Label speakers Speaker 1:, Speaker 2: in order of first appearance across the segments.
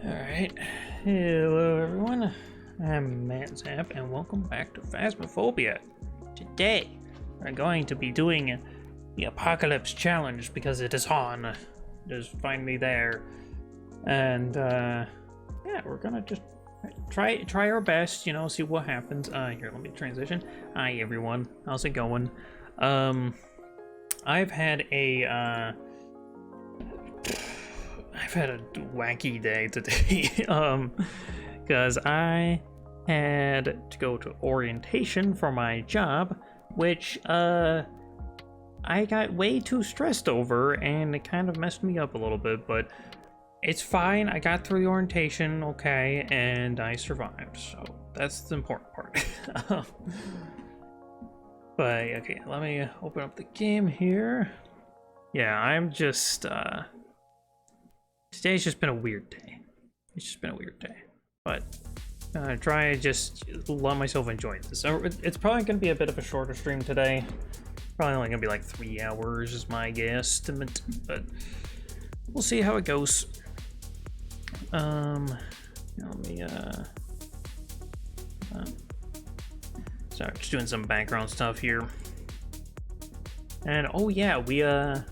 Speaker 1: Alright, hello everyone, I'm Matt Zap and welcome back to Phasmophobia. Today, we're going to be doing the Apocalypse Challenge because it is on. Just find me there. And, yeah, we're gonna just try our best, you know, see what happens. Here, let me transition. Hi everyone, how's it going? I've had a, wacky day today, because I had to go to orientation for my job, which, I got way too stressed over, and it kind of messed me up a little bit, but it's fine. I got through the orientation, okay, and I survived, so that's the important part. But, okay, let me open up the game here. Yeah, I'm just, today's just been a weird day. It's just been a weird day. But try to just let myself enjoy this. So it's probably going to be a bit of a shorter stream today. Probably only going to be like 3 hours is my guesstimate. But we'll see how it goes. Let me, sorry, just doing some background stuff here. And, oh yeah, we, there's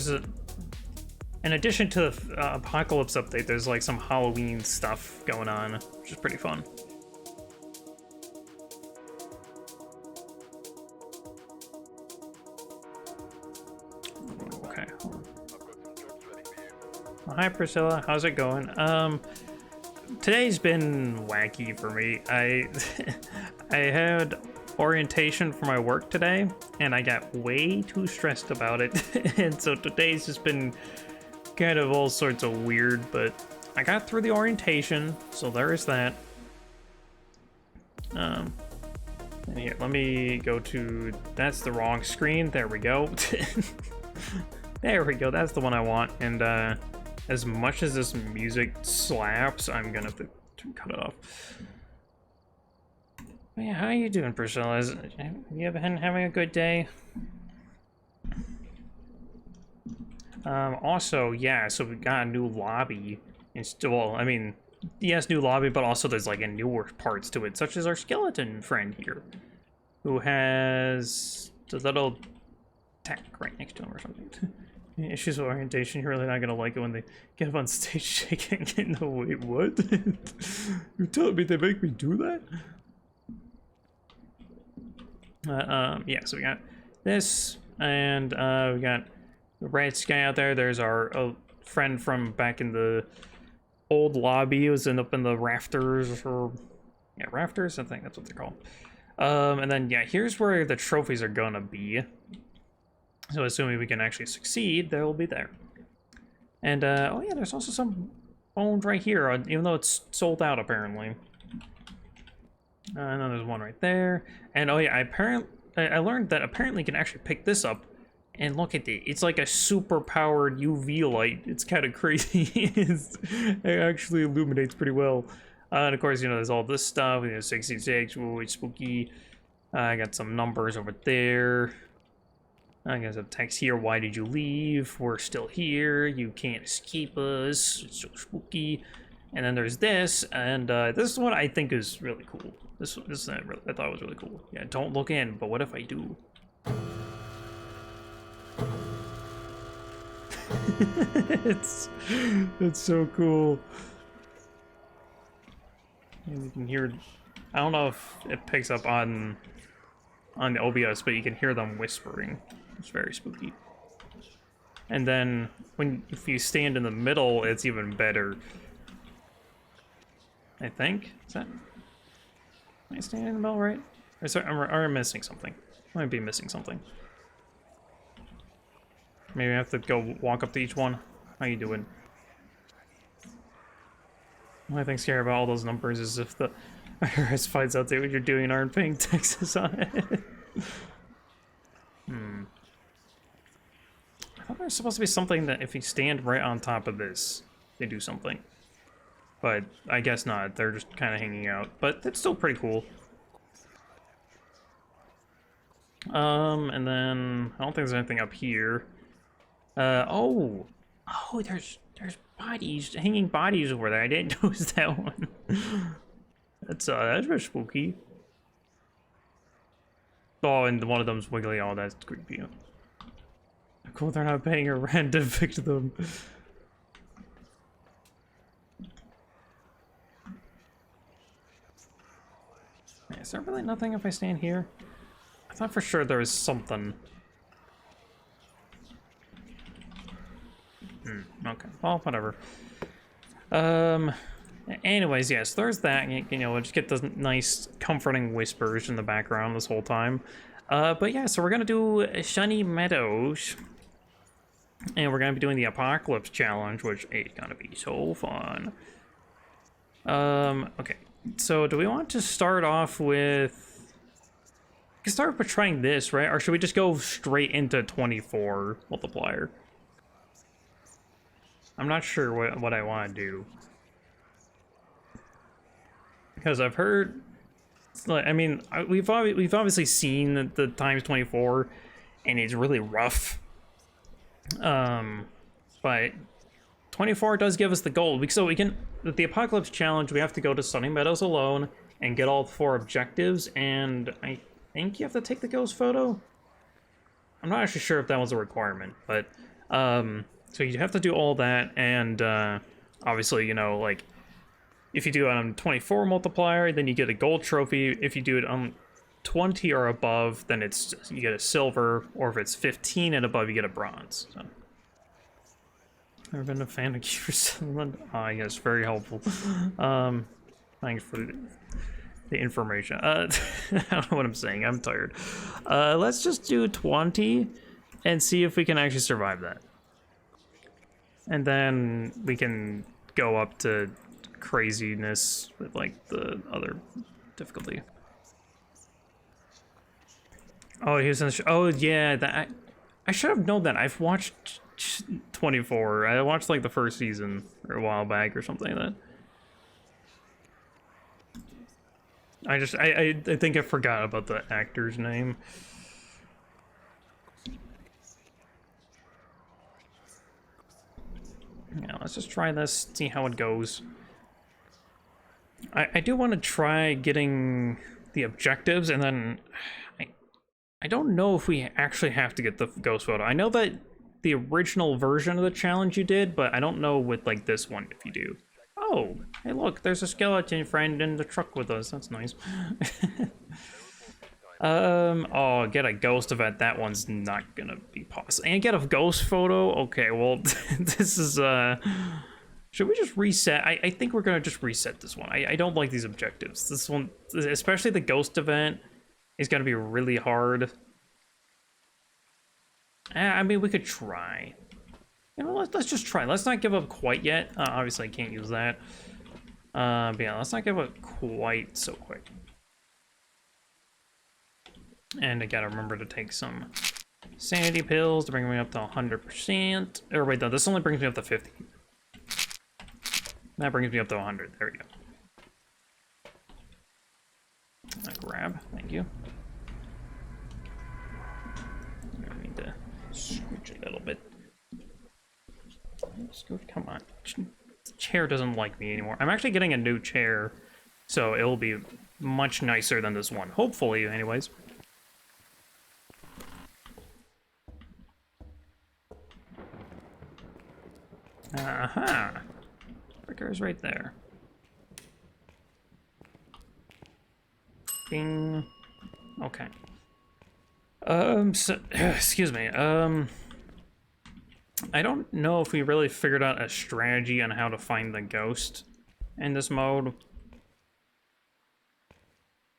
Speaker 1: a, in addition to the Apocalypse update, there's like some Halloween stuff going on, which is pretty fun. Okay. Well, hi Priscilla, how's it going? Today's been wacky for me. I had orientation for my work today, and I got way too stressed about it, and so today's just been kind of all sorts of weird, but I got through the orientation, so there is that. And here, let me go to, that's the wrong screen, there we go. There we go, that's the one I want, and as much as this music slaps, I'm gonna have to cut it off. Yeah, how are you doing, Priscilla? Have you been having a good day? Also, yeah, so we got a new lobby. And still, well, I mean, yes, new lobby, but also there's like a newer parts to it, such as our skeleton friend here, who has the little tank right next to him or something. Issues with orientation, you're really not gonna like it when they get up on stage shaking. No, wait, what? You're telling me they make me do that? Yeah, so we got this, and we got the red sky out there. There's our friend from back in the old lobby. It was up in the rafters, or yeah, rafters. I think that's what they're called. And then yeah, here's where the trophies are gonna be. So assuming we can actually succeed, they'll be there. And oh yeah, there's also some bones right here, even though it's sold out apparently. And then there's one right there. And oh yeah, I learned that apparently you can actually pick this up. And look at it, it's like a super powered UV light. It's kind of crazy. It actually illuminates pretty well. And of course, you know, there's all this stuff. You know, 66, ooh, it's spooky. I got some numbers over there. I got some text here. Why did you leave? We're still here. You can't escape us. It's so spooky. And then there's this, and this is what I think is really cool. This I thought was really cool. Yeah, don't look in, but what if I do? it's so cool. And you can hear, I don't know if it picks up on the OBS, but you can hear them whispering. It's very spooky. And then if you stand in the middle, it's even better. I think. Is that? Am I standing in the middle, right? Or sorry, am I missing something? I might be missing something. Maybe I have to go walk up to each one. How you doing? My thing scary about all those numbers is if the IRS finds out what you're doing and aren't paying taxes on it. I thought there was supposed to be something that if you stand right on top of this, they do something. But I guess not. They're just kind of hanging out. But it's still pretty cool. And then I don't think there's anything up here. Oh, there's There's bodies, hanging bodies over there. I didn't notice that one. That's very spooky. Oh, and one of them's wiggly. Oh, that's creepy. Cool, they're not paying a rent to evict them. Is there really nothing if I stand here? I thought for sure there was something. Okay, well, whatever. Anyways, yes, there's that. You know, we'll just get those nice, comforting whispers in the background this whole time. But yeah, so we're gonna do Sunny Meadows. And we're gonna be doing the Apocalypse Challenge, which is gonna be so fun. Okay. So do we want to start off with... We can start by trying this, right? Or should we just go straight into 24 multiplier? I'm not sure what I want to do. Because I've heard... Like, I mean, we've obviously seen the times 24, and it's really rough. But 24 does give us the gold. So we can, with the Apocalypse Challenge, we have to go to Sunny Meadows alone and get all 4 objectives, and I think you have to take the ghost photo? I'm not actually sure if that was a requirement, but, so you have to do all that, and, obviously, you know, like, if you do it on 24 multiplier, then you get a gold trophy. If you do it on 20 or above, then you get a silver, or if it's 15 and above, you get a bronze. So. Never been a fan of Cure Settlement. Ah, yes, very helpful. Thanks for the information. I don't know what I'm saying. I'm tired. Let's just do 20 and see if we can actually survive that. And then we can go up to craziness with like the other difficulty. Oh, he was in the oh yeah, that I should have known that. I've watched 24. I watched like the first season or a while back or something like that. I think I forgot about the actor's name. Yeah, let's just try this, see how it goes. I do want to try getting the objectives, and then I don't know if we actually have to get the ghost photo. I know that the original version of the challenge you did, but I don't know with like this one if you do. Oh, hey look, there's a skeleton friend in the truck with us. That's nice. Oh, get a ghost event. That one's not gonna be possible. And get a ghost photo? Okay, well, this is, should we just reset? I think we're gonna just reset this one. I don't like these objectives. This one, especially the ghost event, is gonna be really hard. I mean, we could try. You know, let's just try. Let's not give up quite yet. Obviously, I can't use that. But yeah, let's not give up quite so quick. And I gotta remember to take some sanity pills to bring me up to 100%. Or wait, no, this only brings me up to 50. That brings me up to 100. There we go. Grab. Thank you. I need to scooch a little bit. Scoot, come on. The chair doesn't like me anymore. I'm actually getting a new chair, so it will be much nicer than this one. Hopefully, anyways. Aha! Trigger's right there. Bing. Okay. So, excuse me, I don't know if we really figured out a strategy on how to find the ghost in this mode.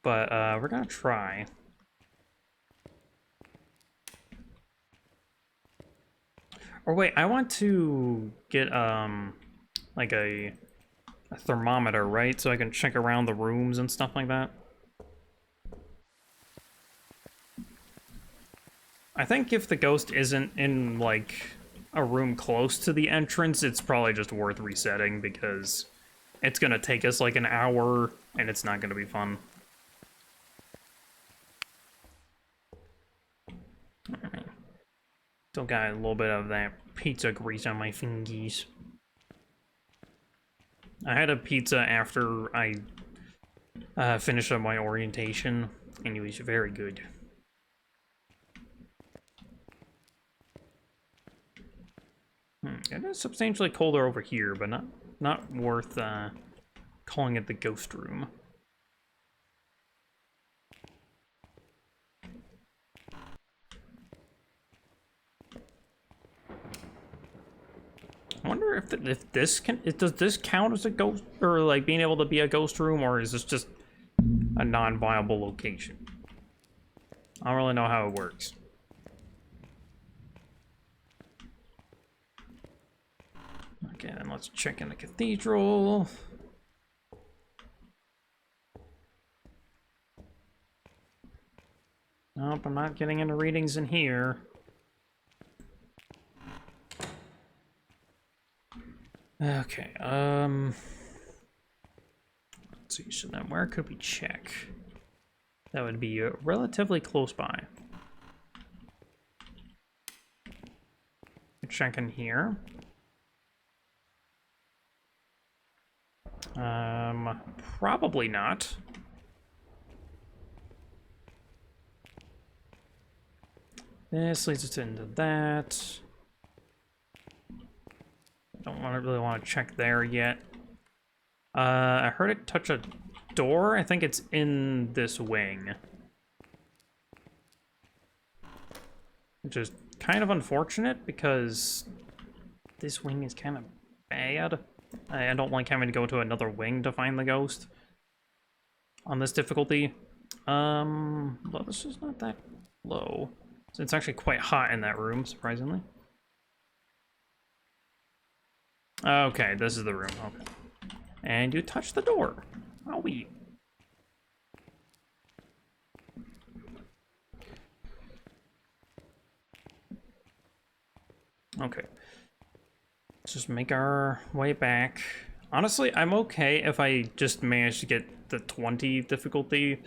Speaker 1: But, we're gonna try. Or wait, I want to get, like a thermometer, right? So I can check around the rooms and stuff like that. I think if the ghost isn't in, like, a room close to the entrance, it's probably just worth resetting, because it's gonna take us, like, an hour, and it's not gonna be fun. Alright. Still got a little bit of that pizza grease on my fingies. I had a pizza after I finished up my orientation, and it was very good. It is substantially colder over here, but not worth calling it the ghost room. I wonder if this does this count as a ghost, or like being able to be a ghost room, or is this just a non-viable location? I don't really know how it works. Okay, then let's check in the cathedral. Nope, I'm not getting any readings in here. Okay, let's see, so then where could we check? That would be relatively close by. Check in here. Probably not. This leads us into that. Don't really want to check there yet. I heard it touch a door. I think it's in this wing. Which is kind of unfortunate because this wing is kind of bad. I don't like having to go to another wing to find the ghost on this difficulty. Well, this is not that low. So it's actually quite hot in that room, surprisingly. Okay, this is the room. Okay. And you touch the door. Oh, we. Okay. Let's just make our way back. Honestly, I'm okay if I just manage to get the 20 difficulty.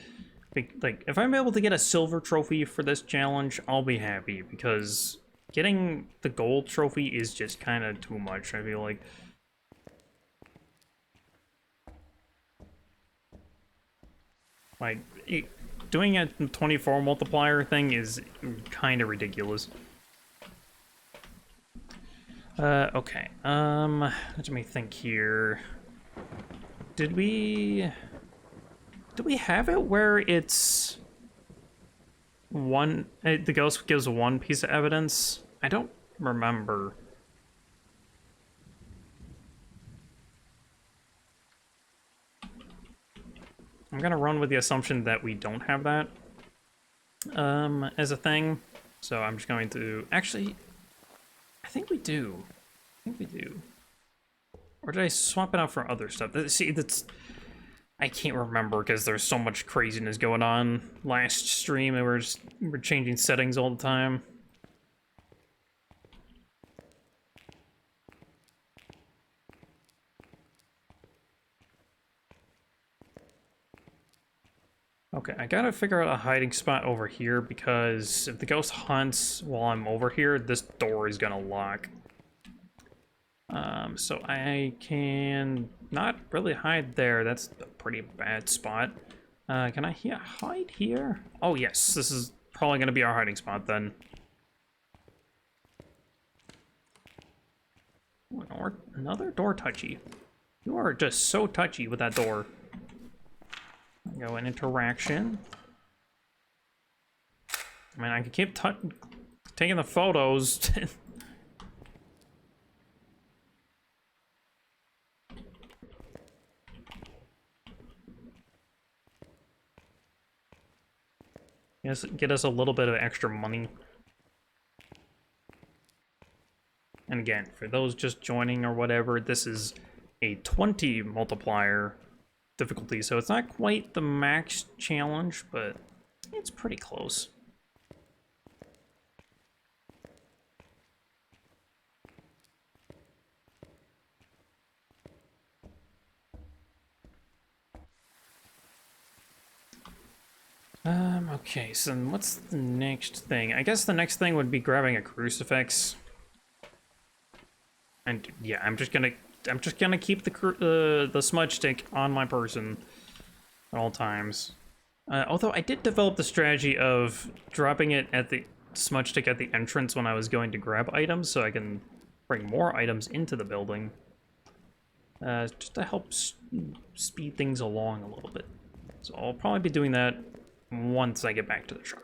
Speaker 1: Like, if I'm able to get a silver trophy for this challenge, I'll be happy, because getting the gold trophy is just kind of too much, I feel like. Like, doing a 24 multiplier thing is kind of ridiculous. Okay, let me think here. Did we have it where it's one, the ghost gives one piece of evidence? I don't remember. I'm gonna run with the assumption that we don't have that, as a thing. So I'm just going to, actually, I think we do. Or did I swap it out for other stuff? See, that's... I can't remember because there's so much craziness going on last stream, and we're changing settings all the time. Okay, I gotta figure out a hiding spot over here, because if the ghost hunts while I'm over here, this door is gonna lock. So I can not really hide there. That's a pretty bad spot. Can I hide here? Oh yes, this is probably gonna be our hiding spot then. Or another door touchy. You are just so touchy with that door. Go in interaction. I mean, I can keep taking the photos. Yes, get us a little bit of extra money. And again, for those just joining or whatever, this is a 20 multiplier difficulty, so it's not quite the max challenge, but it's pretty close. Okay, so what's the next thing? I guess the next thing would be grabbing a crucifix. And yeah, I'm just gonna I'm just gonna keep the smudge stick on my person at all times. Although I did develop the strategy of dropping it at the smudge stick at the entrance when I was going to grab items, so I can bring more items into the building. Just to help speed things along a little bit. So I'll probably be doing that once I get back to the truck.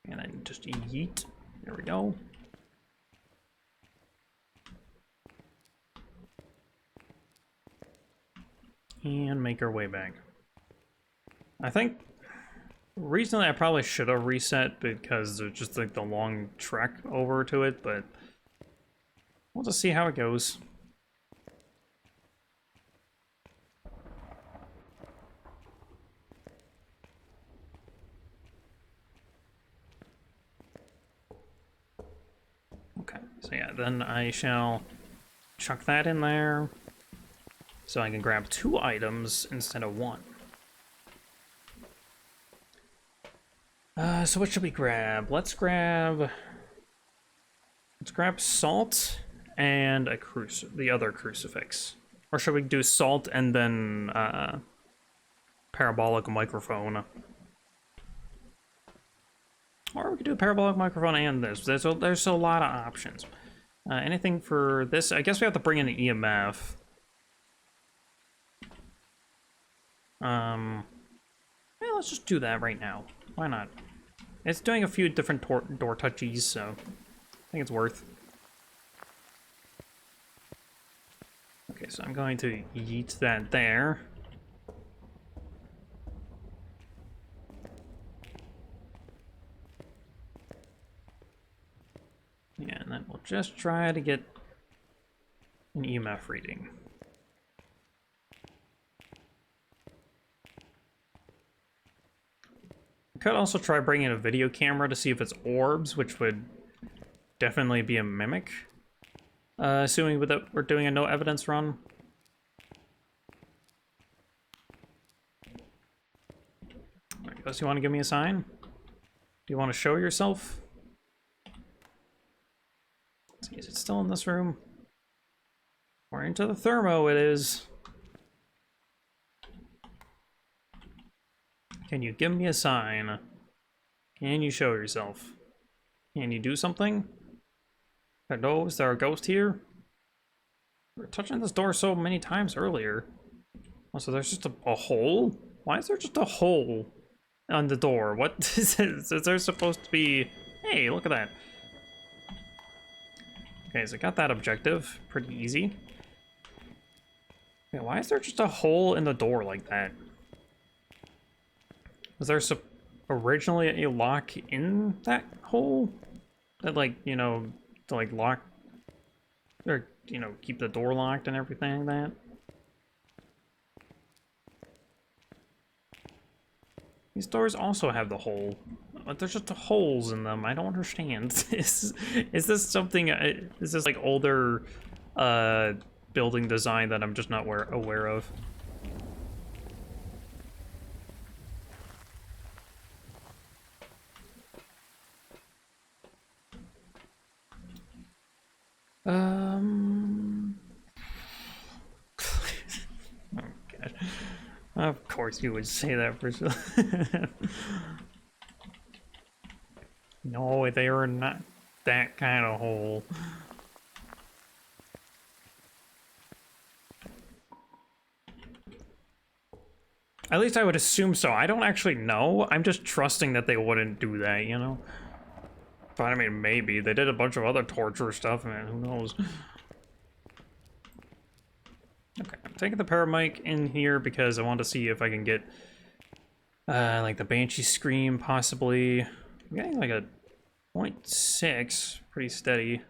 Speaker 1: And then just yeet. There we go. And make our way back. I think recently I probably should have reset because there's just like the long trek over to it, but we'll just see how it goes. Okay, so yeah, then I shall chuck that in there so I can grab 2 items instead of 1. So what should we grab? Let's grab salt and the other crucifix. Or should we do salt and then parabolic microphone? Or we could do a parabolic microphone and this. There's a lot of options. Anything for this? I guess we have to bring in an EMF. Yeah, let's just do that right now. Why not? It's doing a few different door touchies, so I think it's worth. Okay, so I'm going to yeet that there. Yeah, and then we'll just try to get an EMF reading. I could also try bringing a video camera to see if it's orbs, which would definitely be a mimic. Assuming that we're doing a no evidence run. Alright, Gus, you want to give me a sign? Do you want to show yourself? Let's see, is it still in this room? Or into the thermo it is. Can you give me a sign? Can you show yourself? Can you do something? Hello, is there a ghost here? We were touching this door so many times earlier. Oh, so there's just a hole? Why is there just a hole on the door? What is this? Is there supposed to be... Hey, look at that. Okay, so I got that objective. Pretty easy. Okay, why is there just a hole in the door like that? Was there originally a lock in that hole? That, like, you know, to, like, lock... Or, you know, keep the door locked and everything like that? These doors also have the hole. But there's just holes in them. I don't understand. Is this something... is this, like, older building design that I'm just not aware of? Oh god. Of course you would say that for sure. No, they are not that kind of hole. At least I would assume so. I don't actually know. I'm just trusting that they wouldn't do that, you know? But I mean, maybe. They did a bunch of other torture stuff, man. Who knows? Okay, I'm taking the paramic in here because I want to see if I can get, like the Banshee Scream, possibly. I'm getting like a 0.6, pretty steady.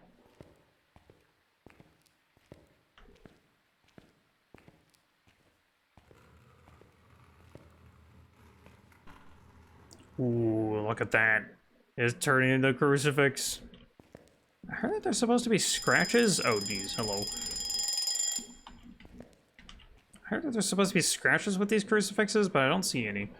Speaker 1: Ooh, look at that. It's turning into a crucifix. I heard that there's supposed to be scratches. Oh, geez, hello. I heard that there's supposed to be scratches with these crucifixes, but I don't see any.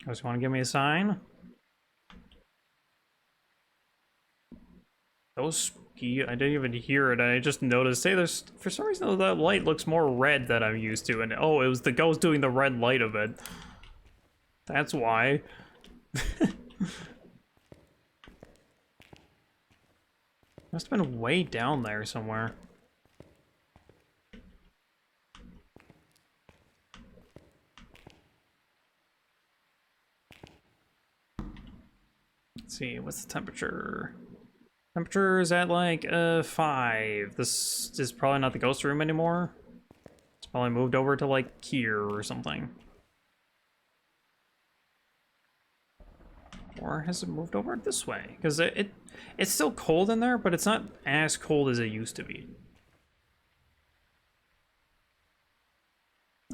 Speaker 1: Just want to give me a sign? Those spooky. I didn't even hear it. I just noticed. Hey, there's for some reason that light looks more red than I'm used to, and oh, it was the ghost doing the red light of it. That's why. Must have been way down there somewhere. Let's see, what's the temperature? Temperature is at like 5. This is probably not the ghost room anymore. It's probably moved over to like here or something. Or has it moved over this way? Because it's still cold in there, but it's not as cold as it used to be.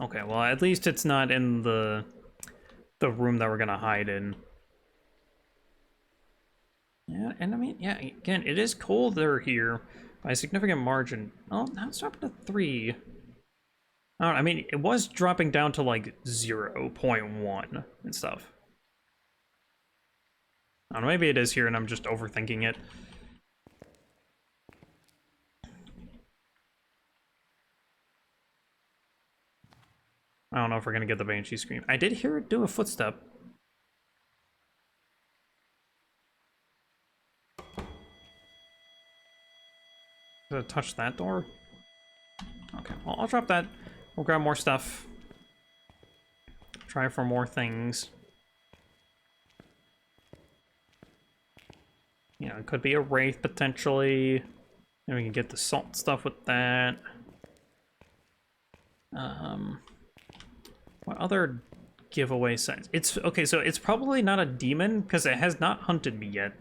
Speaker 1: Okay, well at least it's not in the room that we're gonna hide in. Yeah, and I mean, yeah, again, it is colder here by a significant margin. Oh, now it's dropping to 3. I don't know, I mean, it was dropping down to like 0.1 and stuff. I don't know, maybe it is here and I'm just overthinking it. I don't know if we're gonna get the Banshee scream. I did hear it do a footstep. Did it touch that door? Okay, well, I'll drop that. We'll grab more stuff. Try for more things. You know, it could be a wraith potentially. And we can get the salt stuff with that. What other giveaway signs? It's okay, so it's probably not a demon because it has not hunted me yet.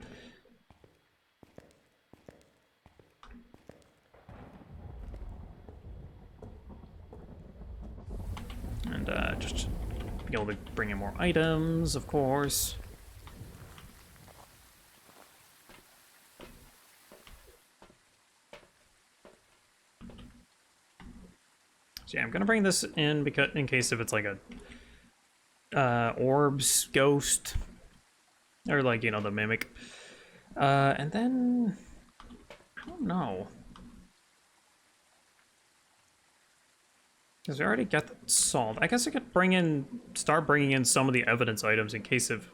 Speaker 1: And just be able to bring in more items, of course. So yeah, I'm gonna bring this in because in case if it's like a orbs ghost or like, you know, the mimic. And then I don't know. Because we already got the salt. I guess I could start bringing in some of the evidence items in case if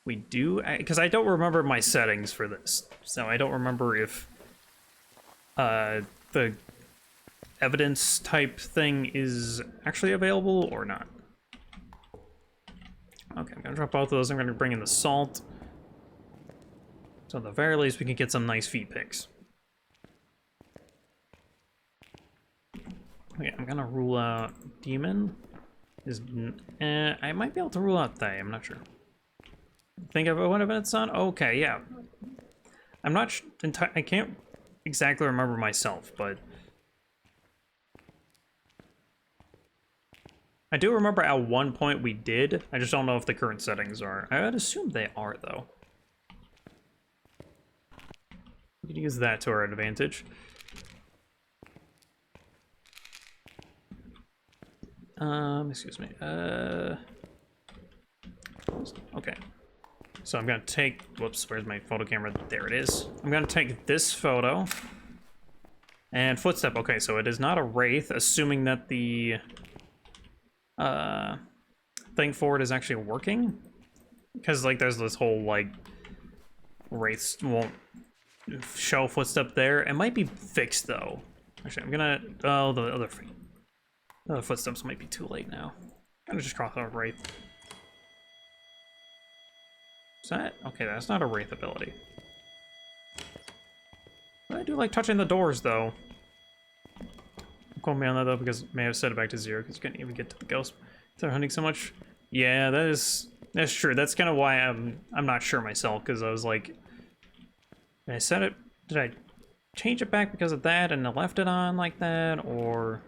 Speaker 1: we do, because I don't remember my settings for this. So I don't remember if the evidence type thing is actually available or not. Okay, I'm gonna drop both of those. I'm gonna bring in the salt. So at the very least we can get some nice feet picks. Okay, I'm gonna rule out demon. I might be able to rule out they, I'm not sure. Think of it when it's on? Okay, yeah. I'm not I can't exactly remember myself, but I do remember at one point we did. I just don't know if the current settings are. I would assume they are, though. We can use that to our advantage. Excuse me. Okay. So I'm gonna take, whoops, where's my photo camera? There it is. I'm gonna take this photo. And footstep, okay, so it is not a wraith, assuming that the thing for it is actually working. Because, like, there's this whole, like, wraiths won't show footstep there. It might be fixed, though. Actually, I'm gonna, oh, the other footsteps might be too late now. I'm gonna just cross out wraith. Is that? Okay, that's not a wraith ability. I do like touching the doors, though. Quote me on that, though, because I may have set it back to 0, because you couldn't even get to the ghost. They're hunting so much. Yeah, that's true. That's kind of why I'm not sure myself, because I was like, did I set it? Did I change it back because of that and I left it on like that, or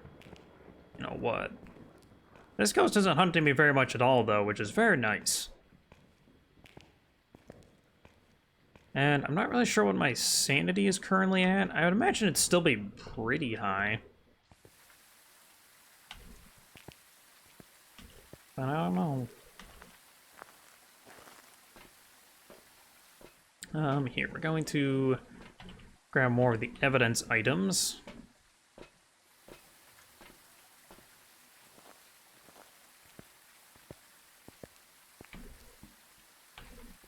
Speaker 1: you know what? This ghost isn't hunting me very much at all, though, which is very nice. And I'm not really sure what my sanity is currently at. I would imagine it'd still be pretty high. But I don't know. Here, we're going to grab more of the evidence items.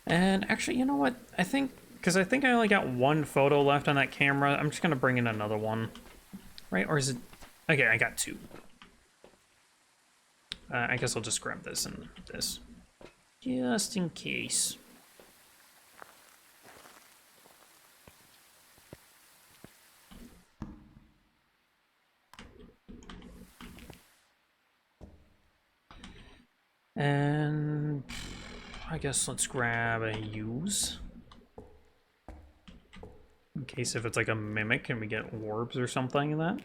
Speaker 1: And actually, you know what? I think, because I think I only got one photo left on that camera, I'm just going to bring in another one. Right? Or is it... Okay, I got two. I guess I'll just grab this and this. Just in case. And I guess let's grab a use. In case if it's like a mimic and we get orbs or something in that.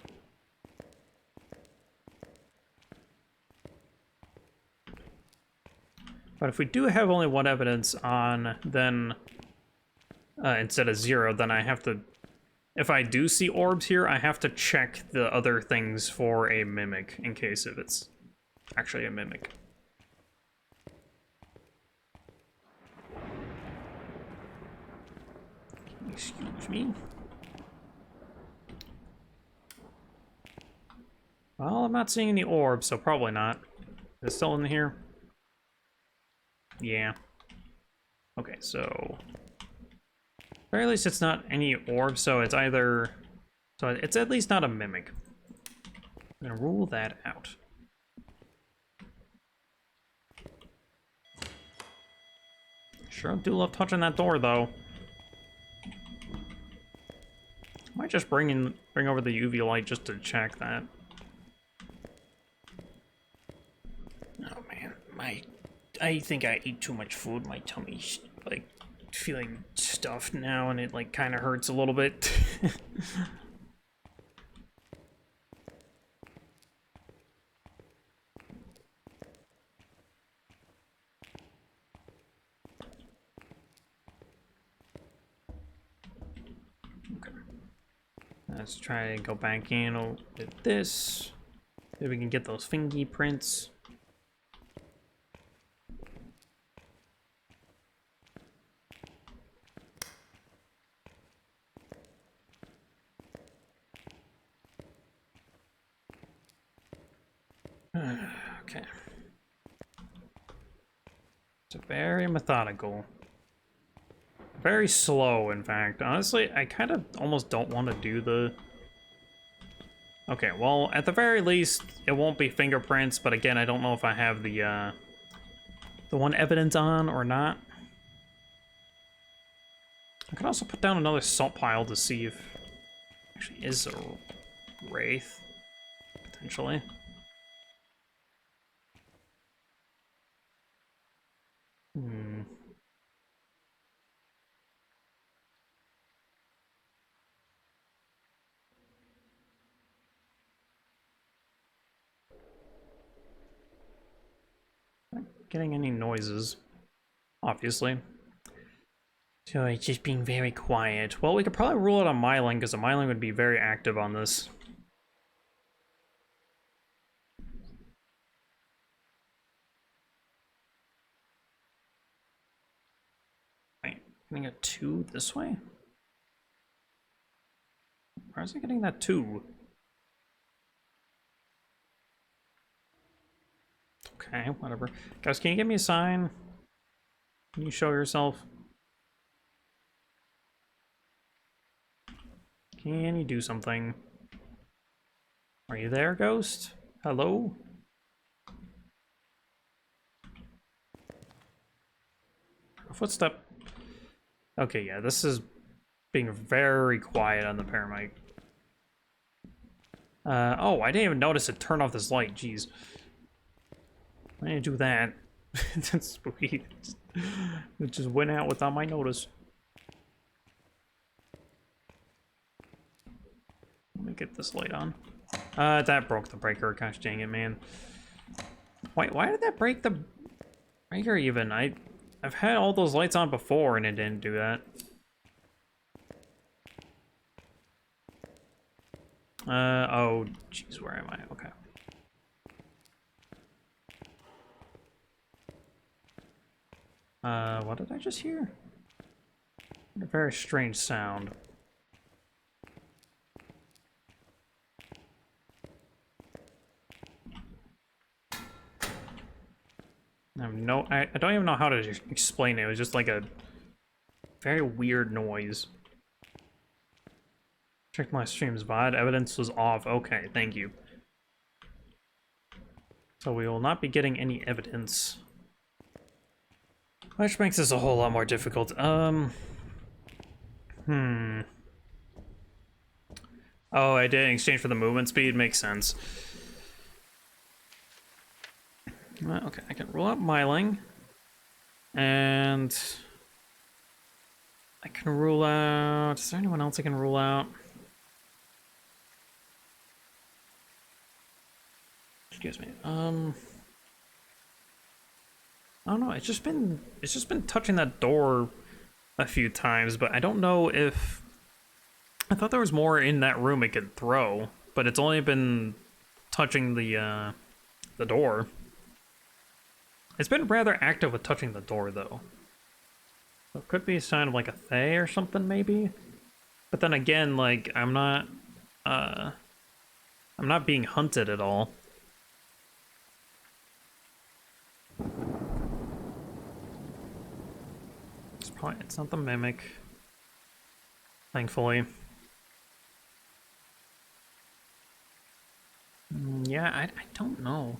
Speaker 1: But if we do have only one evidence on, then instead of 0, then I have to... If I do see orbs here, I have to check the other things for a mimic in case if it's actually a mimic. Excuse me. Well, I'm not seeing any orbs, so probably not. Is it still in here? Yeah. Okay, so... At very least it's not any orbs, so it's either... So it's at least not a mimic. I'm gonna rule that out. Sure do love touching that door, though. Might just bring over the UV light just to check that. Oh man, I think I ate too much food. My tummy's like feeling stuffed now, and it like kind of hurts a little bit. Okay. Let's try and go back in with this. Maybe we can get those fingerprints. Okay. It's very methodical. Very slow, in fact. Honestly, I kind of almost don't want to do the... Okay, well, at the very least, it won't be fingerprints, but again, I don't know if I have the one evidence on or not. I could also put down another salt pile to see if actually is a wraith, potentially. Hmm. Not getting any noises, obviously. So it's just being very quiet. Well, we could probably rule it on Myling, because a Myling would be very active on this. Wait, getting a 2 this way? Why is it getting that 2? Okay, whatever. Guys, can you give me a sign? Can you show yourself? Can you do something? Are you there, ghost? Hello? A footstep. Okay, yeah, this is being very quiet on the paramite. Oh, I didn't even notice it turned off this light, jeez. I didn't do that. That's sweet. It just went out without my notice. Let me get this light on. That broke the breaker. Gosh dang it, man. Why did that break the breaker even? I've had all those lights on before and it didn't do that. Oh, jeez, where am I? Okay. What did I just hear? A very strange sound. I don't even know how to explain it. It was just like a very weird noise. Check my stream's VOD. Evidence was off. Okay, thank you. So we will not be getting any evidence. Which makes this a whole lot more difficult. Oh, I did in exchange for the movement speed. Makes sense. Okay, I can rule out Myling. And I can rule out... Is there anyone else I can rule out? Excuse me. I don't know. It's just been touching that door a few times, but I don't know if... I thought there was more in that room it could throw, but it's only been touching the door. It's been rather active with touching the door, though. So it could be a sign of, like, a Fae or something, maybe? But then again, like, I'm not being hunted at all. It's not the Mimic. Thankfully. Yeah, I don't know.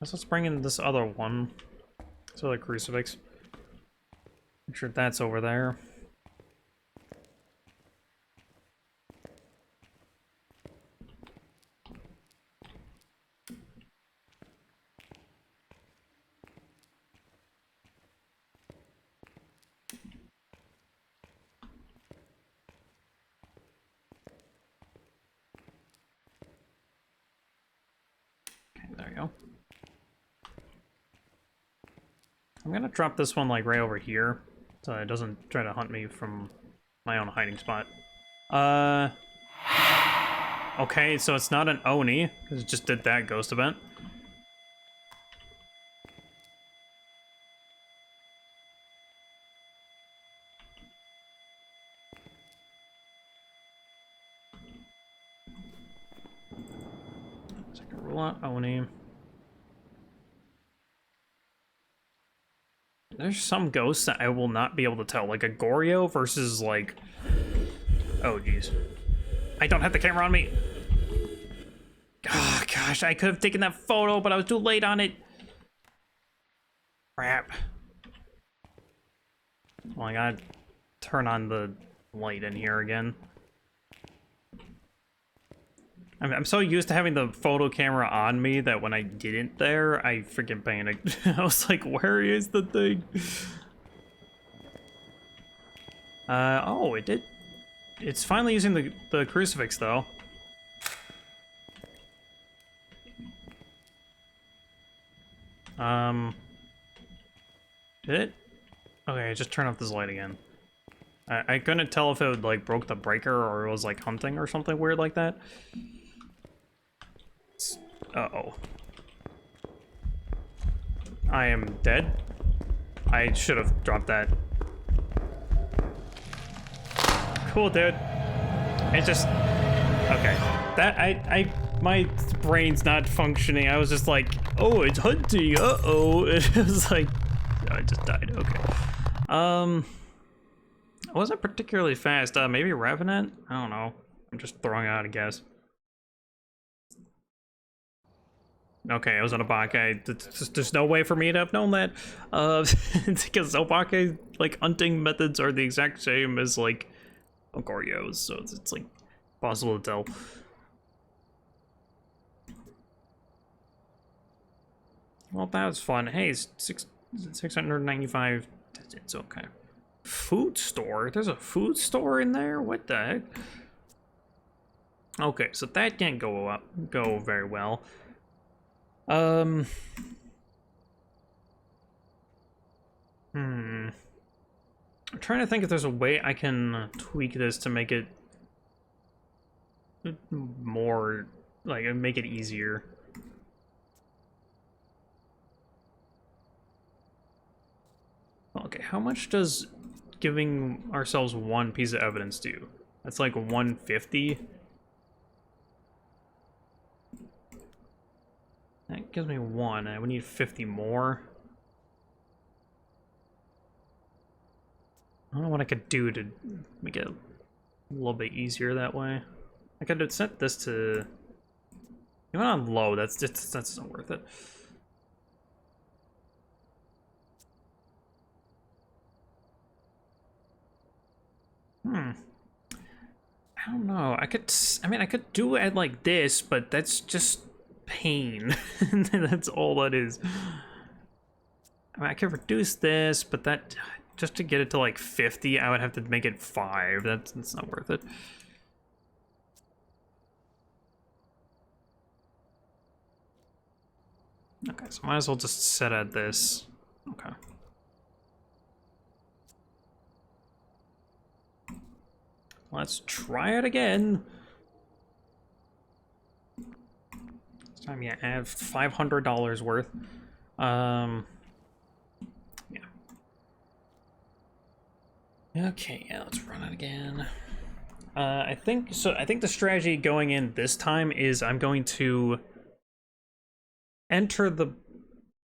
Speaker 1: Let's bring in this other one. This other crucifix. Make sure that's over there. Okay, there you go. I'm gonna drop this one like right over here, so it doesn't try to hunt me from my own hiding spot. Okay, so it's not an Oni, because it just did that ghost event. So I can rule out Oni. There's some ghosts that I will not be able to tell, like a Goryo versus like... Oh, jeez. I don't have the camera on me. Oh, gosh, I could have taken that photo, but I was too late on it. Crap. Well, I gotta turn on the light in here again. I'm so used to having the photo camera on me that when I didn't there, I freaking panicked. I was like, where is the thing? Oh, it did. It's finally using the crucifix, though. Did it? Okay, just turn off this light again. I couldn't tell if it like broke the breaker or it was like hunting or something weird like that. Uh-oh. I am dead. I should have dropped that. Cool, dude. It's just... Okay. That, my brain's not functioning. I was just like, oh, it's hunting, uh-oh. It was like, I just died, okay. It wasn't particularly fast. Maybe Revenant? I don't know. I'm just throwing out a guess. Okay, it was an Obake. There's no way for me to have known that. Because Obake, like, hunting methods are the exact same as, like, Goryos, so it's like, possible to tell. Well, that was fun. Hey, it's 695. It's okay. Food store? There's a food store in there? What the heck? Okay, so that can't go very well. I'm trying to think if there's a way I can tweak this to make it more, like, make it easier. Okay, how much does giving ourselves one piece of evidence do? That's like 150. That gives me one, and we need 50 more. I don't know what I could do to make it a little bit easier that way. I could set this to... Even on low, that's not worth it. I don't know. I could do it like this, but that's just pain. That's all that is. I mean, I could reduce this, but that... Just to get it to like 50, I would have to make it 5. That's not worth it. Okay, so might as well just set at this. Okay. Let's try it again. This time, yeah, I have $500 worth. Yeah. Okay, yeah, let's run it again. I think the strategy going in this time is I'm going to enter the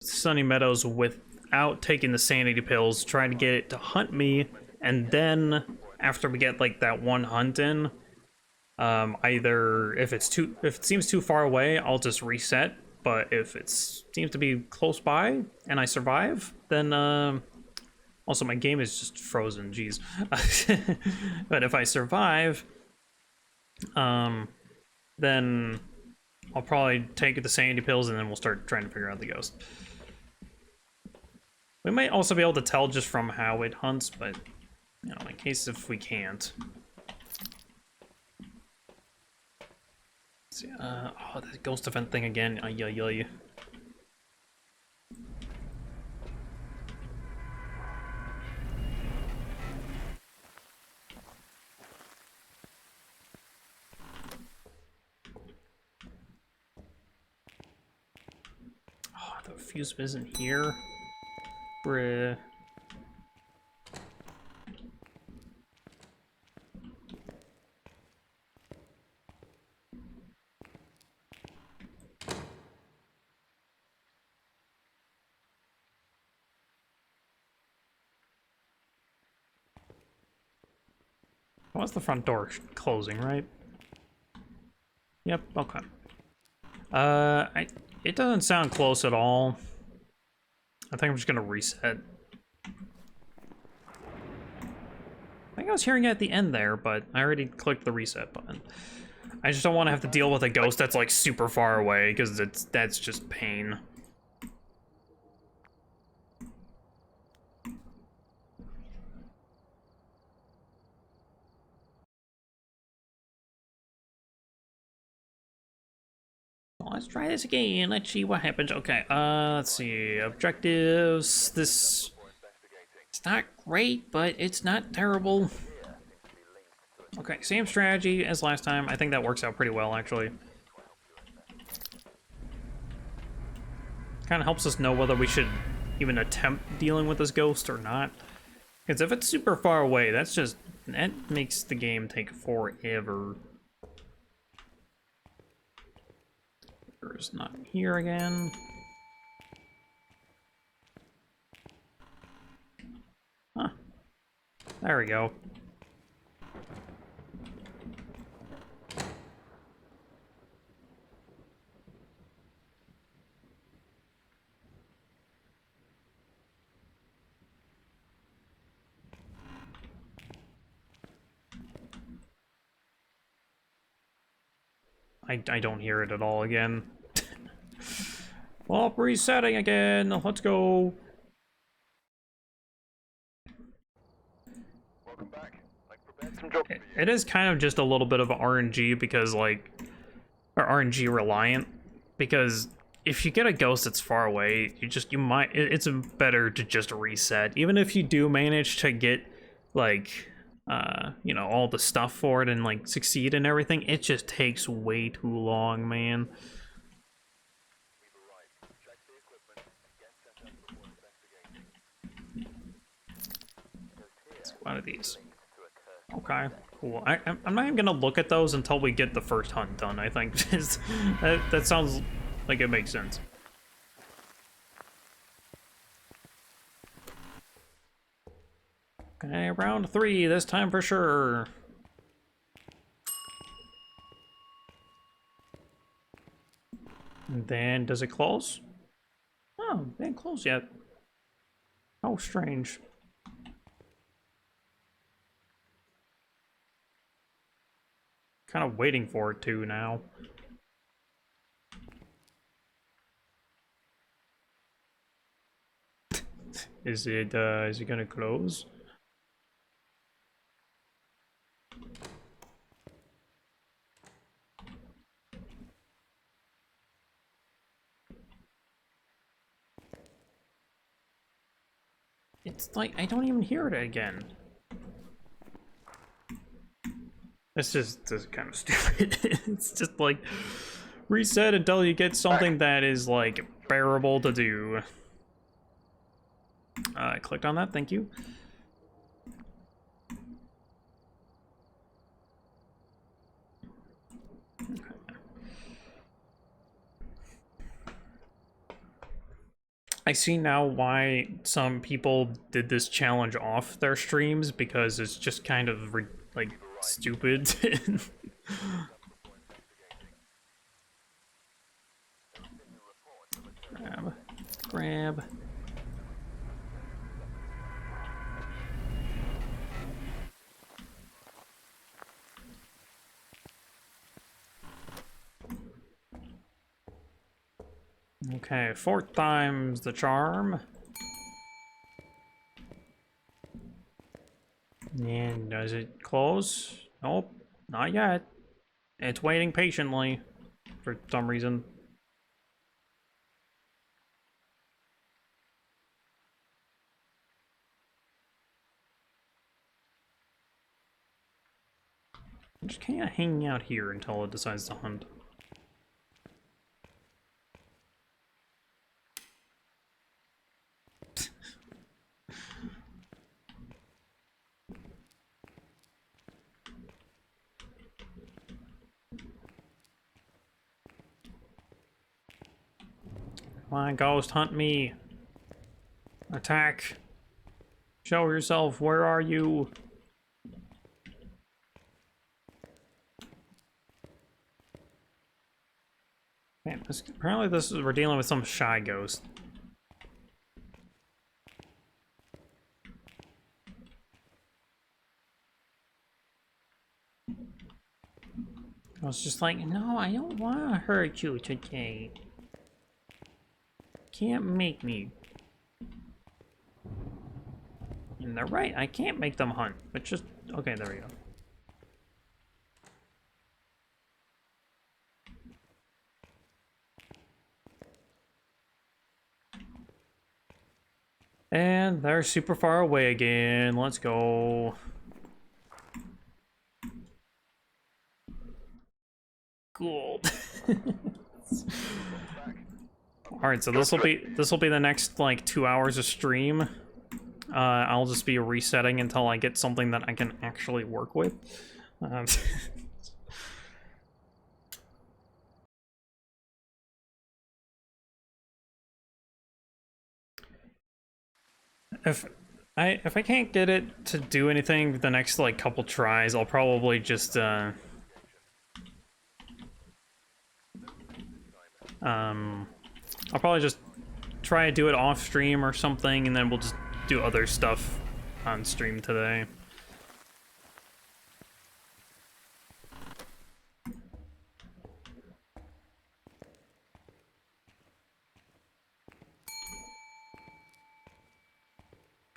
Speaker 1: Sunny Meadows without taking the sanity pills, trying to get it to hunt me, and then after we get like that one hunt in, either if it seems too far away, I'll just reset. But if it seems to be close by and I survive, then also my game is just frozen. Jeez. But if I survive, then I'll probably take the sanity pills and then we'll start trying to figure out the ghost. We might also be able to tell just from how it hunts, but you know, in case if we can't. Let's see, oh, that ghost event thing again. Ay, ay, ay. Oh, the fuse isn't here. Bruh. What's the front door closing, right? Yep, okay. It doesn't sound close at all. I think I'm just gonna reset. I think I was hearing it at the end there, but I already clicked the reset button. I just don't want to have to deal with a ghost that's like super far away, because that's just pain. Let's try this again. Let's see what happens. Okay, let's see. Objectives. This... It's not great, but it's not terrible. Okay, same strategy as last time. I think that works out pretty well, actually. Kind of helps us know whether we should even attempt dealing with this ghost or not. Because if it's super far away, that makes the game take forever. It's not here again. Huh. There we go. I don't hear it at all again. Well, resetting again. Let's go.
Speaker 2: Welcome back. I've prepared some jobs for you.
Speaker 1: It is kind of just a little bit of RNG because, like, or RNG reliant, because if you get a ghost that's far away, you might, it's better to just reset. Even if you do manage to get, like, you know, all the stuff for it and, like, succeed and everything, it just takes way too long, man. It's one of these. Okay, cool. I'm not even gonna look at those until we get the first hunt done, I think. That sounds like it makes sense. Okay, round 3, this time for sure. And then, does it close? Oh, it didn't close yet. How strange. Kind of waiting for it to now. Is it gonna close? It's like, I don't even hear it again. This is kind of stupid. It's just like, reset until you get something that is, like, bearable to do. I clicked on that, thank you. I see now why some people did this challenge off their streams, because it's just kind of like stupid. Grab. Okay, 4 times the charm. And does it close? Nope, not yet. It's waiting patiently for some reason. I'm just kind of hanging out here until it decides to hunt. Come on, ghost, hunt me. Attack. Show yourself, where are you? Man, apparently we're dealing with some shy ghost. I was just like, no, I don't want to hurt you today. Can't make me. And they're right, I can't make them hunt, but just, okay, there we go. And they're super far away again, let's go. Cool. Alright, so this will be the next, like, 2 hours of stream. I'll just be resetting until I get something that I can actually work with. If I can't get it to do anything the next, like, couple tries, I'll probably just I'll probably just try to do it off stream or something, and then we'll just do other stuff on stream today.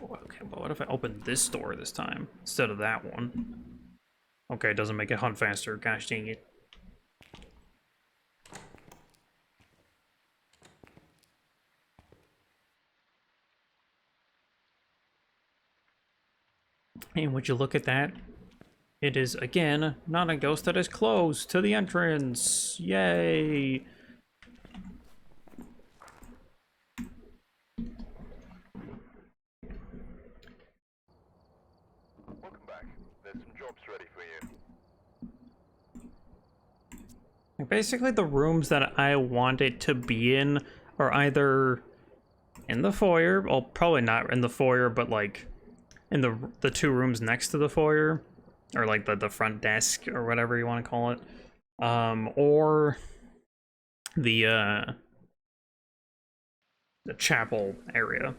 Speaker 1: Okay, but what if I open this door this time instead of that one? Okay, it doesn't make it hunt faster. Gosh dang it. And would you look at that? It is, again, not a ghost that is close to the entrance. Yay!
Speaker 2: Welcome back. There's some jobs ready for you.
Speaker 1: Basically, the rooms that I want it to be in are either in the foyer, well, probably not in the foyer, but like in the two rooms next to the foyer, or like the front desk or whatever you want to call it, or the chapel area.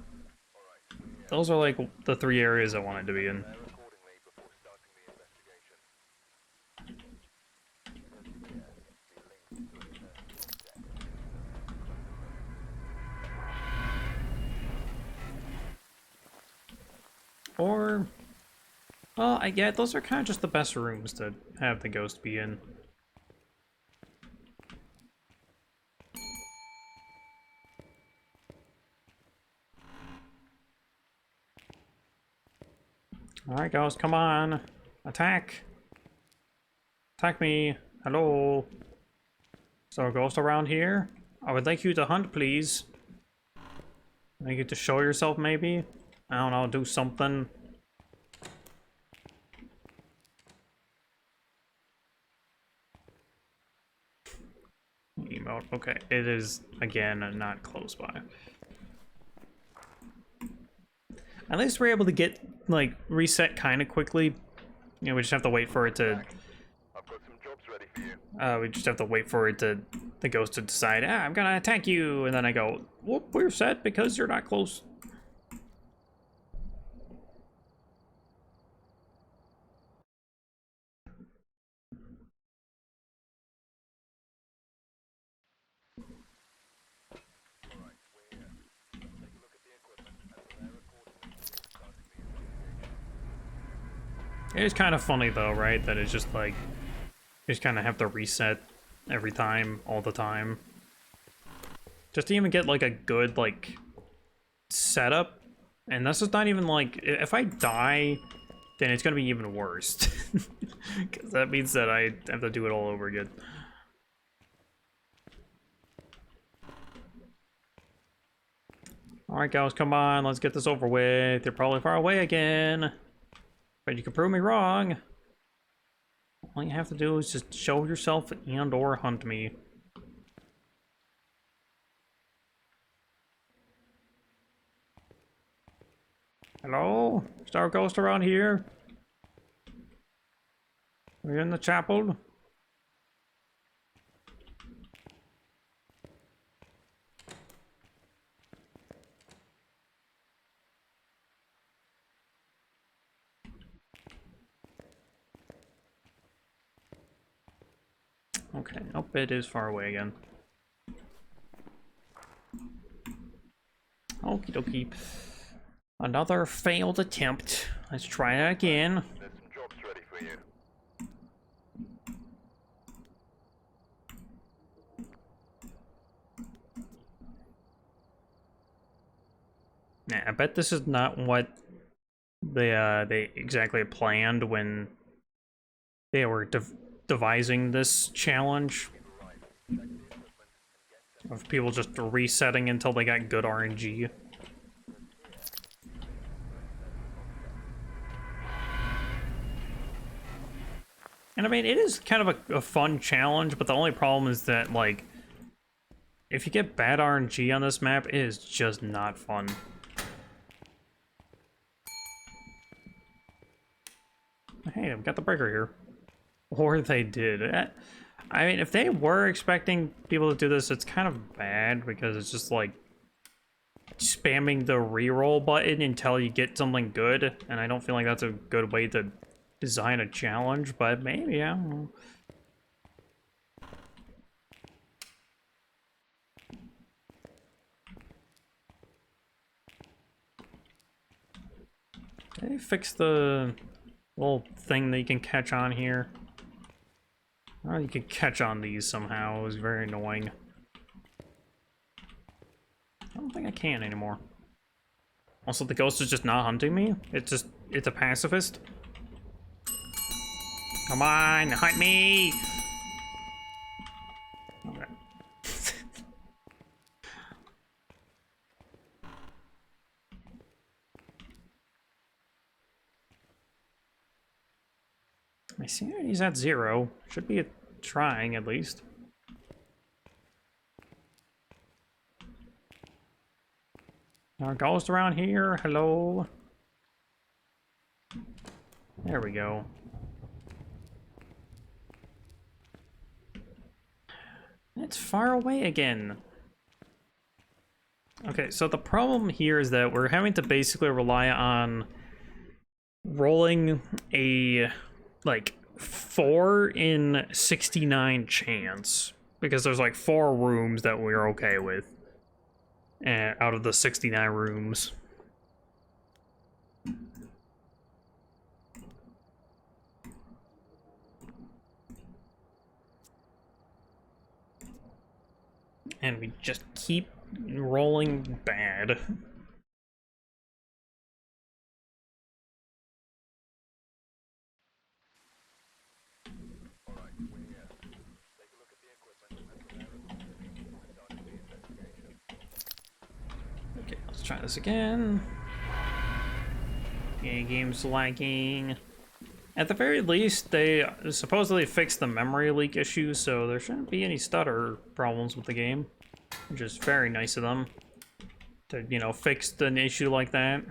Speaker 1: Those are like the three areas I wanted to be in.
Speaker 2: Accordingly before starting the investigation.
Speaker 1: Or, well, yeah, those are kind of just the best rooms to have the ghost be in. Alright, ghost, come on. Attack. Attack me. Hello. Is there a ghost around here? I would like you to hunt, please. I'd like you to show yourself, maybe? I don't know, do something. Emote. Okay, it is, again, not close by. At least we're able to get, like, reset kind of quickly. You know, we just have to wait for it to...
Speaker 2: I've got some jobs ready for you.
Speaker 1: we just have to wait for it to... the ghost to decide, I'm gonna attack you! And then I go, whoop, we're set because you're not close. It is kind of funny though, right? That it's just like, you just kind of have to reset every time, all the time. Just to even get like a good like setup. And this is not even like, if I die, then it's gonna be even worse. Because that means that I have to do it all over again. Alright guys, come on, let's get this over with. You're probably far away again. But you can prove me wrong. All you have to do is just show yourself and or hunt me. Hello? Is there a ghost around here? Are you in the chapel? Okay, nope, it is far away again. Okie dokie. Another failed attempt. Let's try it again.
Speaker 2: There's some jobs ready for you.
Speaker 1: Nah, I bet this is not what they exactly planned when they were devising this challenge. Of people just resetting until they got good RNG. And I mean, it is kind of a fun challenge, but the only problem is that, like, if you get bad RNG on this map, it is just not fun. Hey, I've got the breaker here. Or they did. I mean, if they were expecting people to do this, it's kind of bad, because it's just, like, spamming the reroll button until you get something good, and I don't feel like that's a good way to design a challenge, but maybe, I don't know. Did they fix the little thing that you can catch on here? Oh, you can catch on these somehow. It was very annoying. I don't think I can anymore. Also, the ghost is just not hunting me. It's a pacifist. Come on, hunt me! Okay. My sanity's at 0. Should be trying, at least. Our ghost around here. Hello. There we go. It's far away again. Okay, so the problem here is that we're having to basically rely on rolling a, like, 4 in 69 chance. Because there's, like, 4 rooms that we're okay with. Out of the 69 rooms. And we just keep rolling bad. Okay, let's try this again. Okay, game's lagging. At the very least, they supposedly fixed the memory leak issue, so there shouldn't be any stutter problems with the game. Which is very nice of them to, you know, fix an issue like that.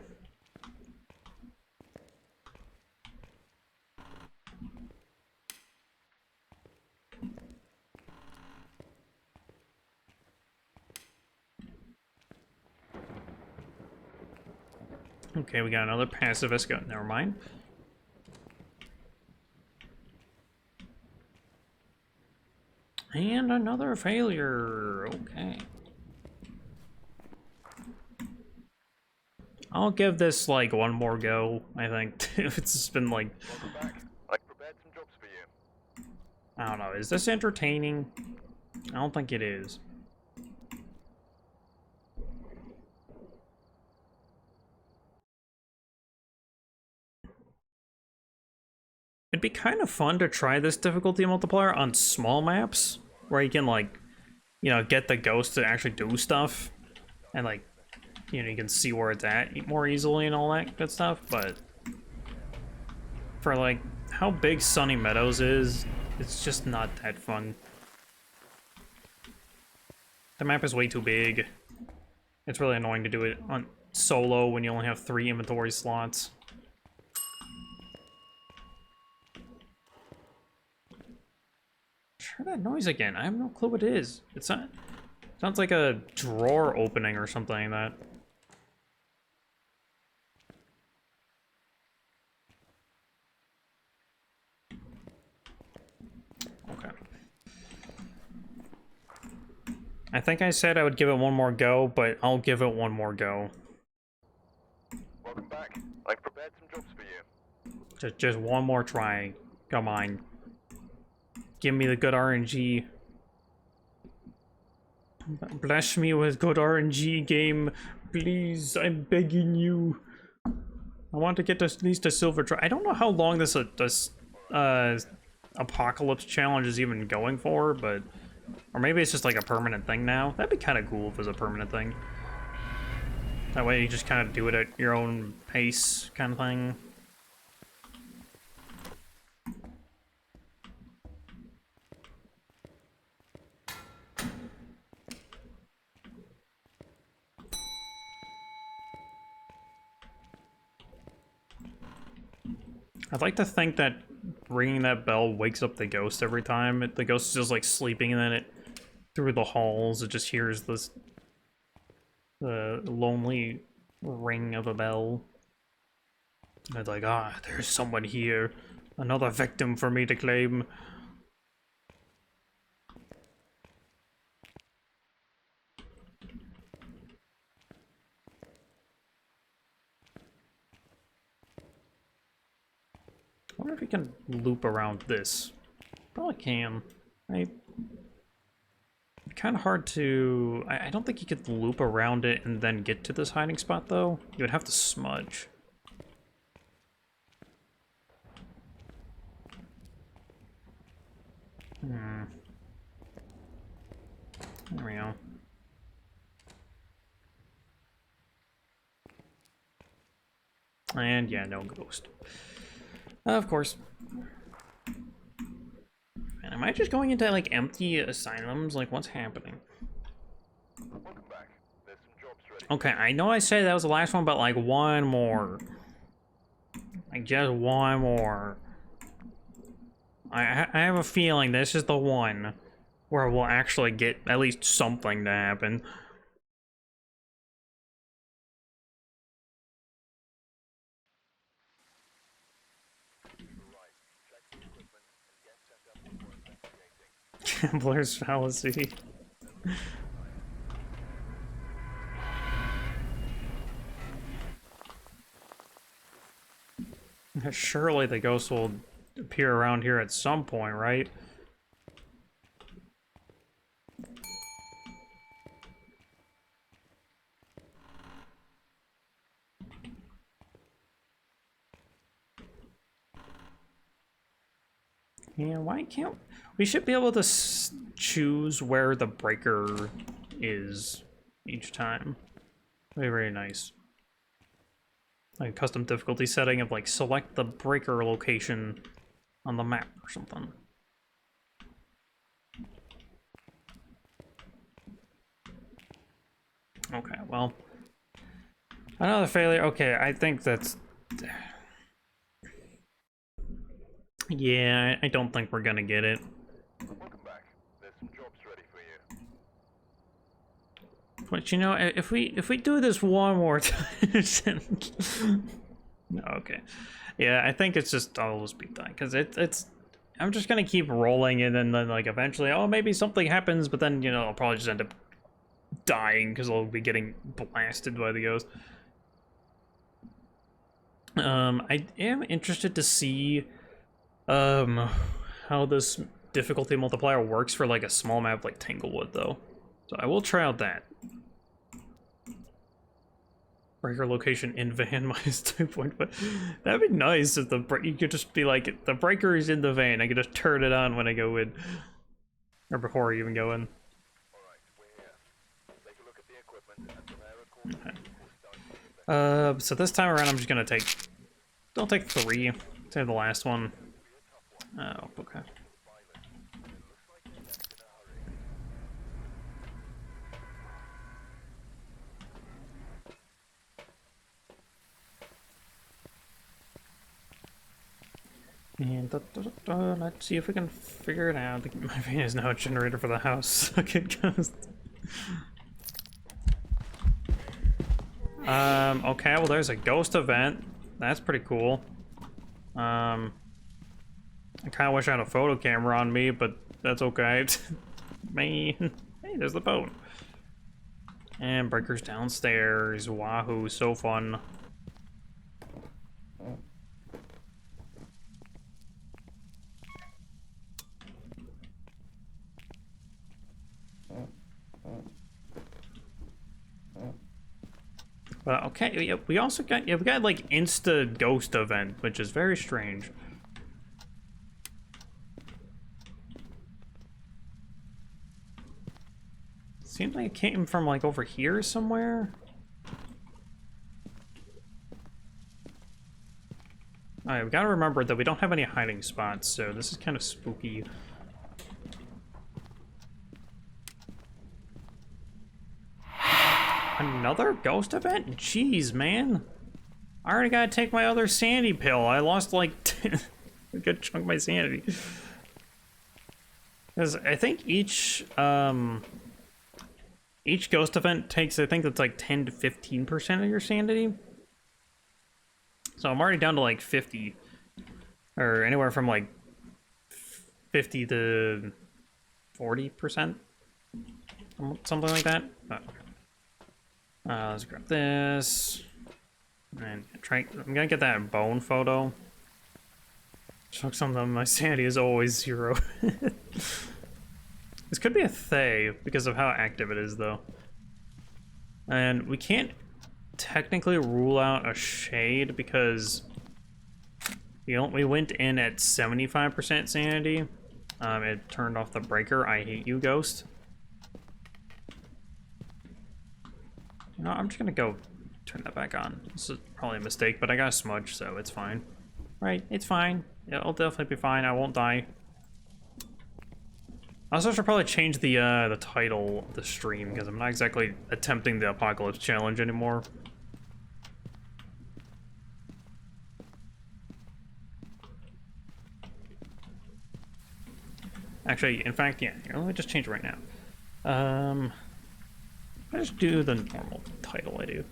Speaker 1: Okay, we got another pacifist. Never mind. And another failure. Okay. I'll give this, like, one more go, I think. It's just been, like...
Speaker 2: Welcome back. I've prepared some jobs for you.
Speaker 1: I don't know. Is this entertaining? I don't think it is. It'd be kind of fun to try this difficulty multiplier on small maps, where you can, like, you know, get the ghost to actually do stuff, and, like, you know, you can see where it's at more easily and all that good stuff, but for, like, how big Sunny Meadows is, it's just not that fun. The map is way too big. It's really annoying to do it on solo when you only have 3 inventory slots. Heard that noise again. I have no clue what it is. It's not. Sounds like a drawer opening or something like that. Okay. I think I said I would give it one more go, but I'll give it one more go.
Speaker 2: Welcome back. I've prepared some jobs for you.
Speaker 1: Just one more try. Come on. Give me the good RNG. Bless me with good RNG, game. Please, I'm begging you. I want to get at least a silver try. I don't know how long this apocalypse challenge is even going for, but... Or maybe it's just like a permanent thing now. That'd be kind of cool if it was a permanent thing. That way you just kind of do it at your own pace kind of thing. I'd like to think that ringing that bell wakes up the ghost every time. The ghost is just like sleeping, and then it through the halls it just hears this the lonely ring of a bell. And it's like, ah, there's someone here, another victim for me to claim. I wonder if we can loop around this. Probably can, right? kind of hard to... I don't think you could loop around it and then get to this hiding spot, though. You would have to smudge. Hmm. There we go. And yeah, no ghost. Of course. Man, am I just going into like empty asylums? Like, what's happening?
Speaker 2: Welcome back. There's some jobs ready.
Speaker 1: Okay, I know I said that was the last one, but like one more. Like just one more. I have a feeling this is the one where we'll actually get at least something to happen. Gambler's fallacy. Surely the ghost will appear around here at some point, right? Yeah, why can't... We should be able to choose where the breaker is each time. Very, very nice. Like a custom difficulty setting of like select the breaker location on the map or something. Okay, well, another failure. Okay, I think that's... Yeah, I don't think we're gonna get it.
Speaker 2: Welcome back. There's some jobs ready for you.
Speaker 1: But you know, if we do this one more time, no, okay, yeah, I think it's just I'll just be done because it's I'm just gonna keep rolling it and then like eventually, oh, maybe something happens, but then you know I'll probably just end up dying because I'll be getting blasted by the ghost. I am interested to see how this difficulty multiplier works for like a small map like Tanglewood though. So I will try out that. Breaker location in van minus 2.5. That'd be nice if you could just be like, the breaker is in the van. I could just turn it on when I go in. Or before I even go in.
Speaker 2: Alright, we're here. Take a look at the equipment and prepare a course.
Speaker 1: So this time around I'm just gonna take... I'll take 3. Say the last one. Oh, okay. And let's see if we can figure it out. My van is now a generator for the house. Okay, ghost. Okay, well there's a ghost event. That's pretty cool. I kind of wish I had a photo camera on me, but that's okay. Man, hey, there's the boat. And breakers downstairs. Wahoo, so fun. But okay, we also got we got like insta ghost event, which is very strange. Seems like it came from like over here somewhere. Alright, we gotta remember that we don't have any hiding spots, so this is kind of spooky. Another ghost event? Jeez, man. I already gotta take my other sanity pill. I lost like a good chunk of my sanity. Because I think each ghost event takes, I think that's like 10 to 15% of your sanity. So I'm already down to like 50. Or anywhere from like 50 to 40%. Something like that. Let's grab this. And I'm gonna get that bone photo. Chuck something, my sanity is always 0. This could be a Thay because of how active it is, though. And we can't technically rule out a Shade because we went in at 75% sanity. It turned off the breaker. I hate you, Ghost. You know, I'm just gonna go turn that back on. This is probably a mistake, but I got a smudge, so it's fine. Right, it's fine. It'll definitely be fine. I won't die. I also should probably change the title of the stream because I'm not exactly attempting the Apocalypse Challenge anymore. Actually, in fact, yeah. Here, let me just change it right now. I just do the normal title I do.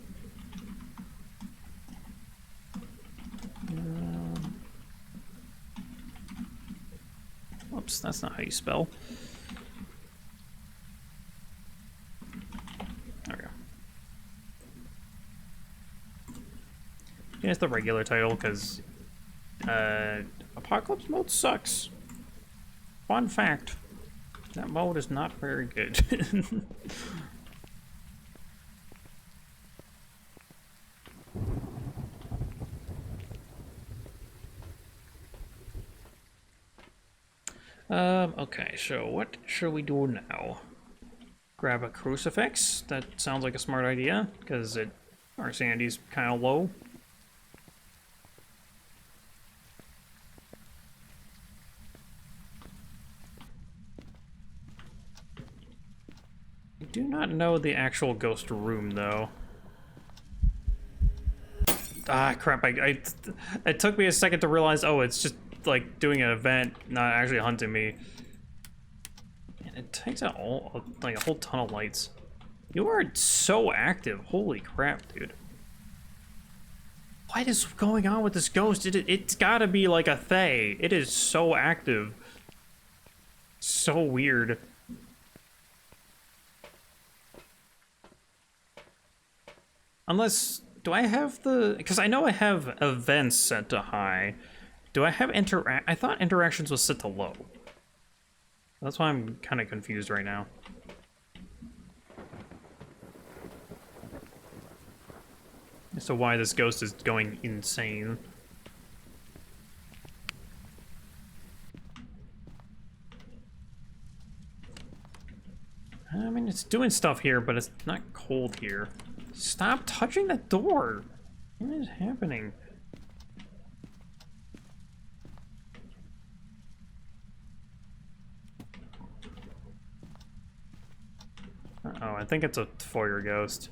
Speaker 1: Oops, that's not how you spell. There we go. Yeah, it's the regular title because Apocalypse mode sucks. Fun fact, that mode is not very good. Okay, so what should we do now? Grab a crucifix? That sounds like a smart idea, because our sanity's kind of low. I do not know the actual ghost room, though. Ah, crap, it took me a second to realize, oh, it's just, like, doing an event, not actually hunting me. And it takes out like, a whole ton of lights. You are so active, holy crap, dude. What is going on with this ghost? It's gotta be like a Thay. It is so active. So weird. Unless, do I have the, because I know I have events set to high. Do I have I thought interactions was set to low. That's why I'm kind of confused right now. As to why this ghost is going insane. I mean, it's doing stuff here, but it's not cold here. Stop touching the door! What is happening? Uh-oh, I think it's a foyer ghost.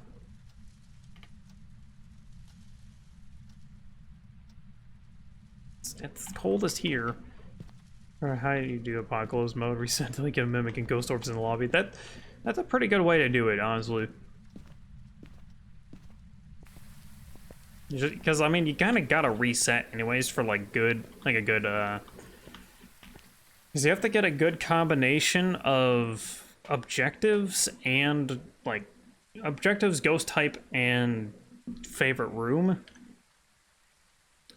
Speaker 1: It's coldest here. Or how do you do apocalypse mode? Reset to like a mimic and ghost orbs in the lobby. That's a pretty good way to do it, honestly. Because I mean, you kind of gotta reset anyways for like a good because you have to get a good combination of objectives and like objectives, ghost type, and favorite room.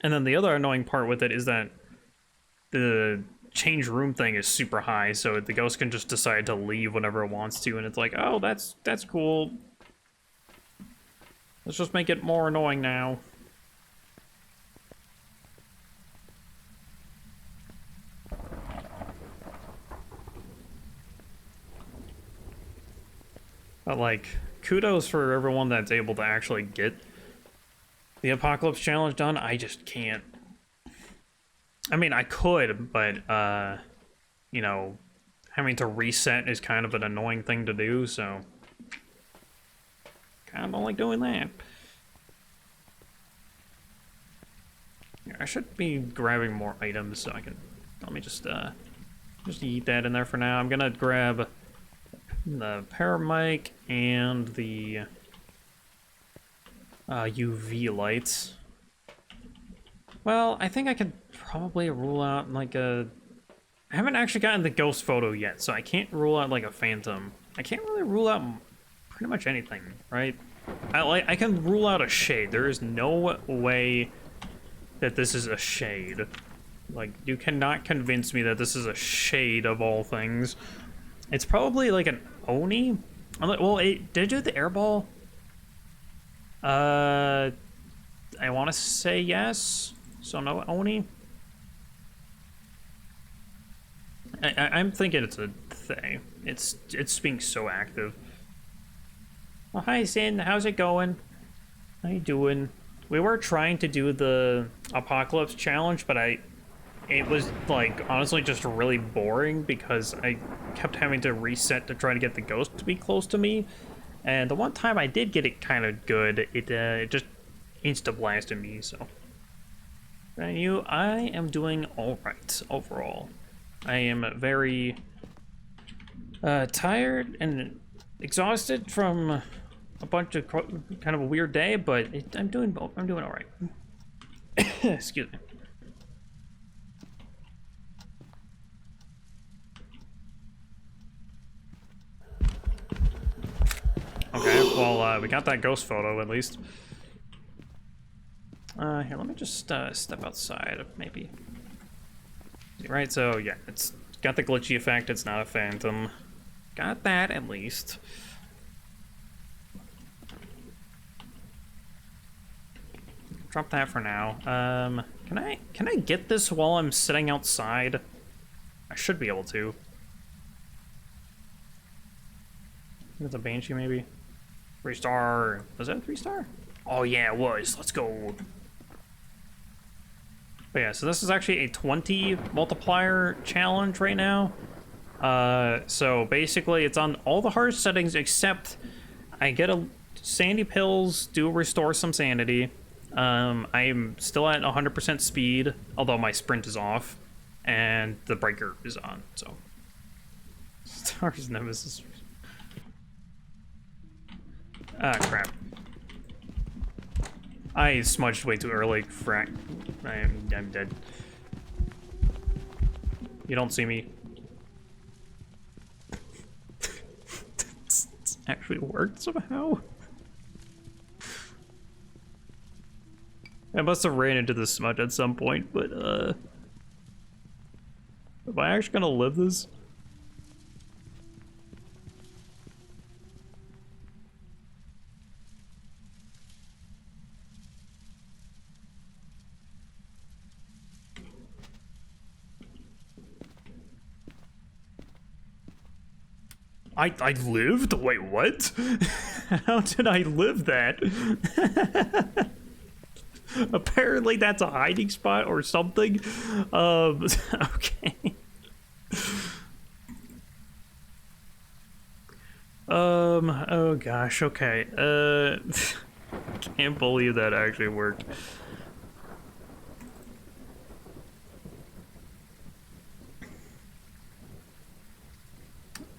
Speaker 1: And then the other annoying part with it is that the change room thing is super high, so the ghost can just decide to leave whenever it wants to, and it's like, oh, that's cool. Let's just make it more annoying now. But like, kudos for everyone that's able to actually get the Apocalypse Challenge done. I just can't. I mean, I could, but, you know, having to reset is kind of an annoying thing to do, so... kind of don't like doing that. Yeah, I should be grabbing more items so I can... let me just eat that in there for now. I'm gonna grab the paramic and the UV lights. Well, I think I could probably rule out like a... I haven't actually gotten the ghost photo yet, so I can't rule out like a phantom. I can't really rule out pretty much anything, right? I can rule out a shade. There is no way that this is a shade. Like, you cannot convince me that this is a shade of all things. It's probably like an Oni. Well, did it do the airball? I want to say yes. So no Oni. I'm thinking it's a thing. It's being so active. Oh, hi, Sin. How's it going? How you doing? We were trying to do the Apocalypse challenge, but it was, like, honestly just really boring because I kept having to reset to try to get the ghost to be close to me. And the one time I did get it kind of good, it just insta-blasted me, so. And I am doing alright overall. I am very tired and exhausted from a bunch of kind of a weird day, but I'm doing all right. Excuse me. Okay, well, we got that ghost photo at least. Here, let me just step outside, maybe. Right, so yeah, it's got the glitchy effect, it's not a phantom. Got that, at least. Drop that for now. Can I get this while I'm sitting outside? I should be able to. It's a Banshee, maybe? 3-star. Was that a 3-star? Oh yeah, it was. Let's go. But yeah, so this is actually a 20 multiplier challenge right now. So basically it's on all the hardest settings except I get a sandy pills do restore some sanity. I'm still at 100% speed, although my sprint is off, and the breaker is on, so. Stars Nemesis. Ah, crap. I smudged way too early, frack. I'm dead. You don't see me. It's actually worked somehow. I must have ran into the smudge at some point, but am I actually gonna live this? I lived? Wait, what? How did I live that? Apparently that's a hiding spot or something. Okay. Oh gosh, okay. Can't believe that actually worked.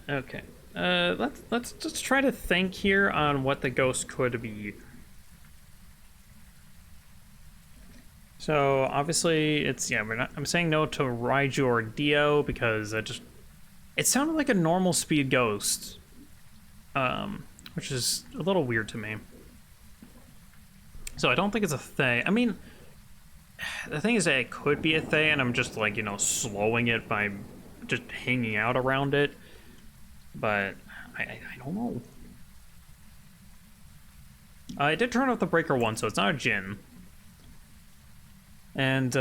Speaker 1: Okay. Let's just try to think here on what the ghost could be. So obviously it's, yeah, I'm saying no to Raiju or Dio because it sounded like a normal speed ghost. Which is a little weird to me. So I don't think it's a Thay. I mean, the thing is that it could be a Thay and I'm just like, you know, slowing it by just hanging out around it. But I don't know. I did turn off the breaker one, so it's not a Jinn. And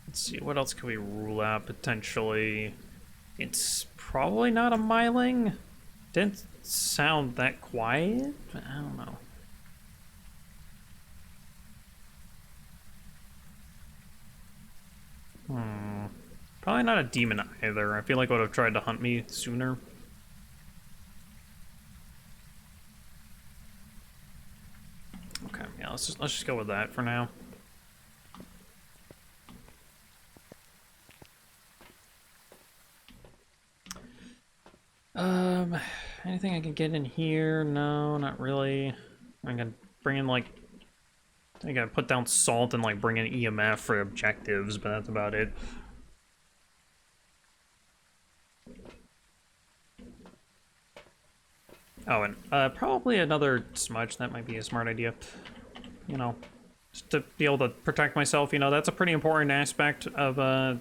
Speaker 1: let's see, what else can we rule out potentially? It's probably not a Myling. Didn't sound that quiet. I don't know. Probably not a demon either. I feel like it would have tried to hunt me sooner. Okay, yeah, let's just go with that for now. Anything I can get in here? No, not really. I'm gonna bring in, like, I gotta put down salt and, like, bring in EMF for objectives, but that's about it. Oh, and probably another smudge. That might be a smart idea. You know, just to be able to protect myself, you know, that's a pretty important aspect of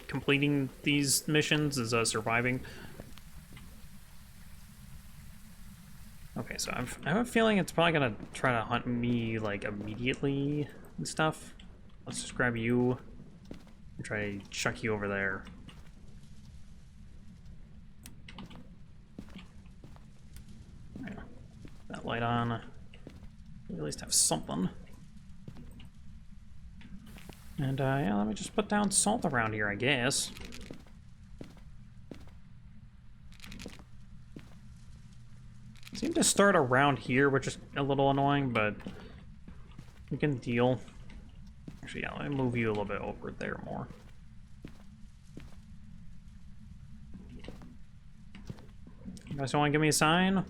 Speaker 1: completing these missions is surviving. Okay, so I have a feeling it's probably gonna try to hunt me like immediately and stuff. Let's just grab you and try to chuck you over there. Yeah. That light on. We at least have something. And yeah, let me just put down salt around here, I guess. Seem to start around here, which is a little annoying, but we can deal. Actually, yeah, let me move you a little bit over there more. You guys want to give me a sign?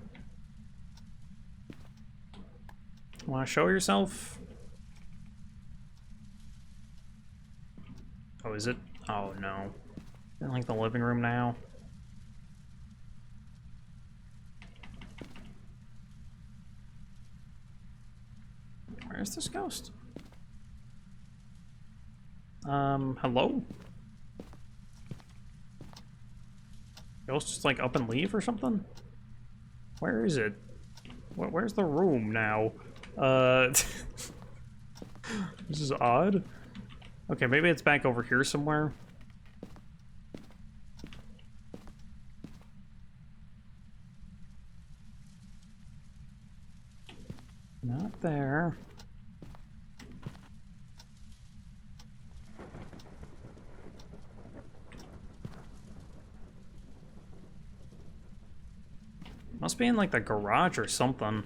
Speaker 1: Want to show yourself? Oh, is it? Oh, no. In like the living room now. Where's this ghost? Hello? Ghost just like up and leave or something? Where is it? Where's the room now? This is odd. Okay, maybe it's back over here somewhere. Not there. Must be in like the garage or something.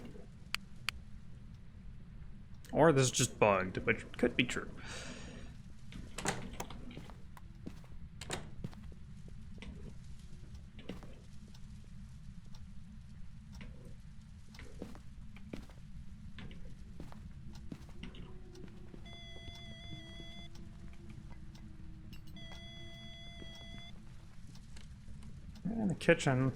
Speaker 1: Or this is just bugged, which could be true. In the kitchen.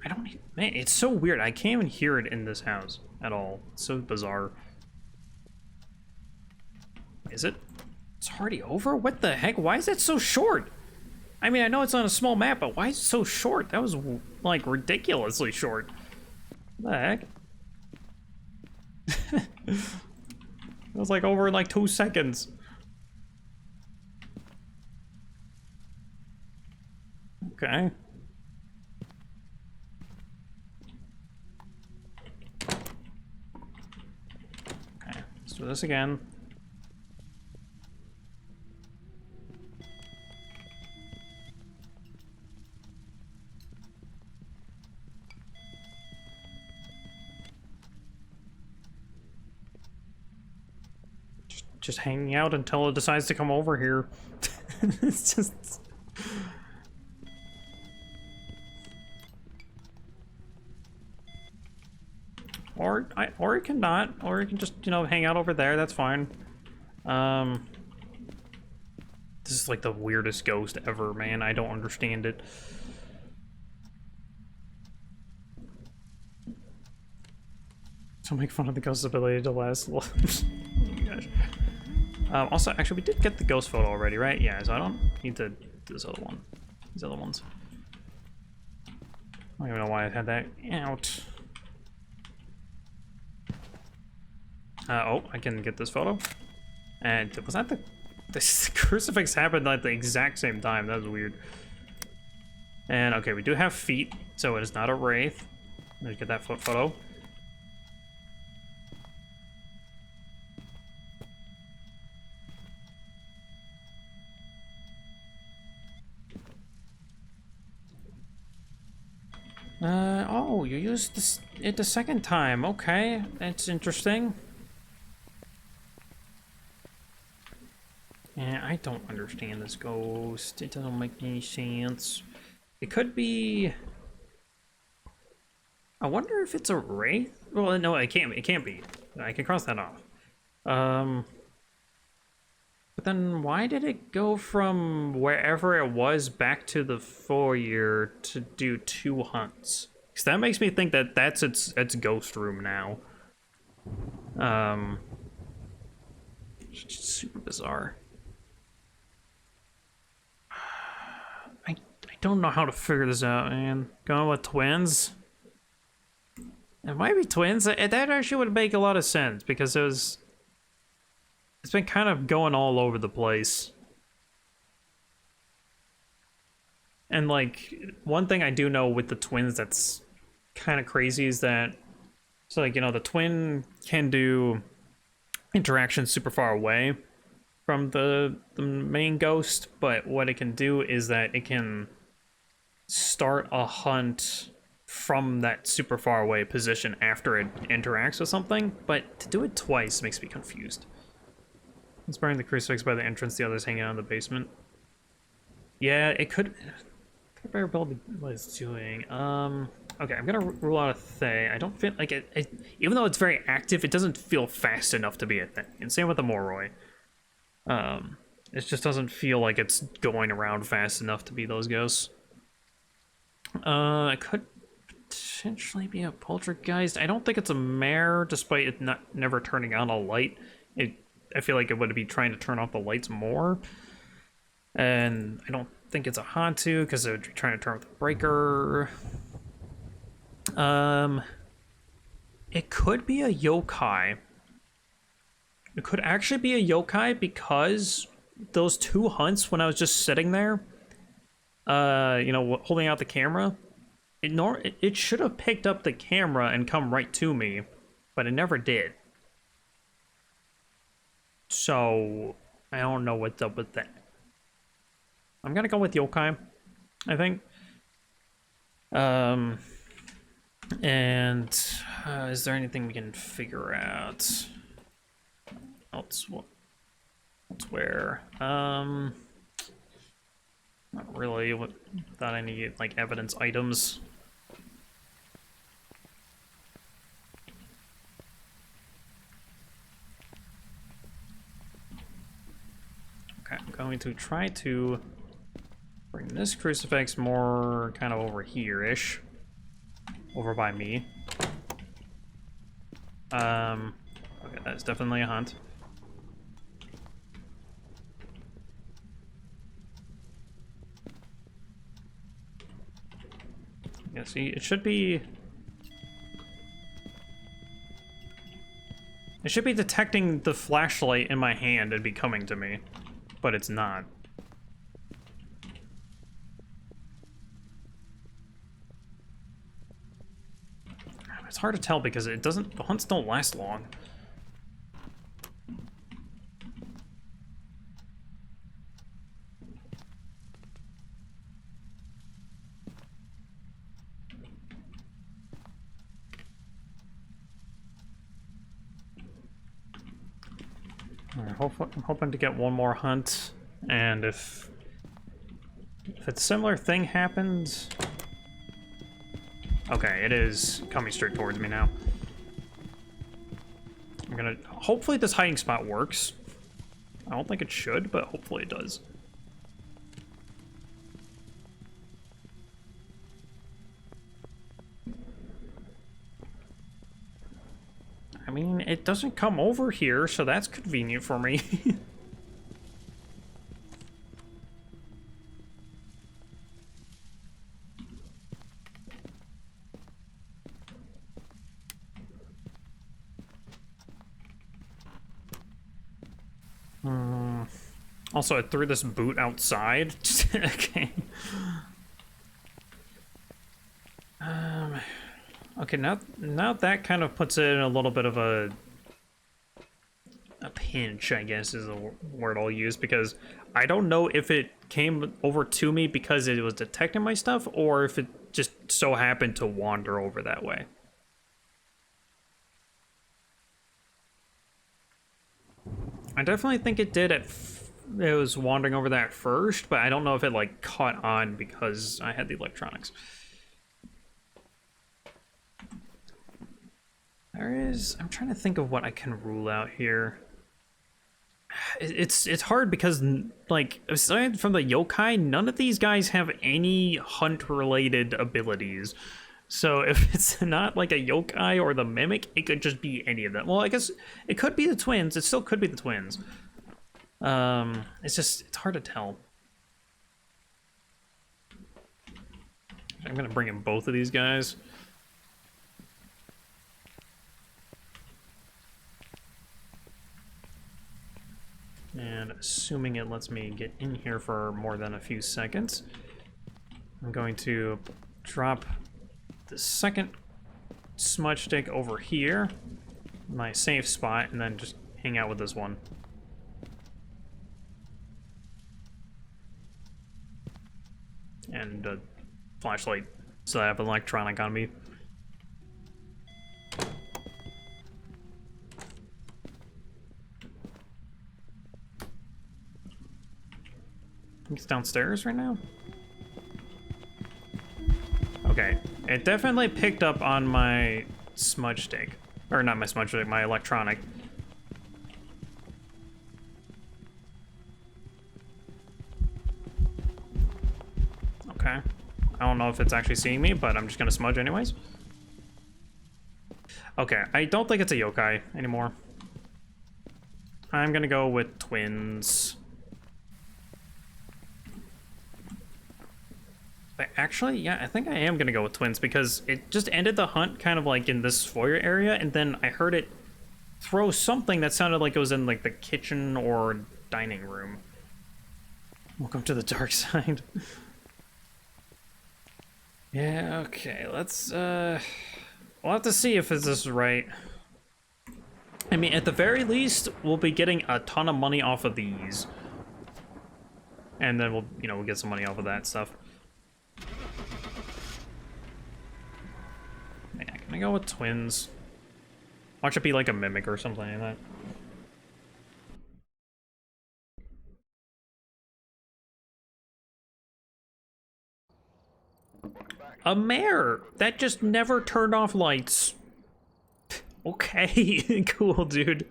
Speaker 1: I don't even, man, it's so weird. I can't even hear it in this house at all. It's so bizarre. Is it? It's already over? What the heck? Why is it so short? I mean, I know it's on a small map, but why is it so short? That was, like, ridiculously short. What the heck? It was, like, over in, like, 2 seconds. Okay. Okay, let's do this again. Just hanging out until it decides to come over here. It's just... Or it can not, or it can just, you know, hang out over there, that's fine. This is like the weirdest ghost ever, man. I don't understand it. Don't make fun of the ghost's ability to last long. Oh my gosh. Also, actually, we did get the ghost photo already, right? Yeah, so I don't need to do this other one. These other ones. I don't even know why I had that out. Oh, I can get this photo. And was that this crucifix happened at the exact same time? That was weird. And okay, we do have feet, so it is not a wraith. Let's get that foot photo. Oh, you used it the second time. Okay, that's interesting. Yeah, I don't understand this ghost. It doesn't make any sense. It could be... I wonder if it's a wraith? Well, no, it can't be. I can cross that off. But then why did it go from wherever it was back to the foyer to do 2 hunts? Because that makes me think that that's its ghost room now. It's just super bizarre. don't know how to figure this out, man. Going with twins? It might be twins. That actually would make a lot of sense because it's been kind of going all over the place. And like, one thing I do know with the twins that's kind of crazy is that, so like, you know, the twin can do interactions super far away from the main ghost, but what it can do is that it can start a hunt from that super far away position after it interacts with something, but to do it twice makes me confused. It's burning the crucifix by the entrance, the others hanging out in the basement. Yeah, it could better build what it's doing. Okay, I'm gonna rule out a thing. I don't feel like it, even though it's very active, it doesn't feel fast enough to be a thing. And same with the Moroi. It just doesn't feel like it's going around fast enough to be those ghosts. It could potentially be a poltergeist. I don't think it's a mare, despite it never turning on a light. I feel like it would be trying to turn off the lights more. And I don't think it's a Hantu, because it would be trying to turn off the breaker. It could be a yokai. It could actually be a yokai because those two hunts when I was just sitting there, you know, holding out the camera, it should have picked up the camera and come right to me, but it never did. So I don't know what's up with that. I'm gonna go with yokai, I think. And is there anything we can figure out elsewhere? Not really. Without any like evidence items. Okay, I'm going to try to bring this crucifix more kind of over here-ish. Over by me. Okay, that's definitely a hunt. Yeah, see, it should be detecting the flashlight in my hand and be coming to me, but it's not. It's hard to tell because the hunts don't last long. I'm hoping to get one more hunt, and if a similar thing happens. Okay, it is coming straight towards me now. I'm gonna... Hopefully this hiding spot works. I don't think it should, but hopefully it does. I mean, it doesn't come over here, so that's convenient for me. Also, I threw this boot outside. Okay. Okay, now that kind of puts it in a little bit of a pinch, I guess is the word I'll use, because I don't know if it came over to me because it was detecting my stuff, or if it just so happened to wander over that way. I definitely think it did it was wandering over that first, but I don't know if it like caught on because I had the electronics. I'm trying to think of what I can rule out here. It's hard because, like, aside from the yokai, none of these guys have any hunt-related abilities. So if it's not like a yokai or the mimic, it could just be any of them. Well, I guess it could be the twins. It still could be the twins. It's hard to tell. I'm gonna bring in both of these guys. And assuming it lets me get in here for more than a few seconds, I'm going to drop the second smudge stick over here, my safe spot, and then just hang out with this one. And a flashlight, so I have an electronic on me. He's downstairs right now? Okay, it definitely picked up on my smudge stick. Or not my smudge stick, my electronic. Okay. I don't know if it's actually seeing me, but I'm just gonna smudge anyways. Okay, I don't think it's a yokai anymore. I'm gonna go with twins. But actually, yeah, I think I am gonna go with twins because it just ended the hunt kind of like in this foyer area, and then I heard it throw something that sounded like it was in like the kitchen or dining room. Welcome to the dark side. Yeah, okay, let's, we'll have to see if this is right. I mean, at the very least, we'll be getting a ton of money off of these. And then we'll, you know, we'll get some money off of that stuff. Yeah, can I go with twins? Watch it be like a mimic or something like that. A mare! That just never turned off lights. Okay, cool, dude.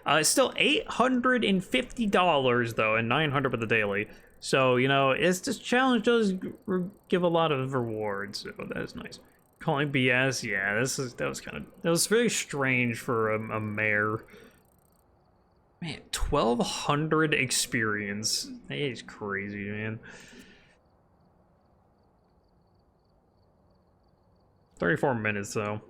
Speaker 1: It's still $850 though, and $900 for the daily. So, you know, this challenge does give a lot of rewards, so that is nice. Calling BS, yeah, that was very strange for a mare. Man, 1,200 experience. That is crazy, man. 34 minutes though.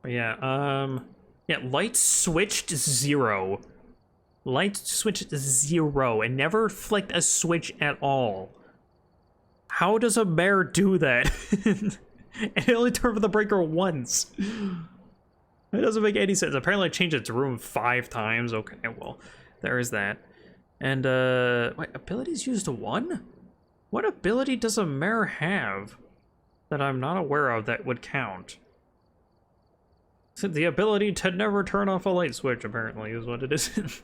Speaker 1: But yeah, yeah, lights switched 0. Light switched 0 and never flicked a switch at all. How does a mare do that? It only turned for the breaker once. It doesn't make any sense. Apparently I changed its room 5 times. Okay, well, there is that. And, wait, abilities used 1? What ability does a mare have that I'm not aware of that would count? So the ability to never turn off a light switch, apparently, is what it is.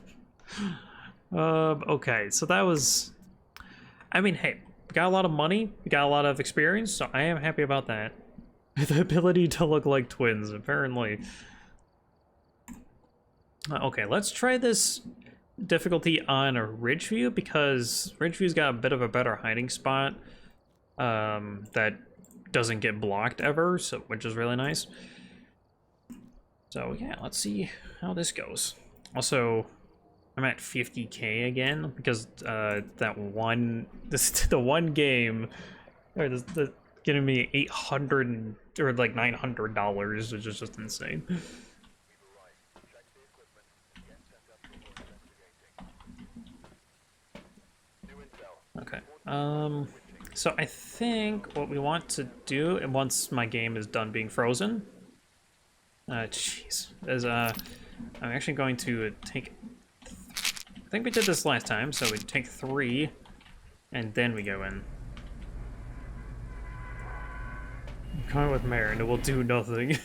Speaker 1: Okay, so that was... I mean, hey, we got a lot of money, we got a lot of experience, so I am happy about that. The ability to look like twins, apparently. Okay, let's try this difficulty on a Ridgeview, because Ridgeview's got a bit of a better hiding spot that doesn't get blocked ever, so which is really nice. So yeah, let's see how this goes. Also, I'm at 50K again because that one, the one game, or the getting me 800 or like $900, which is just insane. Okay. So I think what we want to do, and once my game is done being frozen, jeez, is I'm actually going to take. I think we did this last time, so we take 3, and then we go in. I'm coming with Mare, and it will do nothing.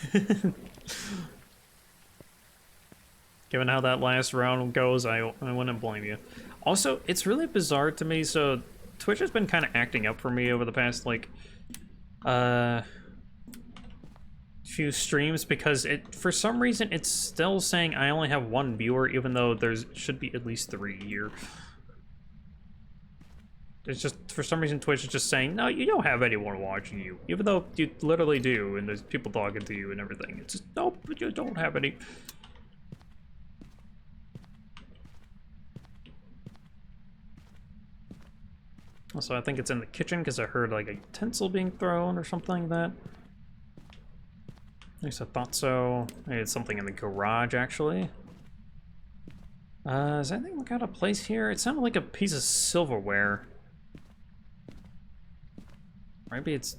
Speaker 1: Given how that last round goes, I wouldn't blame you. Also, it's really bizarre to me, so Twitch has been kind of acting up for me over the past, like, few streams, because for some reason it's still saying I only have 1 viewer, even though there's should be at least 3 here. It's just, for some reason, Twitch is just saying, no, you don't have anyone watching you, even though you literally do, and there's people talking to you and everything. It's just, nope, you don't have any. Also, I think it's in the kitchen because I heard like a utensil being thrown or something like that. At least I thought so. Maybe it's something in the garage, actually. Does anything look out of place here? It sounded like a piece of silverware. Maybe it's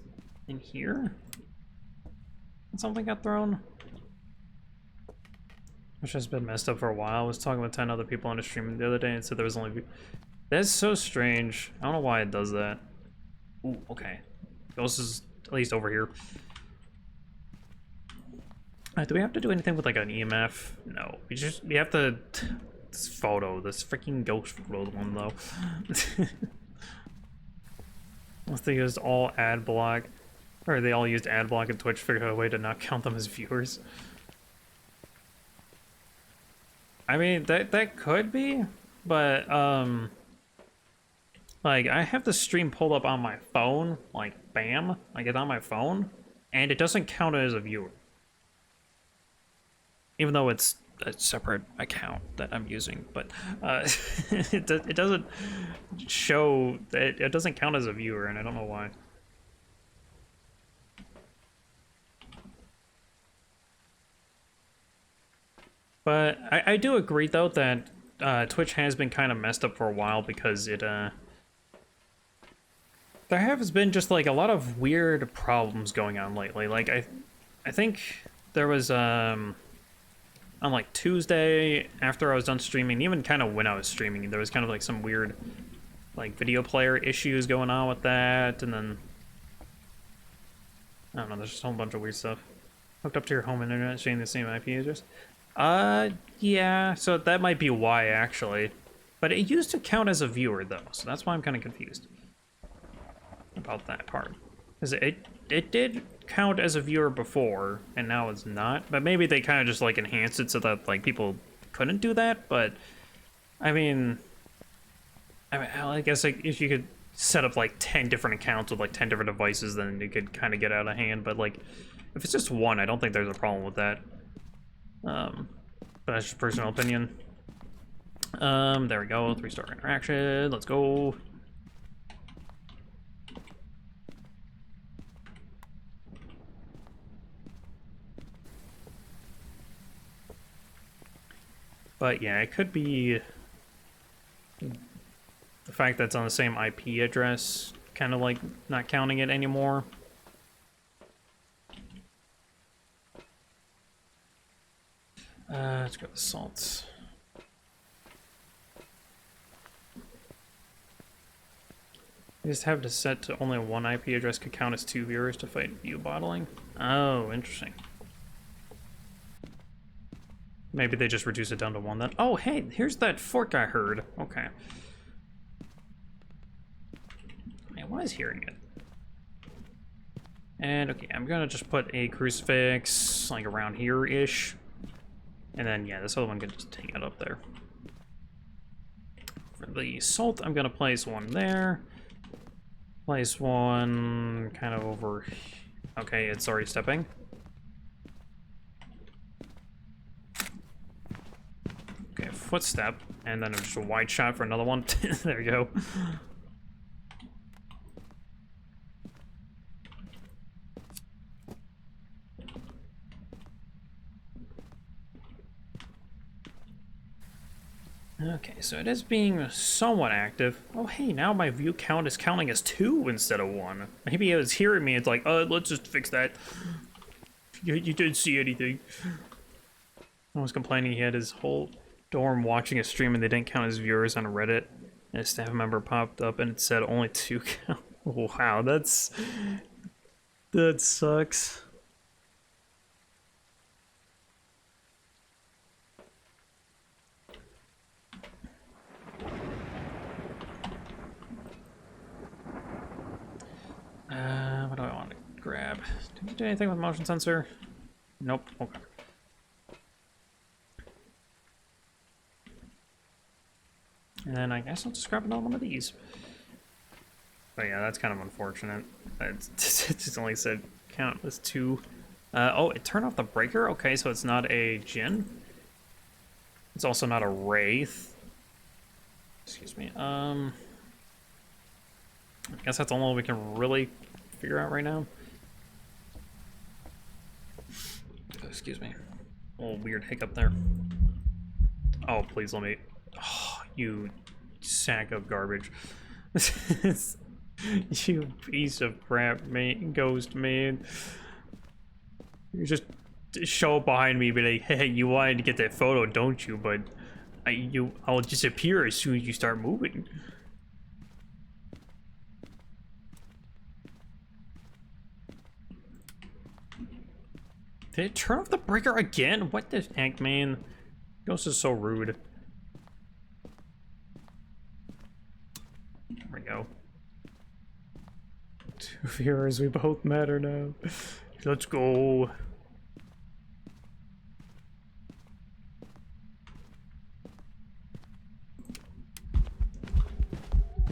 Speaker 1: in here? Something got thrown? Which has been messed up for a while. I was talking with 10 other people on a stream the other day and said there was only... That's so strange. I don't know why it does that. Ooh, okay. Ghost is at least over here. Do we have to do anything with like an EMF? No. We have to... This photo, this freaking ghost photo one though. Unless they used all ad block. Or they all used ad block and Twitch figured out a way to not count them as viewers. I mean, that could be, but, like, I have the stream pulled up on my phone, like, bam, I get on my phone, and it doesn't count as a viewer. Even though it's a separate account that I'm using, but, it doesn't show, it doesn't count as a viewer, and I don't know why. But I do agree, though, that Twitch has been kind of messed up for a while because it, there has been just, like, a lot of weird problems going on lately. Like, I think there was, on, like, Tuesday, after I was done streaming, even kind of when I was streaming, there was kind of, like, some weird, like, video player issues going on with that, and then... I don't know, there's just a whole bunch of weird stuff. Hooked up to your home internet, sharing the same IP address. Yeah, so that might be why, actually. But it used to count as a viewer, though, so that's why I'm kind of confused about that part. Because it did count as a viewer before, and now it's not. But maybe they kind of just, like, enhanced it so that, like, people couldn't do that, but... I mean, I guess, like, if you could set up, like, 10 different accounts with, like, 10 different devices, then it could kind of get out of hand, but, like, if it's just one, I don't think there's a problem with that. But that's just personal opinion. There we go, 3-star interaction, let's go. But yeah, it could be the fact that it's on the same IP address, kind of like not counting it anymore. Let's go with salts. You just have to set to only one IP address could count as 2 viewers to fight view bottling. Oh, interesting. Maybe they just reduce it down to 1 then. Oh, hey, here's that fork I heard. Okay. I was hearing it. And okay, I'm gonna just put a crucifix like around here-ish. And then, yeah, this other one can just hang it up there. For the salt, I'm gonna place one there. Place one kind of over... Okay, it's already stepping. Okay, footstep, and then just a wide shot for another one. There you go. Okay, so it is being somewhat active. Oh, hey, now my view count is counting as 2 instead of 1. Maybe it was hearing me. It's like, let's just fix that. You didn't see anything. I was complaining he had his whole dorm watching a stream and they didn't count as viewers on Reddit. And a staff member popped up and it said only 2 count. Wow, that sucks. What do I want to grab? Did you do anything with motion sensor? Nope. Okay. And then I guess I'll just grab another one of these. But yeah, that's kind of unfortunate. It just only said count as 2. Oh, it turned off the breaker? Okay, so it's not a Jinn. It's also not a Wraith. Excuse me. I guess that's all we can really figure out right now. Excuse me. A little weird hiccup there. Oh, please let me... Oh, you sack of garbage. You piece of crap, man. Ghost, man. You just show up behind me, be like, hey, you wanted to get that photo, don't you? But I'll disappear as soon as you start moving. Did it turn off the breaker again? What the heck, man? Ghost is so rude. There we go. 2 viewers, we both matter now. Let's go.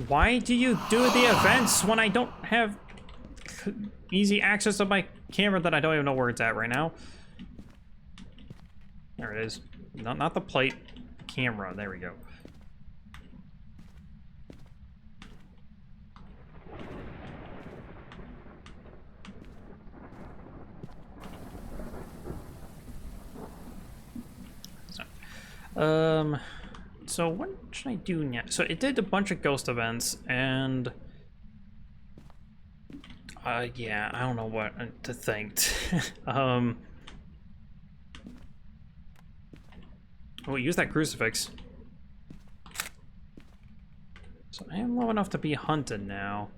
Speaker 1: Why do you do the events when I don't have easy access to my camera that I don't even know where it's at right now? There it is. Not the plate, the camera. There we go. So what should I do now? So it did a bunch of ghost events, and yeah, I don't know what to think. Oh, use that crucifix. So I am low enough to be hunted now.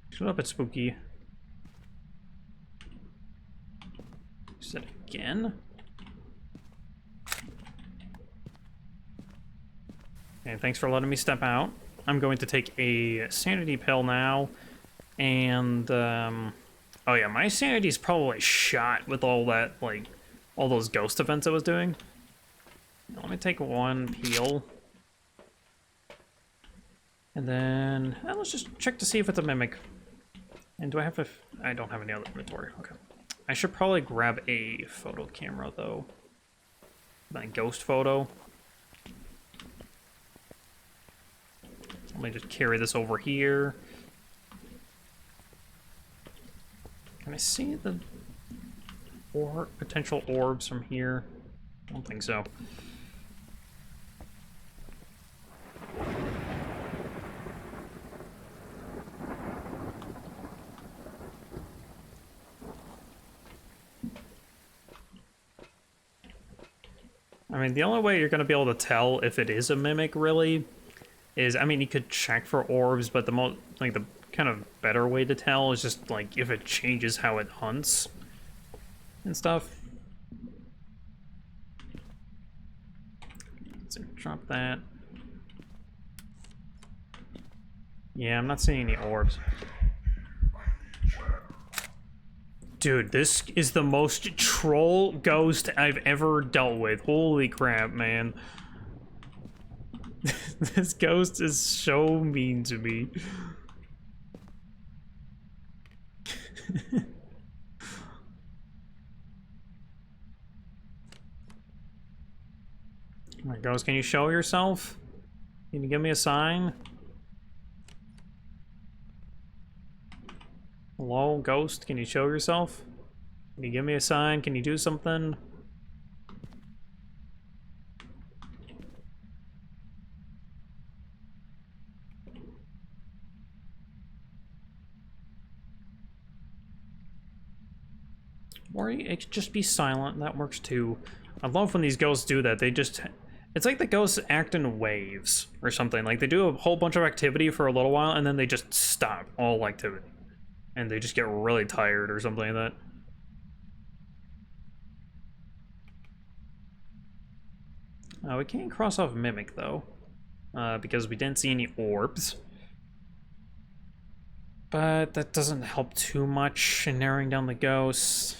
Speaker 1: Shut up, it's spooky. Use it again. Okay, thanks for letting me step out. I'm going to take a sanity pill now, and oh yeah, my sanity is probably shot with all that, like, all those ghost events I was doing. Let me take one peel. And then, let's just check to see if it's a mimic. And do I have I don't have any other inventory, okay. I should probably grab a photo camera, though. That ghost photo. Let me just carry this over here. Can I see the potential orbs from here? I don't think so. I mean, the only way you're going to be able to tell if it is a mimic, really, is, I mean, you could check for orbs, but the the kind of better way to tell is just, like, if it changes how it hunts and stuff. Let's drop that. Yeah, I'm not seeing any orbs. Dude, this is the most troll ghost I've ever dealt with. Holy crap, man. This ghost is so mean to me. Alright, ghost, can you show yourself? Can you give me a sign? Hello, ghost, can you show yourself? Can you give me a sign? Can you do something? Or it could just be silent, that works too. I love when these ghosts do that, they just... It's like the ghosts act in waves or something. Like, they do a whole bunch of activity for a little while, and then they just stop all activity. And they just get really tired or something like that. We can't cross off Mimic, though. Because we didn't see any orbs. But that doesn't help too much in narrowing down the ghosts.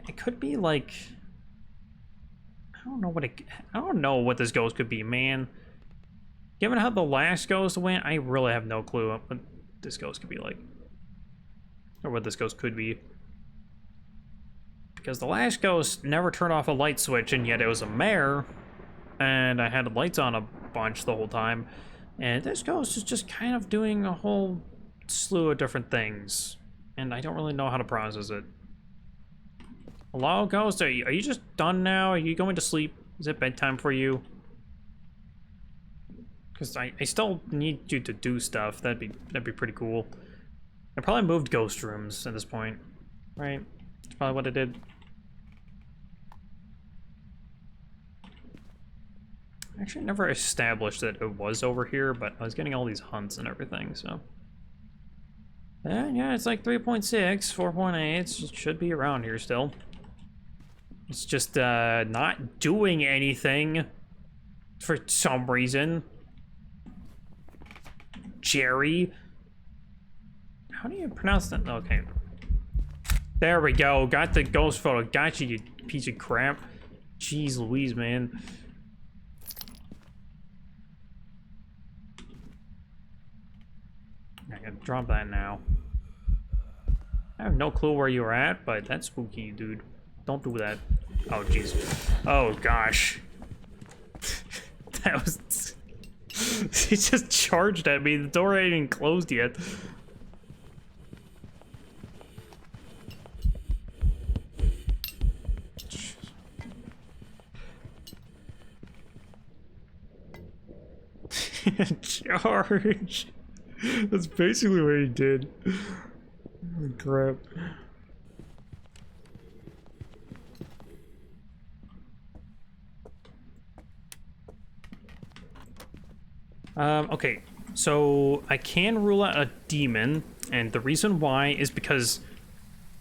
Speaker 1: It could be like... I don't know what this ghost could be, man. Given how the last ghost went, I really have no clue what this ghost could be like. Or what this ghost could be. Because the last ghost never turned off a light switch, and yet it was a mare. And I had lights on a bunch the whole time. And this ghost is just kind of doing a whole slew of different things. And I don't really know how to process it. Hello, ghost? Are you just done now? Are you going to sleep? Is it bedtime for you? Because I still need you to do stuff. That'd be pretty cool. I probably moved ghost rooms at this point. Right? That's probably what I did. Actually, I never established that it was over here, but I was getting all these hunts and everything, so. Yeah, it's like 3.6, 4.8. It should be around here still. It's just not doing anything for some reason. Jerry. How do you pronounce that? Okay. There we go. Got the ghost photo. Gotcha, you piece of crap. Jeez Louise, man. I gotta drop that now. I have no clue where you were at, but that's spooky, dude. Don't do that. Oh, jeez. Oh, gosh. That was... He just charged at me. The door ain't even closed yet. Charge. That's basically what he did. Oh, crap. Okay, so I can rule out a demon, and the reason why is because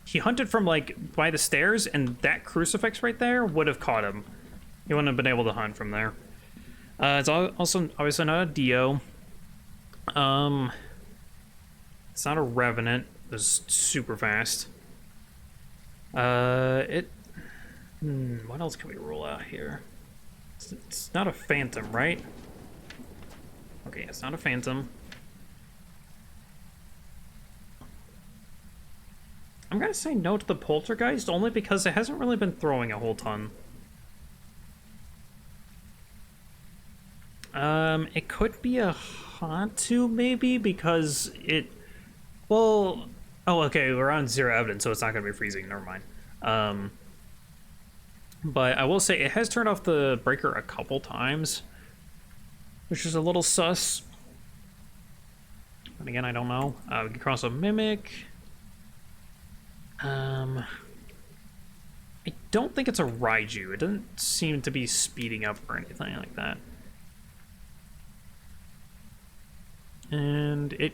Speaker 1: he hunted from, like, by the stairs, and that crucifix right there would have caught him. He wouldn't have been able to hunt from there. It's also obviously not a Dio. It's not a Revenant. It was super fast. What else can we rule out here? It's not a Phantom, right? Okay, it's not a Phantom. I'm gonna say no to the Poltergeist only because it hasn't really been throwing a whole ton. It could be a Hantu maybe because it... Well... Oh, okay, we're on 0 evidence, so it's not gonna be freezing, never mind. But I will say it has turned off the breaker a couple times, which is a little sus. But again, I don't know. We can cross a Mimic. I don't think it's a Raiju. It doesn't seem to be speeding up or anything like that. And it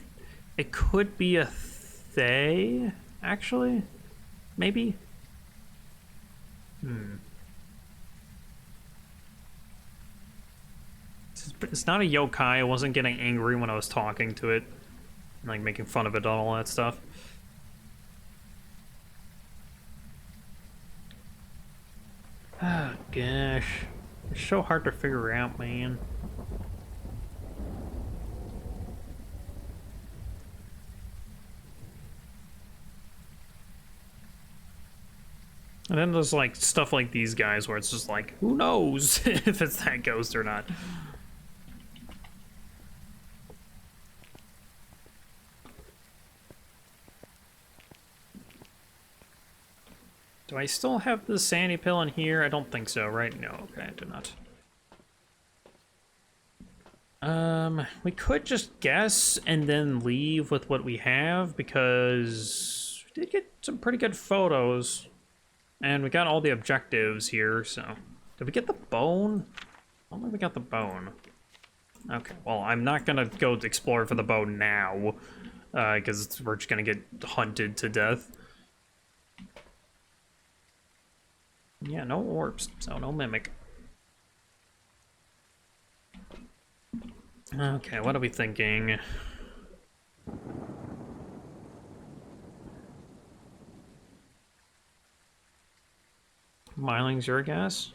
Speaker 1: could be a Thay, actually? Maybe? It's not a yokai. I wasn't getting angry when I was talking to it. Like, making fun of it and all that stuff. Oh, gosh. It's so hard to figure out, man. And then there's, like, stuff like these guys where it's just like, who knows if it's that ghost or not. Do I still have the sandy pill in here? I don't think so, right? No, okay, I do not. We could just guess and then leave with what we have because we did get some pretty good photos. And we got all the objectives here, so... Did we get the bone? I don't think we got the bone. Okay, well, I'm not gonna go explore for the bone now, because we're just gonna get hunted to death. Yeah, no orbs, so no mimic. Okay, what are we thinking? Miling's your guess?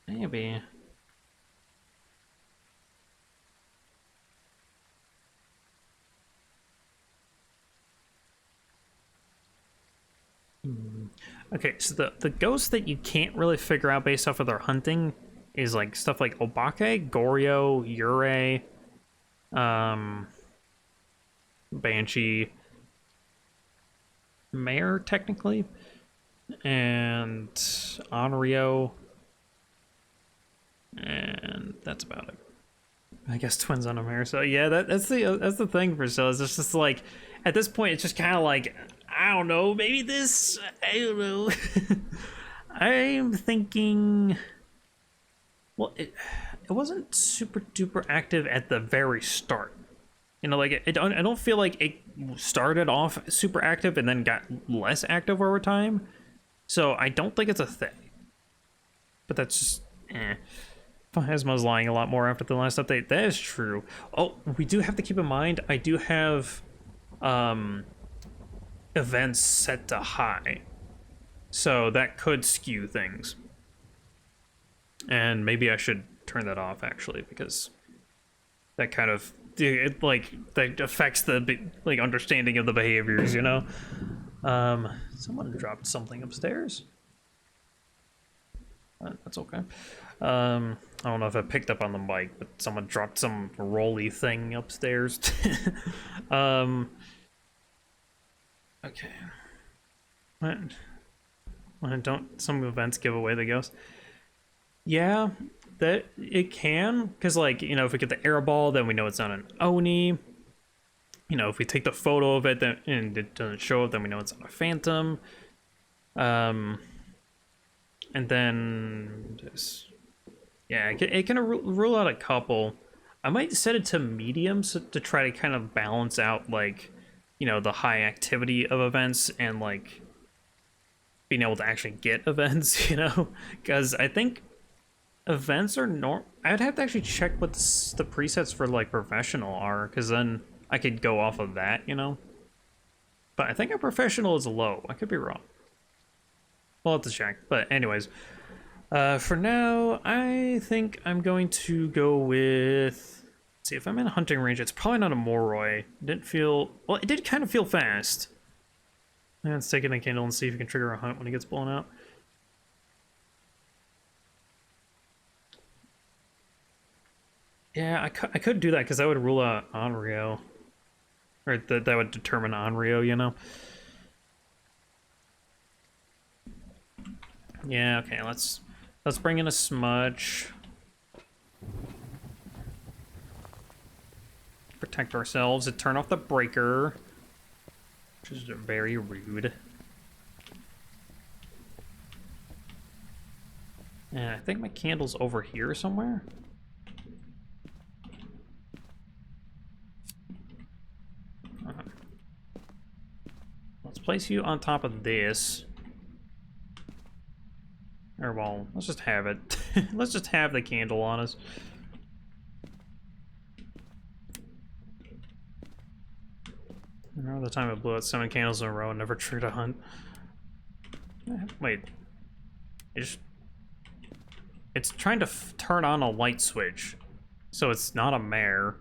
Speaker 1: Maybe. Okay, so the ghosts that you can't really figure out based off of their hunting is like stuff like Obake, Goryo, Yurei, Banshee, Mare technically, and Onryo, and that's about it. I guess twins on a mare. So yeah, that's the thing for Scylla. It's just like at this point, it's just kind of like I don't know, maybe this. I don't know. I'm thinking. Well, it wasn't super duper active at the very start. You know, like I don't feel like it started off super active and then got less active over time. So I don't think it's a thing. But that's just Phasmo's lying a lot more after the last update. That is true. Oh, we do have to keep in mind, I do have events set to high. So that could skew things. And maybe I should turn that off, actually, because that kind of, it, like, that affects the, like, understanding of the behaviors, you know? Someone dropped something upstairs. That's okay. I don't know if I picked up on the mic, but someone dropped some rolly thing upstairs. Okay. Don't some events give away the ghost? Yeah, that it can, because like, you know, if we get the air ball, then we know it's not an Oni. You know, if we take the photo of it then, and it doesn't show it, then we know it's not a phantom. And then this, yeah, it can rule out a couple. I might set it to medium so to try to kind of balance out, like, you know, the high activity of events and like being able to actually get events, you know, because I think events are I'd have to actually check what the presets for like professional are, because then I could go off of that, you know. But I think a professional is low. I could be wrong. We'll have to check. But anyways, for now, I think I'm going to go with. Let's see, if I'm in a hunting range, it's probably not a Moroi. It didn't feel well. It did kind of feel fast. Let's take in a candle and see if you can trigger a hunt when it gets blown out. Yeah, I could do that because that would rule out Onryo. Or that would determine Onryo, you know? Yeah, okay, let's bring in a smudge. Protect ourselves and turn off the breaker. Which is very rude. And I think my candle's over here somewhere. Let's place you on top of this. Or, well, let's just have it. Let's just have the candle on us. I remember the time I blew out 7 candles in a row and never triggered a hunt. Wait. It's trying to turn on a light switch. So it's not a mare.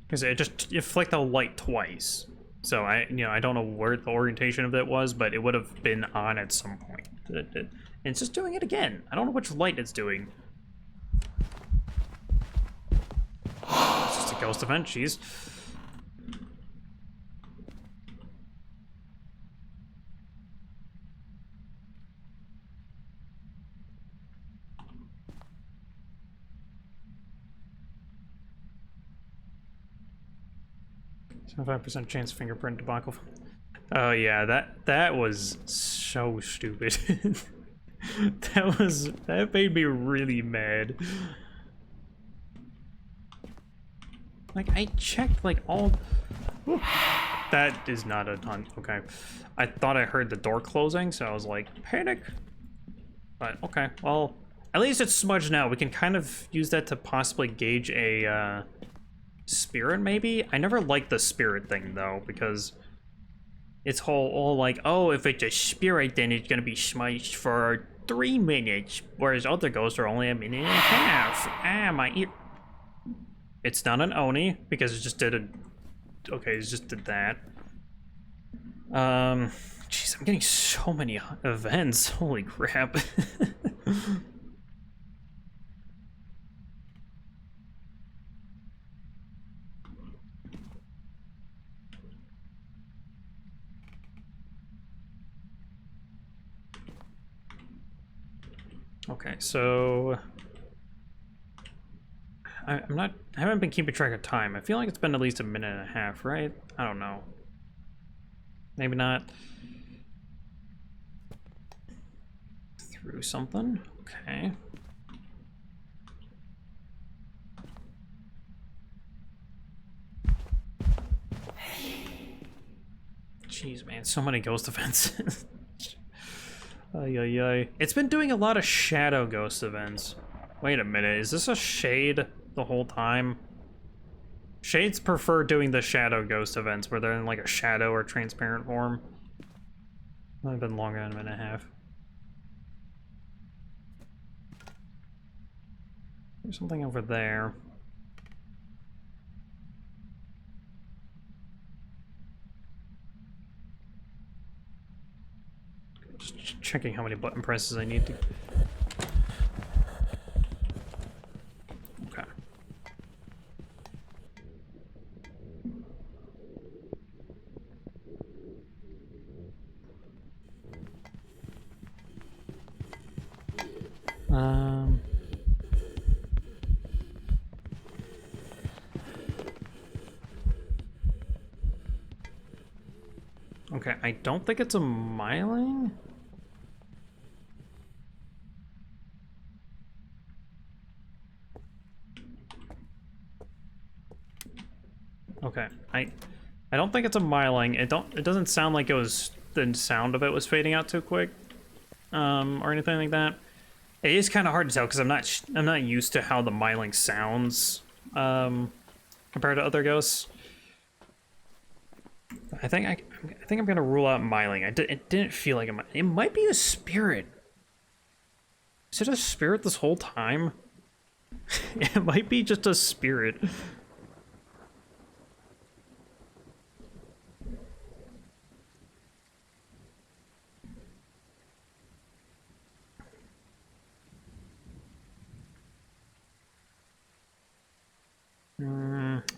Speaker 1: Because it flicked a light twice. So I don't know where the orientation of it was, but it would have been on at some point. And it's just doing it again. I don't know which light it's doing. It's just a ghost event, jeez. So 5% chance fingerprint debacle. Oh yeah, that was so stupid. that made me really mad. Like I checked like all. Ooh, that is not a ton. Okay, I thought I heard the door closing, so I was like panic. But okay, well at least it's smudged now. We can kind of use that to possibly gauge a spirit maybe. I never liked the spirit thing though, because it's all like, oh, if it's a spirit then it's gonna be smudged for 3 minutes, whereas other ghosts are only a minute and a half. Ah, my ear. It's not an Oni because it just did a. Okay, it just did that. Jeez, I'm getting so many events. Holy crap. Okay, so I haven't been keeping track of time. I feel like it's been at least a minute and a half, right? I don't know. Maybe not. Through something. Okay. Jeez, man, so many ghost events. Ay, ay, ay. It's been doing a lot of shadow ghost events. Wait a minute, is this a shade the whole time? Shades prefer doing the shadow ghost events where they're in like a shadow or transparent form. Might have been longer than a minute and a half. There's something over there. Just checking how many button presses I need to... Okay. Okay, I don't think it's a miling. Okay, I don't think it's a miling. It doesn't sound like it was the sound of it was fading out too quick, or anything like that. It is kind of hard to tell because I'm not used to how the miling sounds, compared to other ghosts. I think I'm gonna rule out miling. It didn't feel like it might be a spirit. Is it a spirit this whole time? It might be just a spirit.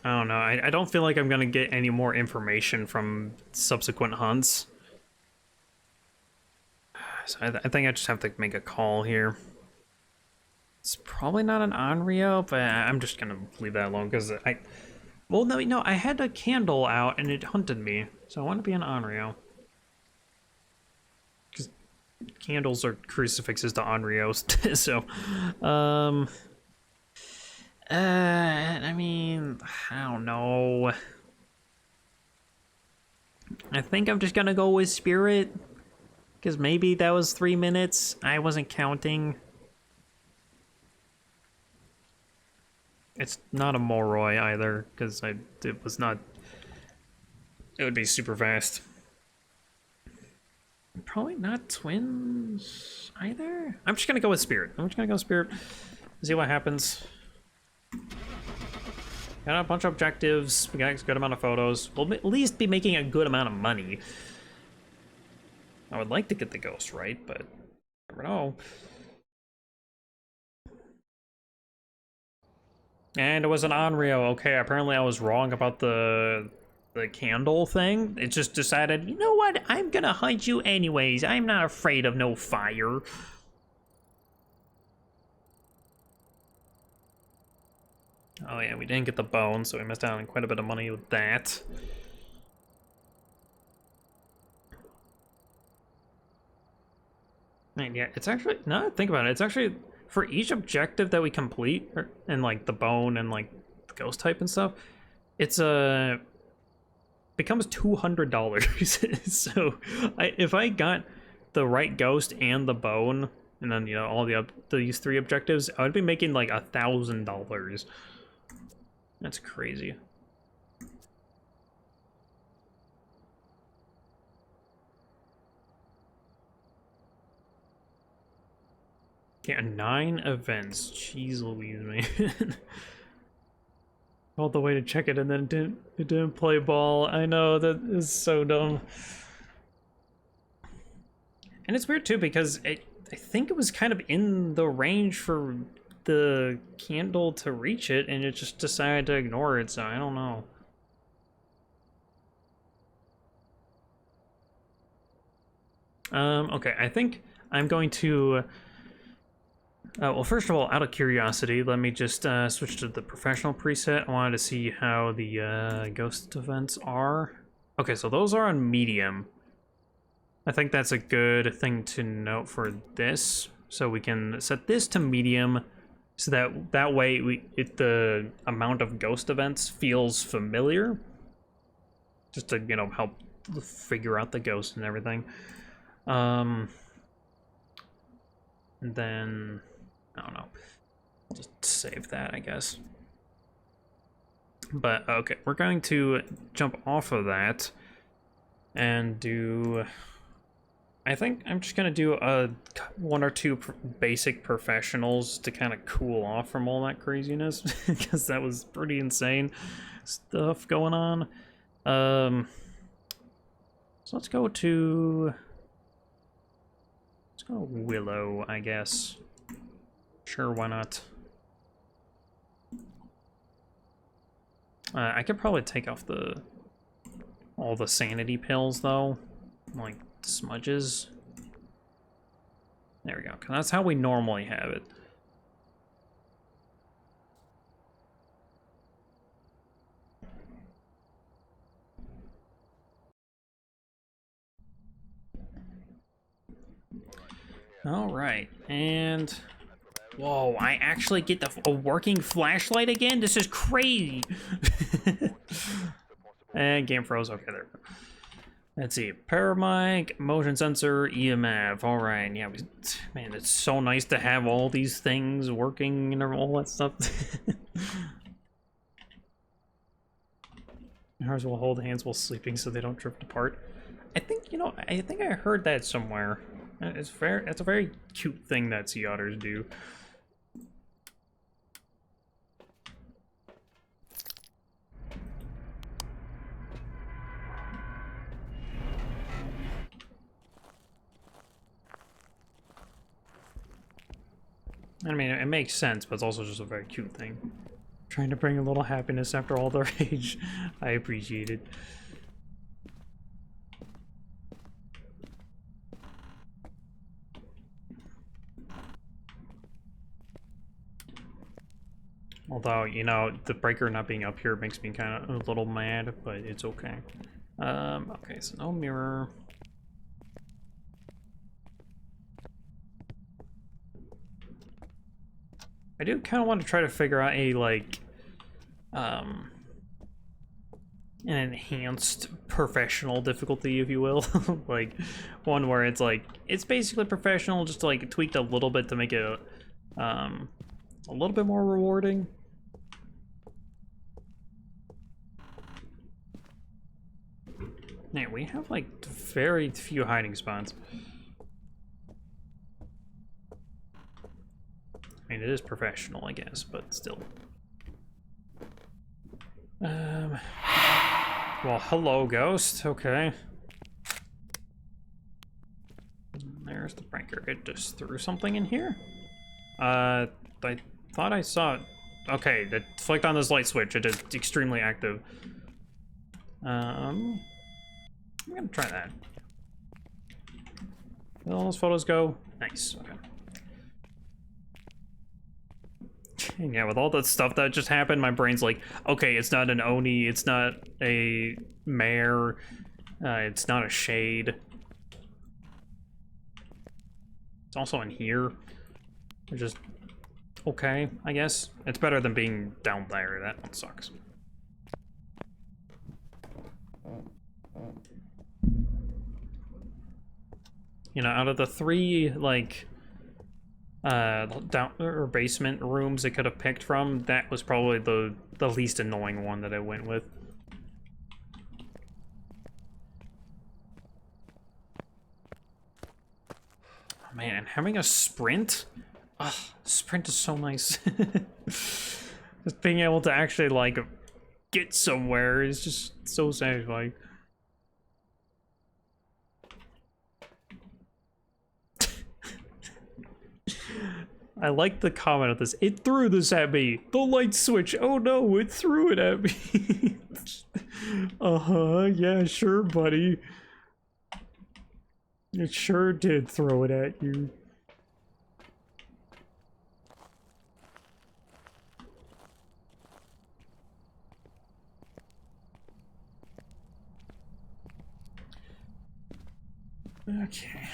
Speaker 1: I don't know. I don't feel like I'm gonna get any more information from subsequent hunts. So I think I just have to make a call here. It's probably not an Onryo, but I'm just gonna leave that alone because well, no, I had a candle out and it hunted me, so I want to be an Onryo. Because candles are crucifixes to Onryos, so, I mean, I don't know. I think I'm just gonna go with Spirit, because maybe that was 3 minutes. I wasn't counting. It's not a Moroi either, because it was not... It would be super fast. Probably not twins either. I'm just gonna go with Spirit. See what happens. Got a bunch of objectives. We got a good amount of photos. We'll at least be making a good amount of money. I would like to get the ghost right, but never know. And it was an Onryo. Okay, apparently I was wrong about the candle thing. It just decided, you know what? I'm gonna hunt you anyways. I'm not afraid of no fire. Oh yeah, we didn't get the bone, so we missed out on quite a bit of money with that. Man, yeah, it's actually, now that I think about it, it's actually, for each objective that we complete, and like the bone and like the ghost type and stuff, it's becomes $200. So if I got the right ghost and the bone, and then, you know, all these 3 objectives, I would be making like $1,000. That's crazy. Yeah, 9 events. Jeez Louise, man. All the way to check it and then it didn't play ball. I know, that is so dumb. And it's weird too because I think it was kind of in the range for the candle to reach it, and it just decided to ignore it, so I don't know. Okay, I think I'm going to... well, first of all, out of curiosity, let me just switch to the professional preset. I wanted to see how the ghost events are. Okay, so those are on medium. I think that's a good thing to note for this. So we can set this to medium, so that way the amount of ghost events feels familiar. Just to, you know, help figure out the ghost and everything. And then, I don't know. I'll just save that, I guess. But, okay, we're going to jump off of that and do... I think I'm just gonna do one or two basic professionals to kind of cool off from all that craziness, because that was pretty insane stuff going on. So let's go Willow, I guess. Sure, why not? I could probably take off all the sanity pills though, like smudges. There we go, 'cause that's how we normally have it. All right, and whoa, I actually get a working flashlight again? This is crazy. And game froze. Okay, there we go. Let's see, paramic, motion sensor, EMF. All right, yeah, man, it's so nice to have all these things working and all that stuff. Ours will hold hands while sleeping so they don't drift apart. I think, you know, I think I heard that somewhere. It's a very cute thing that sea otters do. I mean, it makes sense, but it's also just a very cute thing. Trying to bring a little happiness after all the rage. I appreciate it. Although, you know, the breaker not being up here makes me kind of a little mad, but it's okay. Okay, so no mirror. I do kind of want to try to figure out a, like, an enhanced professional difficulty, if you will. Like, one where it's like, it's basically professional, just like tweaked a little bit to make it, a little bit more rewarding. Man, we have, like, very few hiding spots. I mean, it is professional, I guess, but still. Well, hello, ghost. Okay. There's the breaker. It just threw something in here. I thought I saw it. Okay, it flicked on this light switch. It is extremely active. I'm gonna try that. Did all those photos go? Nice. Okay. Yeah, with all that stuff that just happened, my brain's like, okay, it's not an Oni, it's not a mare, it's not a shade. It's also in here. Which is okay, I guess. It's better than being down there. That one sucks. You know, out of the three, like, down or basement rooms I could have picked from, that was probably the least annoying one that I went with. Oh, man, having a sprint? Ugh, sprint is so nice. Just being able to actually, like, get somewhere is just so satisfying. I like the comment of this. It threw this at me. The light switch. Oh no, it threw it at me. Uh-huh, yeah, sure, buddy. It sure did throw it at you. Okay.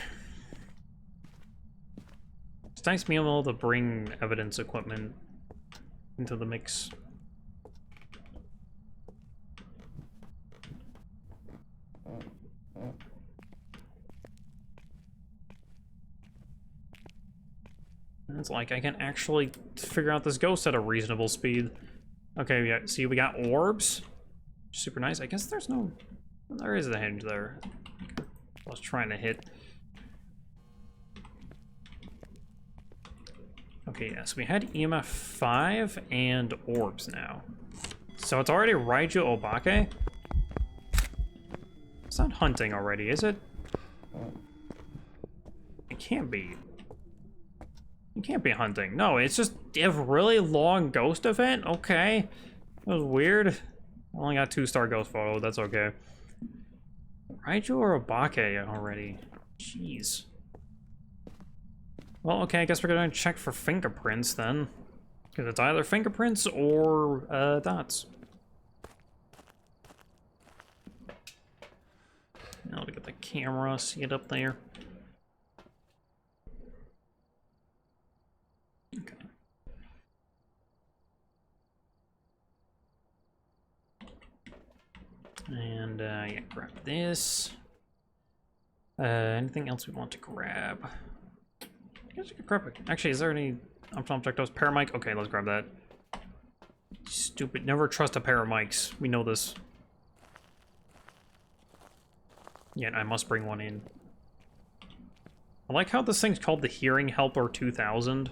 Speaker 1: It's nice being able to bring evidence equipment into the mix. And it's like I can actually figure out this ghost at a reasonable speed. Okay, yeah, see, we got orbs. Super nice. I guess there's no... There is a hinge there. I was trying to hit. Okay, yeah, so we had EMF 5 and orbs now. So it's already Raiju Obake? It's not hunting already, is it? It can't be. It can't be hunting. No, it's just a really long ghost event? Okay. That was weird. I only got 2-star ghost photo, that's okay. Raiju or Obake already? Jeez. Well, okay, I guess we're gonna check for fingerprints then. Because it's either fingerprints or dots. Now to get the camera, see it up there. Okay. And yeah, grab this. Anything else we want to grab? I guess we could grab it. Actually, is there any objectives? Paramic? Okay, let's grab that. Stupid. Never trust a pair of mics. We know this. Yet I must bring one in. I like how this thing's called the Hearing Helper 2000.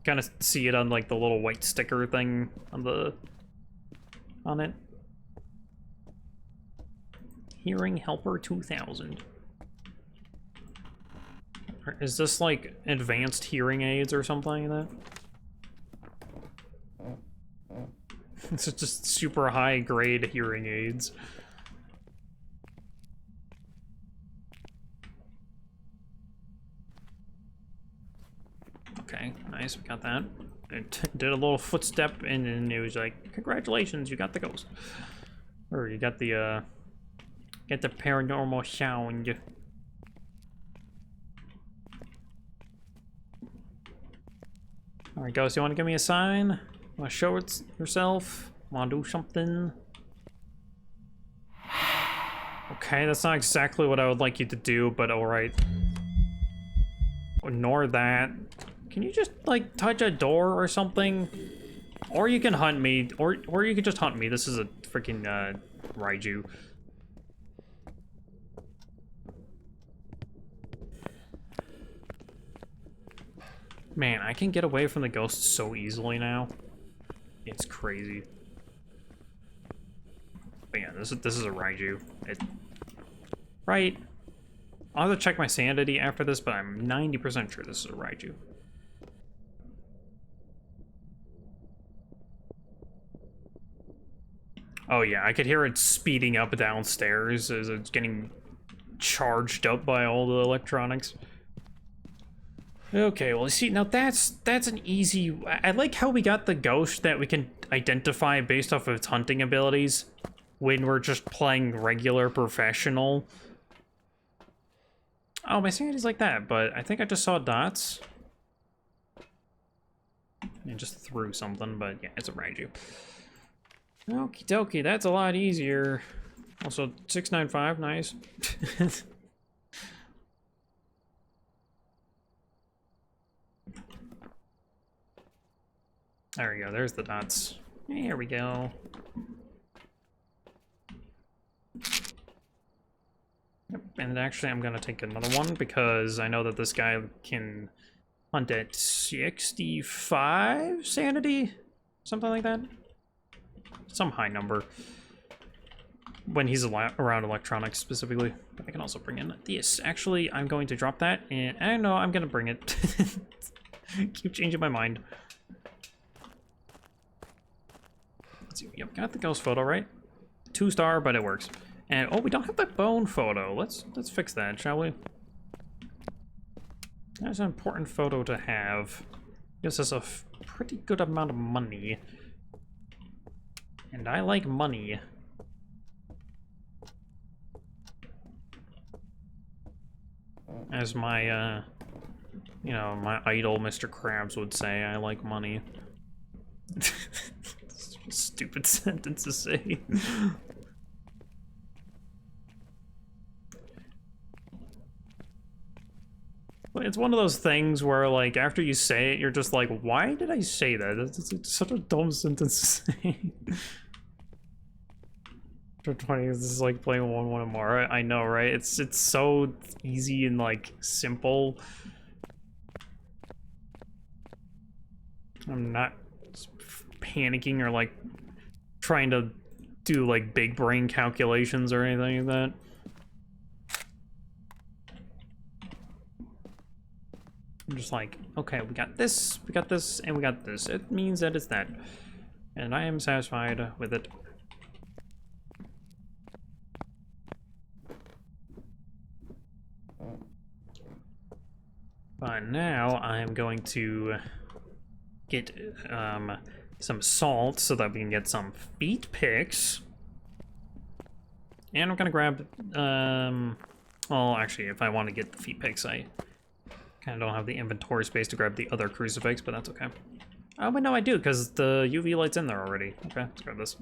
Speaker 1: Kind of see it on like the little white sticker thing on it. Hearing Helper 2000. Is this like advanced hearing aids or something like that? It's just super high grade hearing aids. Okay, nice, we got that. It did a little footstep and then it was like, congratulations, you got the ghost. Or you got the get the paranormal sound. Alright, ghost, you want to give me a sign? Want to show it yourself? Want to do something? Okay, that's not exactly what I would like you to do, but alright. Ignore that. Can you just, like, touch a door or something? Or you can hunt me, or you can just hunt me. This is a freaking, Raiju. Man, I can get away from the ghosts so easily now. It's crazy. But yeah, this is a Raiju. Right. I'll have to check my sanity after this, but I'm 90% sure this is a Raiju. Oh yeah, I could hear it speeding up downstairs as it's getting charged up by all the electronics. Okay, well, you see, now that's an easy... I like how we got the ghost that we can identify based off of its hunting abilities when we're just playing regular professional. Oh, my sanity's like that, but I think I just saw dots. And just threw something, but yeah, it's a Raiju. Okie dokie, that's a lot easier. Also, 695, nice. There we go, there's the dots. There we go. Yep, and actually I'm gonna take another one because I know that this guy can hunt at 65 sanity? Something like that? Some high number. When he's around electronics specifically. But I can also bring in this. Actually, I'm going to drop that and I don't know, I'm gonna bring it. Keep changing my mind. Let's see. Yep, got the ghost photo, right? 2-star, but it works. And oh, we don't have the bone photo. Let's fix that, shall we? That's an important photo to have. Gives us a pretty good amount of money. And I like money. As my, you know, my idol, Mr. Krabs, would say, I like money. It's a stupid sentence to say. It's one of those things where, like, after you say it, you're just like, why did I say that? It's such a dumb sentence to say. After 20, this is like playing 1-1 more. I know, right? It's so easy and, like, simple. I'm not panicking or, like, trying to do, like, big brain calculations or anything like that. I'm just like, okay, we got this, and we got this. It means that it's that. And I am satisfied with it. But now I'm going to get some salt so that we can get some feet picks. And I'm gonna grab, well, actually, if I want to get the feet picks, I kind of don't have the inventory space to grab the other crucifix, but that's okay. Oh, but no, I do, because the UV light's in there already. Okay, let's grab this.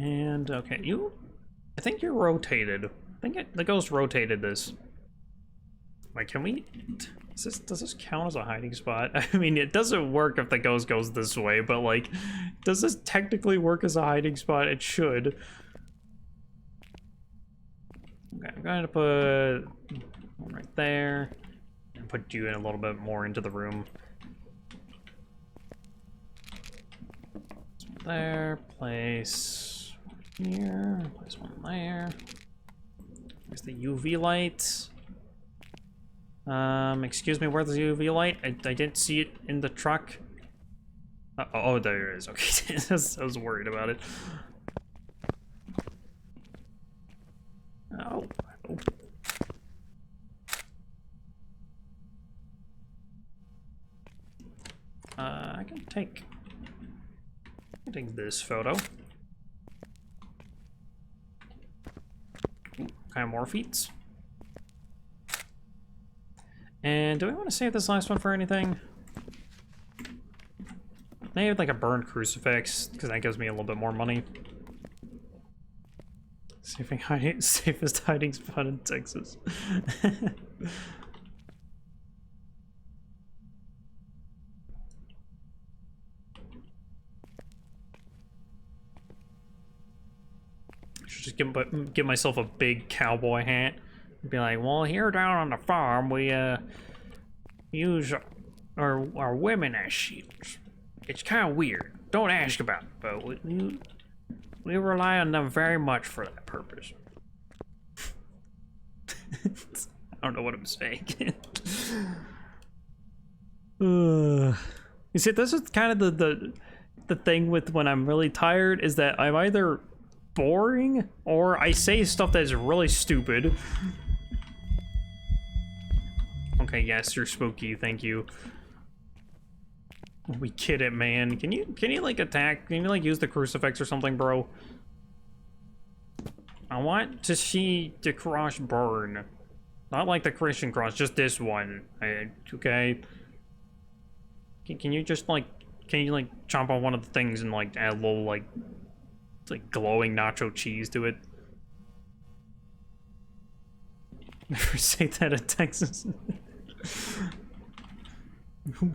Speaker 1: And, okay, I think you're rotated. I think the ghost rotated this. Like, can we, does this count as a hiding spot? I mean, it doesn't work if the ghost goes this way, but, like, does this technically work as a hiding spot? It should. Okay, I'm going to put one right there, and put you in a little bit more into the room. There, place here, place one there. There's the UV light. Excuse me, where's the UV light? I didn't see it in the truck. Oh, there it is. Okay, I was worried about it. Oh. I can take this photo. Okay, more feet. And do we want to save this last one for anything? Maybe like a burned crucifix, because that gives me a little bit more money. Safest hiding spot in Texas. Should just give myself a big cowboy hat. Be like, well, here down on the farm, we use our women as shields. It's kind of weird. Don't ask about it, but we rely on them very much for that purpose. I don't know what I'm saying. You see, this is kind of the thing with when I'm really tired, is that I'm either boring or I say stuff that's really stupid. Okay, yes, you're spooky, thank you. We kid it, man. Can you like attack? Can you like use the crucifix or something, bro? I want to see the cross burn. Not like the Christian cross, just this one. Okay. Can you just like, can you like chomp on one of the things and like add a little like glowing nacho cheese to it? Never say that in Texas.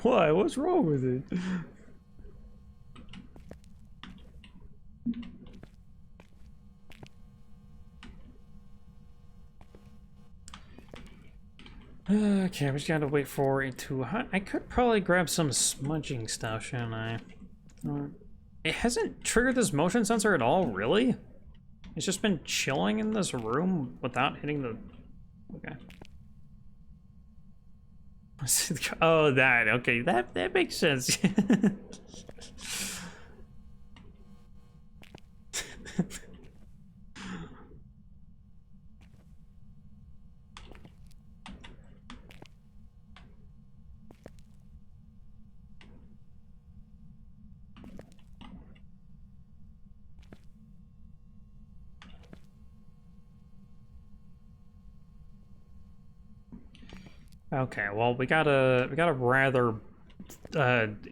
Speaker 1: Why? What's wrong with it? Okay, we just gotta wait for it to... I could probably grab some smudging stuff, shouldn't I? It hasn't triggered this motion sensor at all, really? It's just been chilling in this room without hitting the... Okay. Oh, that. Okay, that makes sense. Okay, well, we got a rather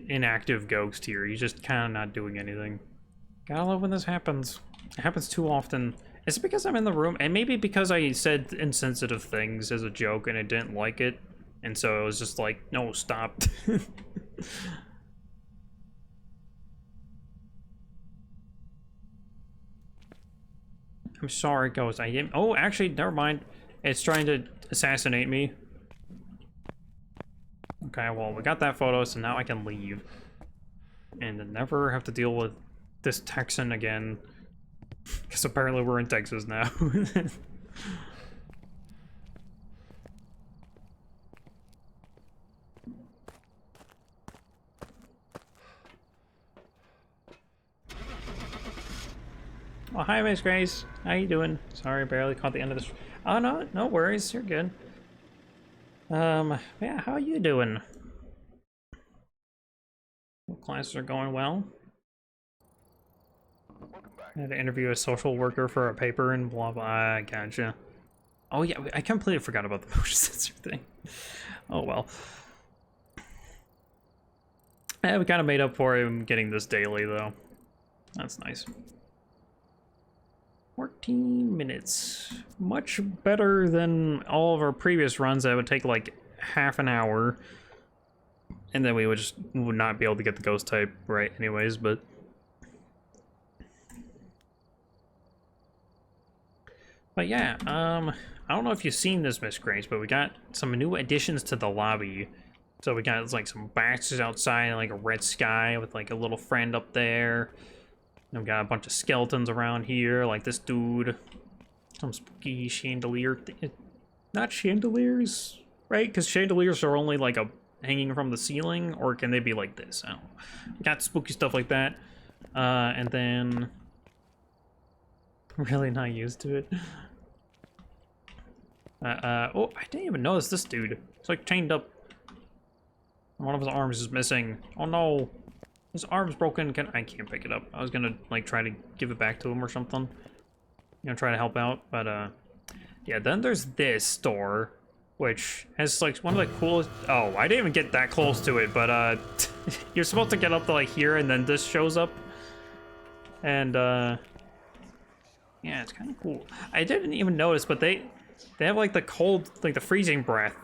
Speaker 1: inactive ghost here. He's just kind of not doing anything. Gotta love when this happens. It happens too often. Is it because I'm in the room? And maybe because I said insensitive things as a joke and I didn't like it. And so it was just like, no, stop. I'm sorry, ghost. I didn't... Oh, actually, never mind. It's trying to assassinate me. Okay, well, we got that photo, so now I can leave. And never have to deal with this Texan again. Because apparently we're in Texas now. Well, hi, Miss Grace. How you doing? Sorry, I barely caught the end of this. Oh, no, no worries. You're good. Yeah, how are you doing? Classes are going well. I had to interview a social worker for a paper and blah blah. Gotcha. Oh yeah, I completely forgot about the motion sensor thing. Oh well. Yeah, we kind of made up for him getting this daily though. That's nice. 14 minutes. Much better than all of our previous runs that would take like half an hour. And then we would not be able to get the ghost type right anyways, but... But yeah, I don't know if you've seen this, Miss Grace, but we got some new additions to the lobby. So we got like some boxes outside and like a red sky with like a little friend up there. And we got a bunch of skeletons around here, like this dude. Some spooky chandelier not chandeliers, right? Because chandeliers are only like a hanging from the ceiling, or can they be like this? I don't know. We got spooky stuff like that. And then really not used to it. Oh, I didn't even notice this dude. It's like chained up. One of his arms is missing. Oh no. His arm's broken. I can't pick it up. I was gonna like try to give it back to him or something. You know, try to help out. But yeah, then there's this store, which has like one of the coolest... Oh, I didn't even get that close to it, but you're supposed to get up to like here and then this shows up. And yeah, it's kind of cool. I didn't even notice, but they have like the cold, like the freezing breath,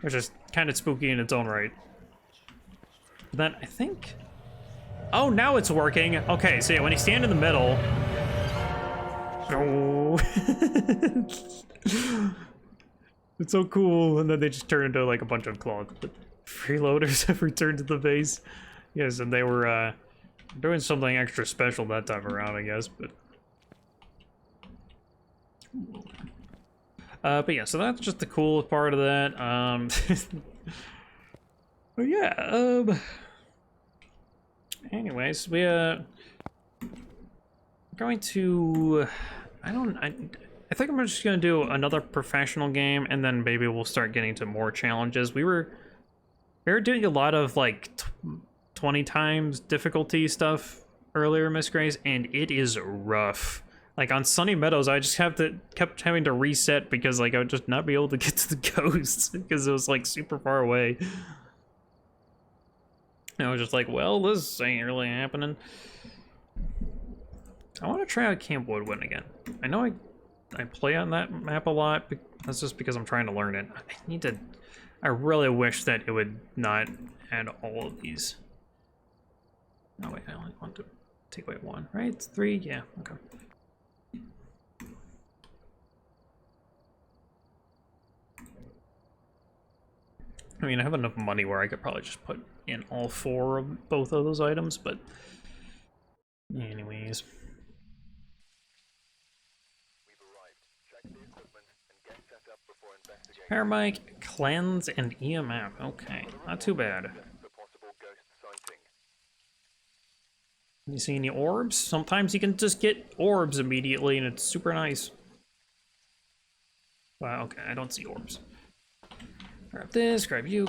Speaker 1: which is kind of spooky in its own right. But then I think... Oh, now it's working. Okay, so yeah, when you stand in the middle... Oh. It's so cool, and then they just turn into like a bunch of cloth. But freeloaders have returned to the base. Yes, and they were doing something extra special that time around, I guess, but yeah, so that's just the coolest part of that. But yeah, anyways, we're going to... I think I'm just gonna do another professional game, and then maybe we'll start getting to more challenges. We were doing a lot of like 20 times difficulty stuff earlier, Miss Grace, and it is rough. Like on Sunny Meadows, I just kept having to reset because like I would just not be able to get to the ghosts because it was like super far away. And I was just like, well, this ain't really happening. I want to try out Camp Woodwind again. I know I play on that map a lot, but that's just because I'm trying to learn it. I really wish that it would not add all of these. No, wait, I only want to take away one, right? It's 3, yeah, okay. I mean, I have enough money where I could probably just put in all 4 of both of those items, but anyways.
Speaker 2: We've arrived. Check the equipment and get set up before investigating.
Speaker 1: Hair mic, cleanse, and EMF. Okay, not too bad.
Speaker 2: For possible ghost sighting.
Speaker 1: You see any orbs? Sometimes you can just get orbs immediately, and it's super nice. Wow, okay, I don't see orbs. Grab this, grab you,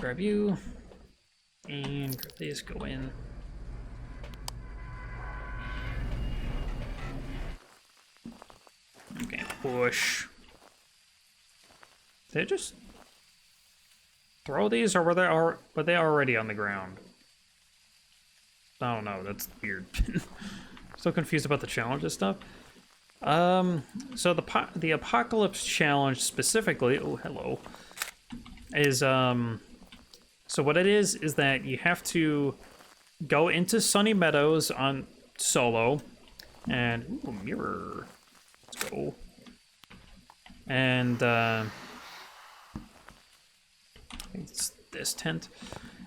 Speaker 1: and grab this, go in. Okay, push. Did they just throw these, or were they already on the ground? I don't know, that's weird. Still confused about the challenges stuff. So the Apocalypse challenge specifically, oh hello, is so what it is that you have to go into Sunny Meadows on solo, and ooh, mirror. Let's go. And it's this tent.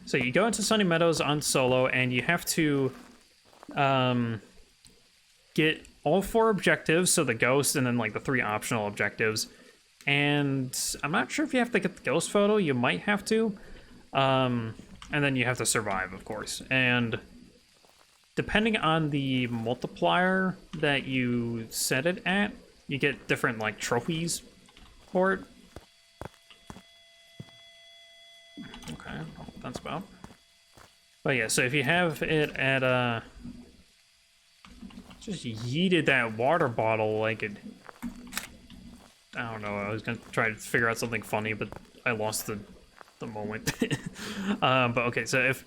Speaker 1: So you go into Sunny Meadows on solo, and you have to get all 4 objectives, so the ghost and then like the 3 optional objectives. And I'm not sure if you have to get the ghost photo. You might have to. And then you have to survive, of course. And depending on the multiplier that you set it at, you get different like trophies for it. Okay, that's about. But yeah, so if you have it at just yeeted that water bottle like it. I don't know. I was gonna try to figure out something funny, but I lost the moment. But okay, so if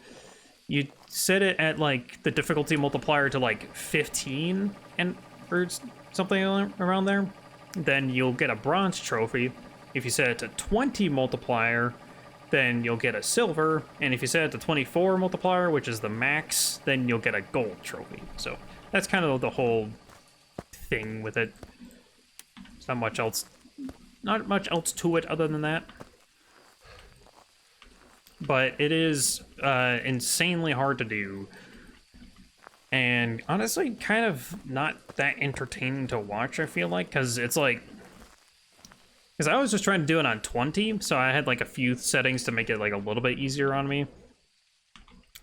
Speaker 1: you set it at like the difficulty multiplier to like 15 and or something around there, then you'll get a bronze trophy. If you set it to 20 multiplier, then you'll get a silver, and if you set it to 24 multiplier, which is the max, then you'll get a gold trophy. So that's kind of the whole thing with it. There's not much else to it other than that. But it is insanely hard to do, and honestly kind of not that entertaining to watch, I feel like, because it's like, because I was just trying to do it on 20, so I had like a few settings to make it like a little bit easier on me,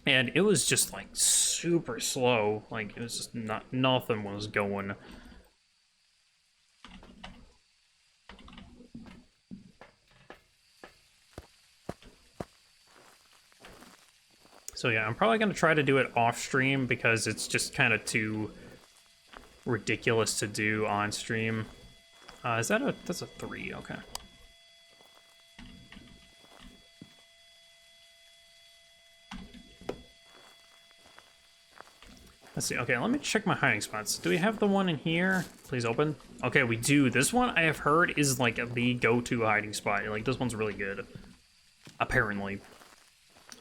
Speaker 1: and it was just like super slow. Like it was just nothing was going. So yeah, I'm probably gonna try to do it off stream because it's just kind of too ridiculous to do on stream. That's a 3, okay. Let's see, okay, let me check my hiding spots. Do we have the one in here? Please open. Okay, we do. This one I have heard is like the go-to hiding spot. Like this one's really good, apparently.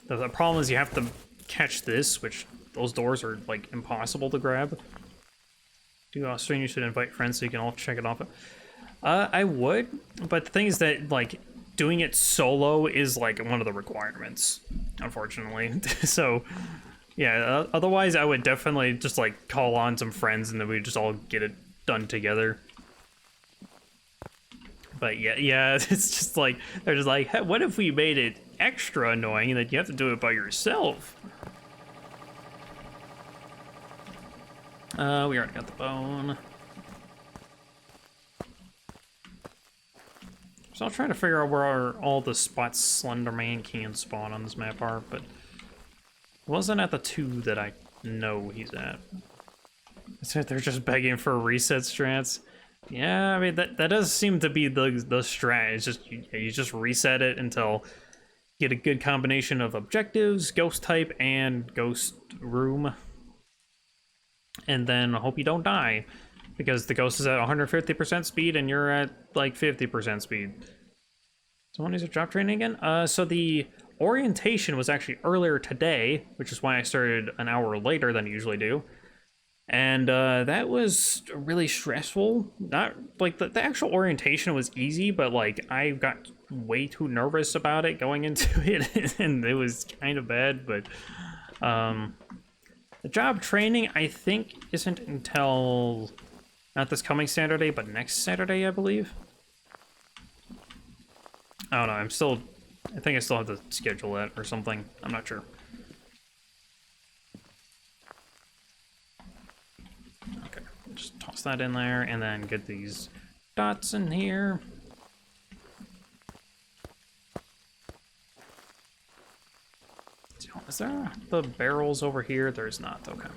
Speaker 1: The problem is you have to catch this, which those doors are like impossible to grab. Do stream, you should invite friends so you can all check it off. I would, but the thing is that like doing it solo is like one of the requirements, unfortunately. So yeah, otherwise I would definitely just like call on some friends and then we just all get it done together. But yeah, it's just like, they're just like, hey, what if we made it extra annoying that you have to do it by yourself? We already got the bone. So I'll try to figure out where all the spots Slender Man can spawn on this map are, but it wasn't at the 2 that I know he's at. So they're just begging for reset strats. Yeah, I mean, that does seem to be the strat. It's just, you just reset it until you get a good combination of objectives, ghost type, and ghost room. And then hope you don't die, because the ghost is at 150% speed and you're at like 50% speed. Someone needs a job training again? So the orientation was actually earlier today, which is why I started an hour later than I usually do. And that was really stressful. Not like the actual orientation was easy, but like I got way too nervous about it going into it, and it was kind of bad. But the job training, I think, isn't until not this coming Saturday, but next Saturday, I believe. I don't know. I think I still have to schedule that or something. I'm not sure. Okay, just toss that in there and then get these dots in here. Is there the barrels over here? There's not. Okay.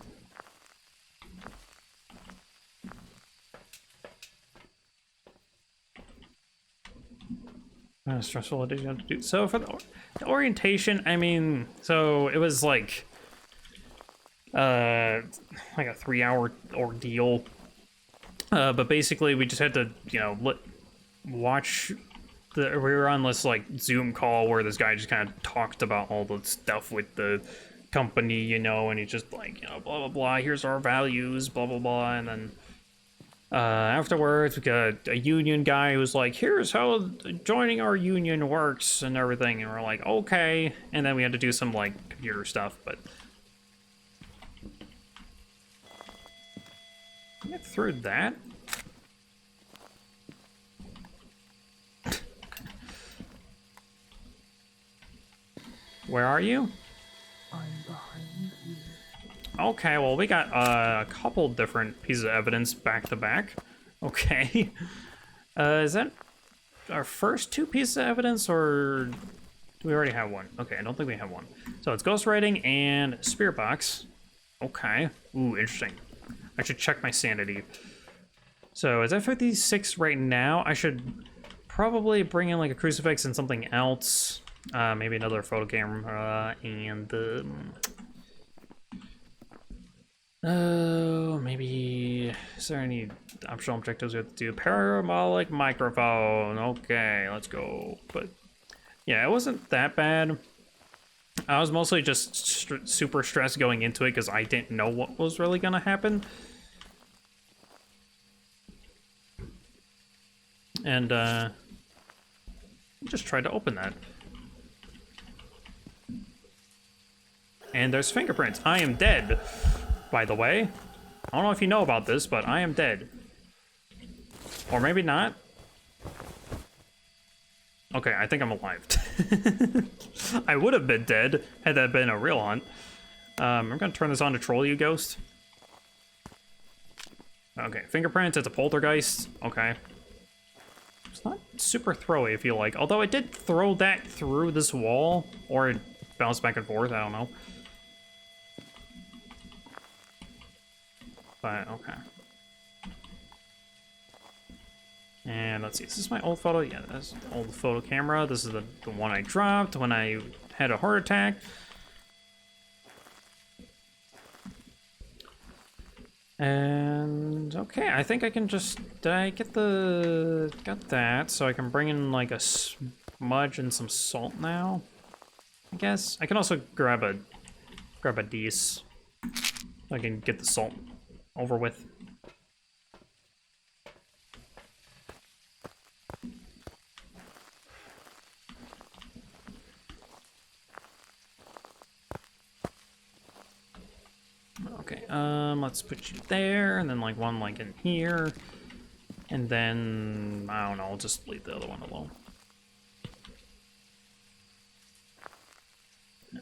Speaker 1: Stressful. What did you have to do? So for the orientation, I mean, so it was like a 3-hour ordeal. But basically, we just had to, you know, watch. We were on this like Zoom call where this guy just kind of talked about all the stuff with the company, you know, and he just like, you know, blah blah blah. Here's our values, blah blah blah, and then. Afterwards, we got a union guy who was like, here's how joining our union works and everything. And we're like, okay. And then we had to do some, like, computer stuff, but... Get through that? Where are you?
Speaker 3: I'm behind you.
Speaker 1: Okay, well, we got a couple different pieces of evidence back to back. Okay. Is that our first 2 pieces of evidence, or do we already have one? Okay, I don't think we have one. So it's ghostwriting and spirit box. Okay. Ooh, interesting. I should check my sanity. So is that 56 right now? I should probably bring in like a crucifix and something else. Maybe another photo camera and maybe, is there any optional objectives we have to do? Parabolic microphone. Okay, let's go. But yeah, it wasn't that bad. I was mostly just super stressed going into it because I didn't know what was really gonna happen. And just tried to open that. And there's fingerprints. I am dead. By the way, I don't know if you know about this, but I am dead. Or maybe not. Okay, I think I'm alive. I would have been dead had that been a real hunt. I'm gonna turn this on to troll you, ghost. Okay, fingerprints, it's a poltergeist. Okay. It's not super throwy, I feel like. Although it did throw that through this wall, or it bounced back and forth, I don't know. But, okay. And let's see, is this my old photo? Yeah, that's the old photo camera. This is the one I dropped when I had a heart attack. And, okay, I think I can just, did I get got that, so I can bring in like a smudge and some salt now, I guess. I can also grab a Dees, so I can get the salt over with. Okay, let's put you there, and then like one like in here, and then I don't know, I'll just leave the other one alone. No.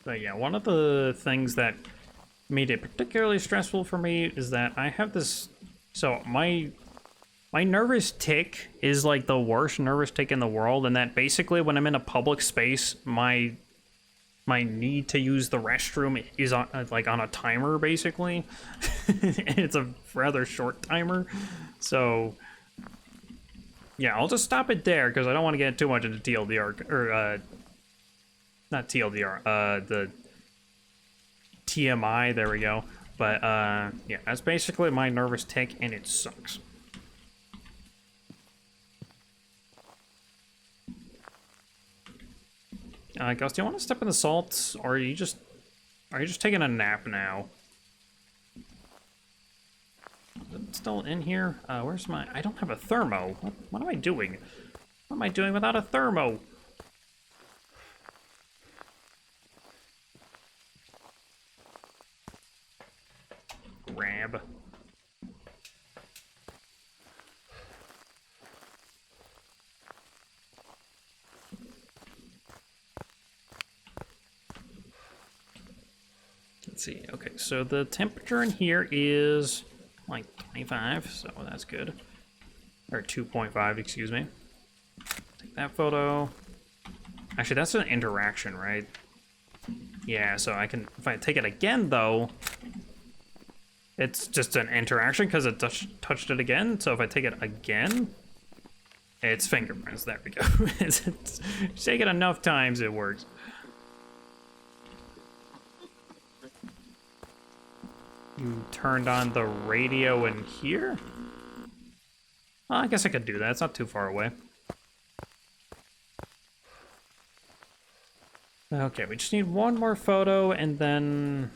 Speaker 1: But yeah, one of the things that made it particularly stressful for me is that I have this, so my nervous tick is like the worst nervous tick in the world, and that basically when I'm in a public space, my need to use the restroom is on a timer, basically. And it's a rather short timer. So yeah, I'll just stop it there because I don't want to get too much into TLDR, or not TLDR, the TMI, there we go. But yeah, that's basically my nervous tick, and it sucks. Ghost, do you want to step in the salt, or are you just Are you just taking a nap now? Is it still in here? Where's my... I don't have a thermo. What am I doing? What am I doing without a thermo? Grab. Let's see. Okay, so the temperature in here is like 25, so that's good. Or 2.5, excuse me. Take that photo. Actually, that's an interaction, right? Yeah, so I can... If I take it again, though... It's just an interaction because it touched it again. So if I take it again, it's fingerprints. There we go. Take it enough times, it works. You turned on the radio in here? Well, I guess I could do that. It's not too far away. Okay, we just need one more photo and then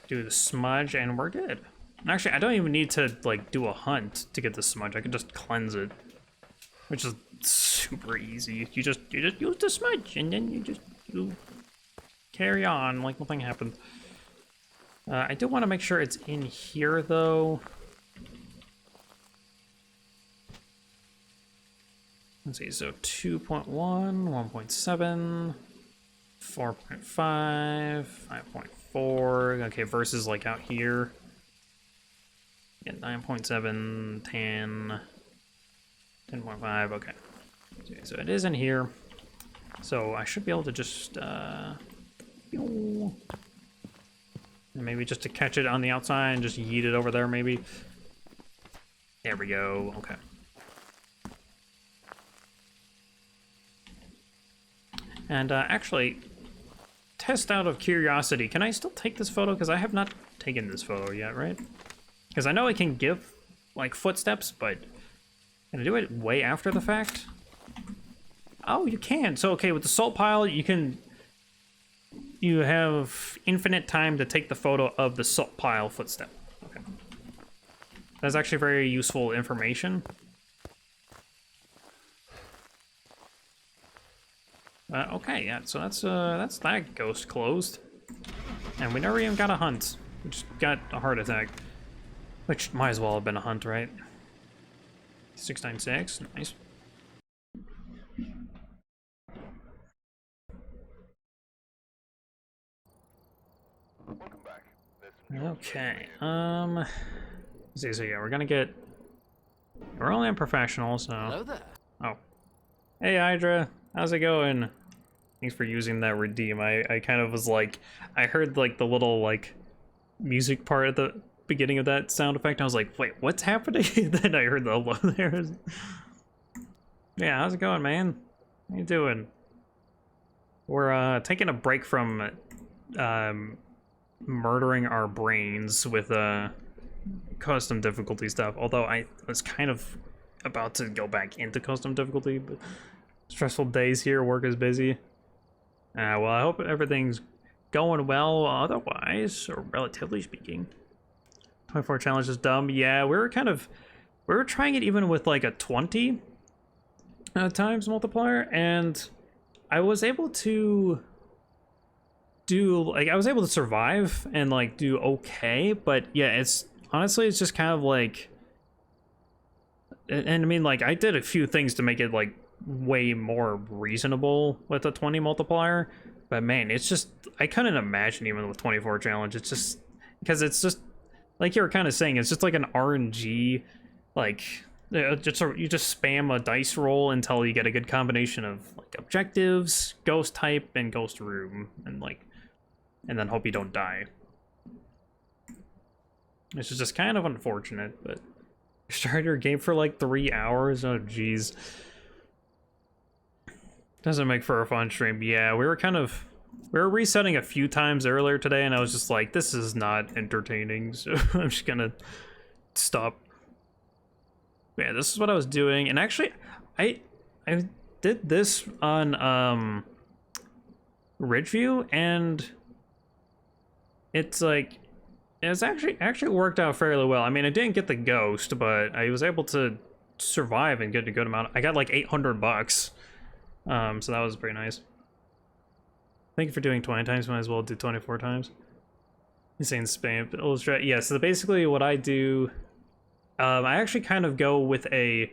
Speaker 1: do the smudge and we're good. Actually, I don't even need to like do a hunt to get the smudge. I can just cleanse it, which is super easy. You just use the smudge and then you carry on like nothing happened. I do want to make sure it's in here though. Let's see, so 2.1, 1.7, 4.5, 5.4, okay, versus like out here. Yeah, 9.7, 10, 10.5, okay. So it is in here. So I should be able to just, maybe just to catch it on the outside and just yeet it over there, maybe. There we go, okay. And actually, test out of curiosity, can I still take this photo? Because I have not taken this photo yet, right? Because I know I can give, like, footsteps, but can I do it way after the fact? Oh, you can. So, okay, with the salt pile, you have infinite time to take the photo of the salt pile footstep. Okay. That's actually very useful information. Okay, yeah, so that's that ghost closed. And we never even got a hunt. We just got a heart attack. Which might as well have been a hunt, right? 696, nice.
Speaker 2: Welcome back.
Speaker 1: Okay, let's see, so yeah, we're gonna get... We're only on professional, so...
Speaker 4: Hello there.
Speaker 1: Oh. Hey, Hydra, how's it going? Thanks for using that redeem. I kind of was like... I heard, like, the little, like, music part at the beginning of that sound effect. I was like, wait, what's happening? Then I heard the hello there. Yeah, how's it going, man? How you doing? We're taking a break from murdering our brains with custom difficulty stuff. Although I was kind of about to go back into custom difficulty, but stressful days here, work is busy. Well, I hope everything's going well otherwise, or relatively speaking. 24 challenge is dumb. Yeah, we were trying it even with like a 20 times multiplier, and I was able to I was able to survive and like do okay, but yeah, it's honestly, it's just kind of like, and I mean, like, I did a few things to make it like way more reasonable with a 20 multiplier, but man, it's just, I couldn't imagine even with 24 challenge. It's just because it's just like you were kind of saying, it's just like an RNG, like you just spam a dice roll until you get a good combination of like objectives, ghost type, and ghost room, and then hope you don't die. This is just kind of unfortunate, but you started your game for like 3 hours. Oh geez, doesn't make for a fun stream. Yeah, we were resetting a few times earlier today, and I was just like, this is not entertaining, so I'm just gonna stop. Yeah, this is what I was doing, and actually, I did this on Ridgeview, and it's like it's actually worked out fairly well. I mean, I didn't get the ghost, but I was able to survive and get a good amount. I got like 800 bucks. So that was pretty nice. Thank you for doing 20 times. Might as well do 24 times. Insane spam. Illustrate. Yeah. So basically, what I do, I actually kind of go with I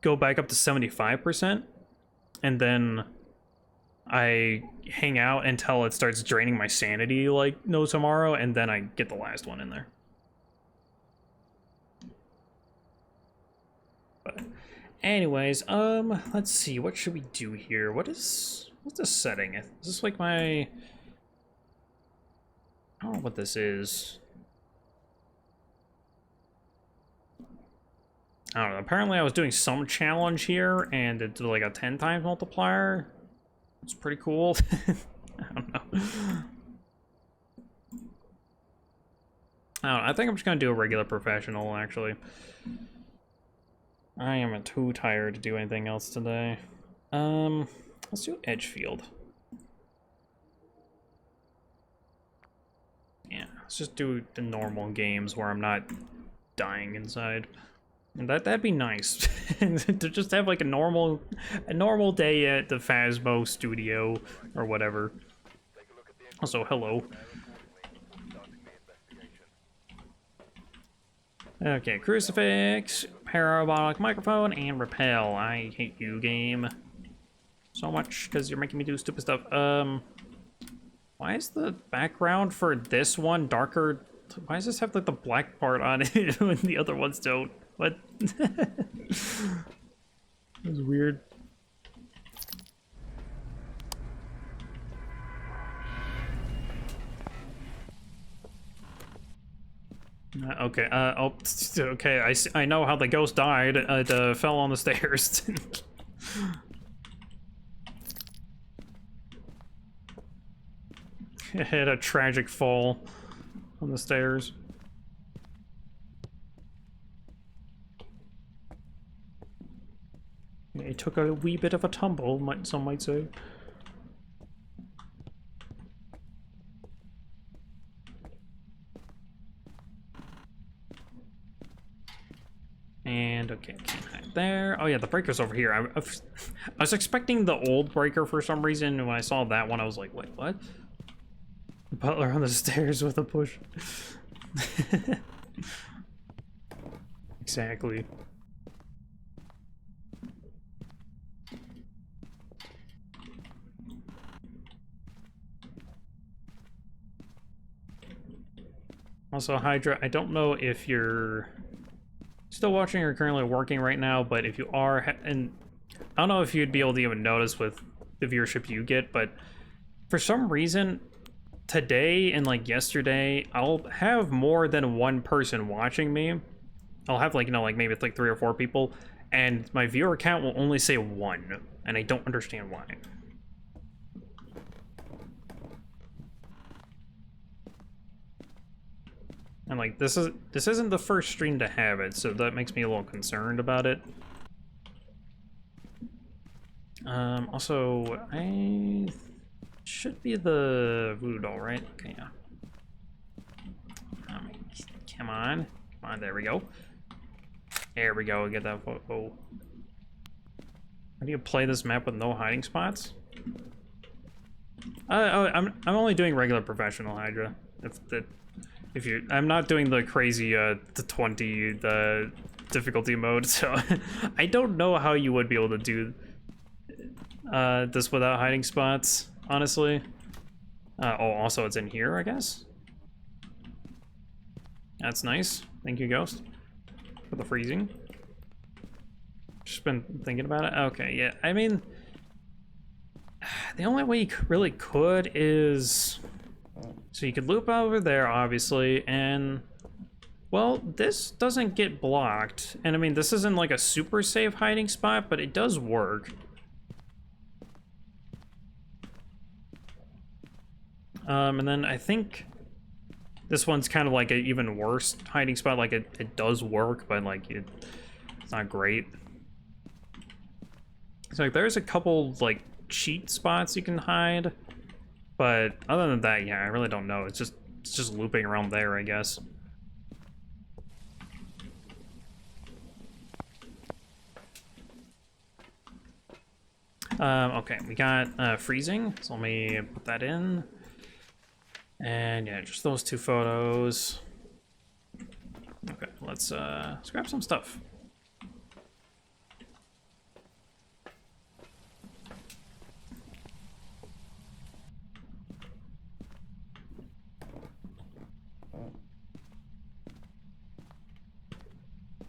Speaker 1: go back up to 75%, and then I hang out until it starts draining my sanity like no tomorrow, and then I get the last one in there. But anyways, let's see, what should we do here? What's the setting? Is this like my... I don't know what this is. I don't know, apparently I was doing some challenge here, and it did like a 10 times multiplier. It's pretty cool. I don't know. I don't know, I think I'm just gonna do a regular professional, actually. I am too tired to do anything else today. Let's do Edgefield. Yeah, let's just do the normal games where I'm not dying inside. And that'd be nice. To just have like a normal day at the Phasmo studio or whatever. Also, hello. Okay, crucifix, parabolic microphone, and repel. I hate you, game, so much because you're making me do stupid stuff. Why is the background for this one darker? Why does this have like the black part on it when the other ones don't? What? That's weird. Okay, oh, okay, I know how the ghost died. It fell on the stairs. It had a tragic fall on the stairs. It took a wee bit of a tumble, some might say. And okay, can't hide there. Oh yeah, the breaker's over here. I was expecting the old breaker for some reason. When I saw that one, I was like, wait, what? The butler on the stairs with a push. Exactly. Also, Hydra, I don't know if you're still watching or currently working right now, but if you are, and I don't know if you'd be able to even notice with the viewership you get, but for some reason, today and like yesterday, I'll have more than one person watching me. I'll have like, you know, like maybe it's like 3 or 4 people, and my viewer count will only say 1, and I don't understand why. And like this isn't the first stream to have it, so that makes me a little concerned about it. Also, I should be the voodoo doll, right? Okay, yeah. Come on, there we go. There we go. Get that photo. How do you play this map with no hiding spots? I'm only doing regular professional Hydra. If you, I'm not doing the crazy the 20 the difficulty mode, so I don't know how you would be able to do this without hiding spots, honestly. Oh, also it's in here, I guess. That's nice. Thank you, Ghost, for the freezing. Just been thinking about it. Okay, yeah. I mean, the only way you really could is. So you could loop over there, obviously, and, well, this doesn't get blocked. And I mean, this isn't like a super safe hiding spot, but it does work. And then I think this one's kind of like an even worse hiding spot. Like, it does work, but like, it's not great. So like, there's a couple, like, cheat spots you can hide. But other than that, yeah, I really don't know. It's just looping around there, I guess. Okay, we got freezing, so let me put that in. And yeah, just those 2 photos. Okay, let's grab some stuff.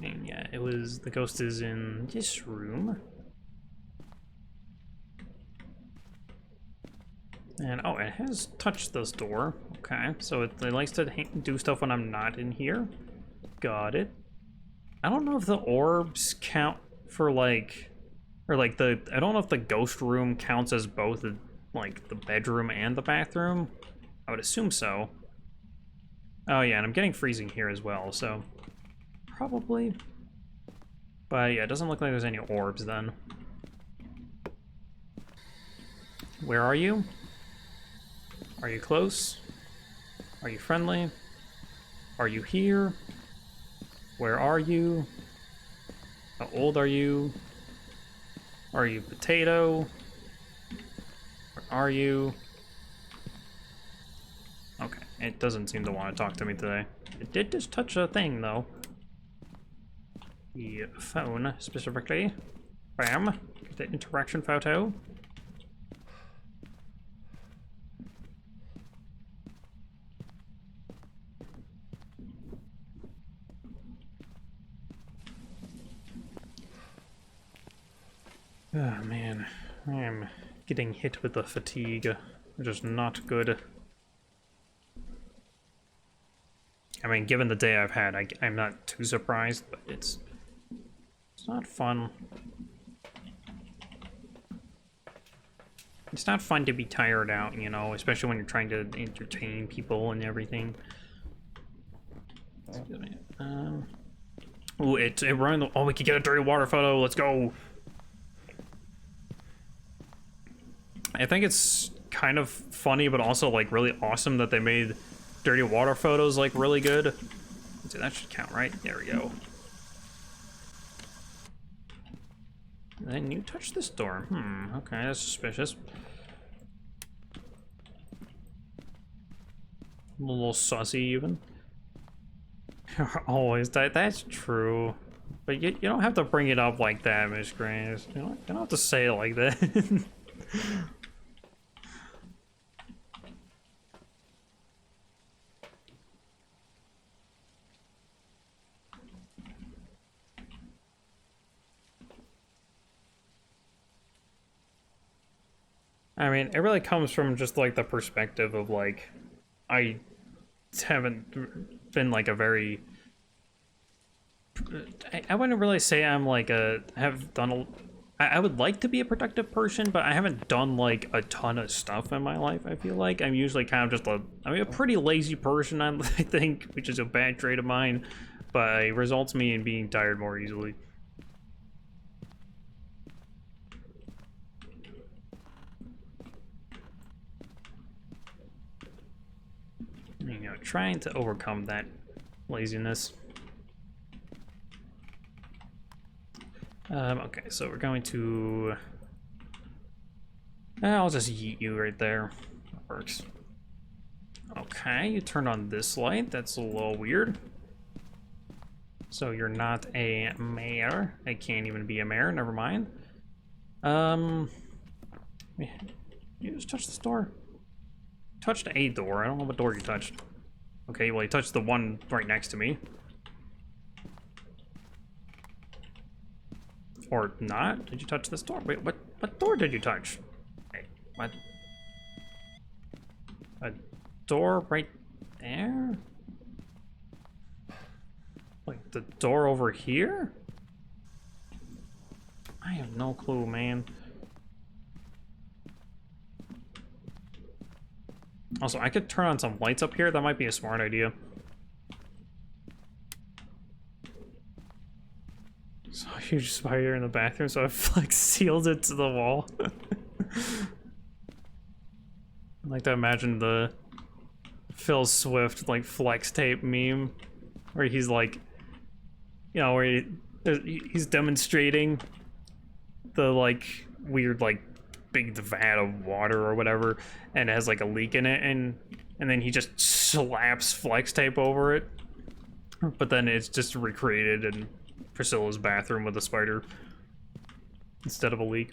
Speaker 1: And yeah, the ghost is in this room. And oh, it has touched this door. Okay, so it likes to do stuff when I'm not in here. Got it. I don't know if the orbs count for like, or like I don't know if the ghost room counts as both like the bedroom and the bathroom. I would assume so. Oh yeah, and I'm getting freezing here as well, so probably. But yeah, it doesn't look like there's any orbs then. Where are you? Are you close? Are you friendly? Are you here? Where are you? How old are you? Are you potato? Where are you? Okay, it doesn't seem to want to talk to me today. It did just touch a thing, though. The phone, specifically. Bam. Get the interaction photo. Oh man, I am getting hit with the fatigue, which is not good. I mean, given the day I've had, I'm not too surprised, but it's not fun. It's not fun to be tired out, you know, especially when you're trying to entertain people and everything. Excuse me. Ooh, it ran. Oh, we could get a dirty water photo. Let's go. I think it's kind of funny, but also like really awesome that they made dirty water photos like really good. Let's see, that should count, right? There we go. And then you touch this door. Okay, that's suspicious. A little sussy even. Always that's true. But you don't have to bring it up like that, Miss Grace. You don't have to say it like that. I mean, it really comes from just like the perspective of like, I haven't been like a very, I wouldn't really say I'm like have done I would like to be a productive person, but I haven't done like a ton of stuff in my life. I feel like I'm usually kind of just a pretty lazy person, I think, which is a bad trait of mine, but it results me in being tired more easily. You know, trying to overcome that laziness. Okay, so we're going to... I'll just yeet you right there. That works. Okay, you turned on this light. That's a little weird. So you're not a mayor. I can't even be a mayor, never mind. You just touched this door. Touched a door. I don't know what door you touched. Okay, well, you touched the one right next to me. Or not? Did you touch this door? Wait, what door did you touch? Wait, what? A door right there? Like the door over here? I have no clue, man. Also, I could turn on some lights up here. That might be a smart idea. So a huge spider in the bathroom, so I've like sealed it to the wall. like to imagine the Phil Swift like flex tape meme where he's like, you know, where he's demonstrating the like weird like big vat of water or whatever, and it has like a leak in it, and then he just slaps flex tape over it, but then it's just recreated in Priscilla's bathroom with a spider instead of a leak.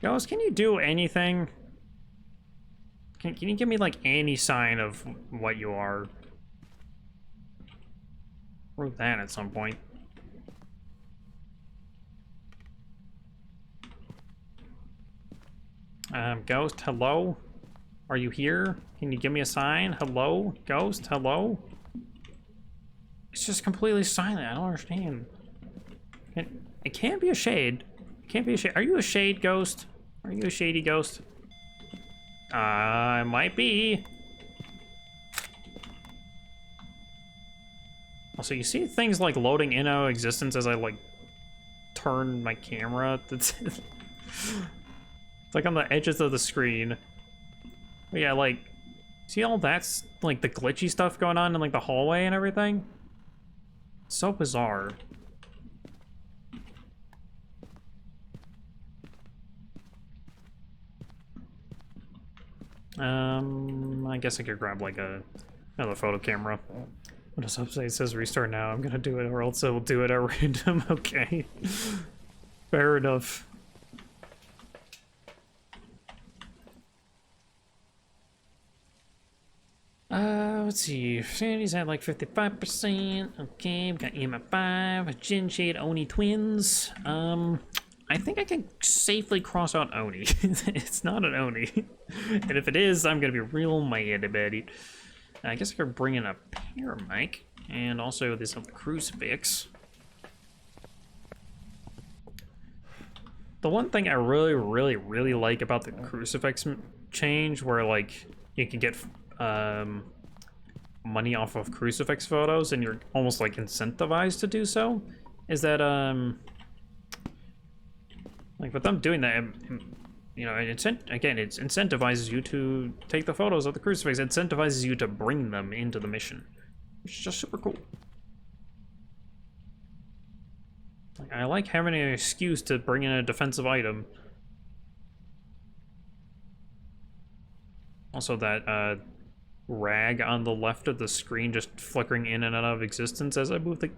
Speaker 1: Ghost, can you do anything? Can you give me like any sign of what you are? Wrote that at some point. Ghost, hello? Are you here? Can you give me a sign? Hello? Ghost, hello? It's just completely silent. I don't understand. It can't be a shade. It can't be a shade. Are you a shade, Ghost? Are you a shady ghost? Might be. Also, you see things like loading in and out of existence as I like turn my camera. It's like on the edges of the screen. But yeah, like, see all that's like the glitchy stuff going on in like the hallway and everything? So bizarre. I guess I could grab like another photo camera. What does update? It says restart now. I'm gonna do it, or else it will do it at random. Okay. Fair enough. Let's see. Sanity's at like 55%. Okay, we've got EMF5, Jin Shade, Oni twins. I think I can safely cross out Oni. It's not an Oni. And if it is, I'm gonna be real mad about it. I guess I could bring in a pair mic, and also this other crucifix. The one thing I really like about the crucifix change, where like you can get money off of crucifix photos, and you're almost like incentivized to do so, is that like with them doing that, you know, it incentivizes you to take the photos of the crucifix. It incentivizes you to bring them into the mission, which is just super cool. Like, I like having an excuse to bring in a defensive item. Also, that rag on the left of the screen just flickering in and out of existence as I move the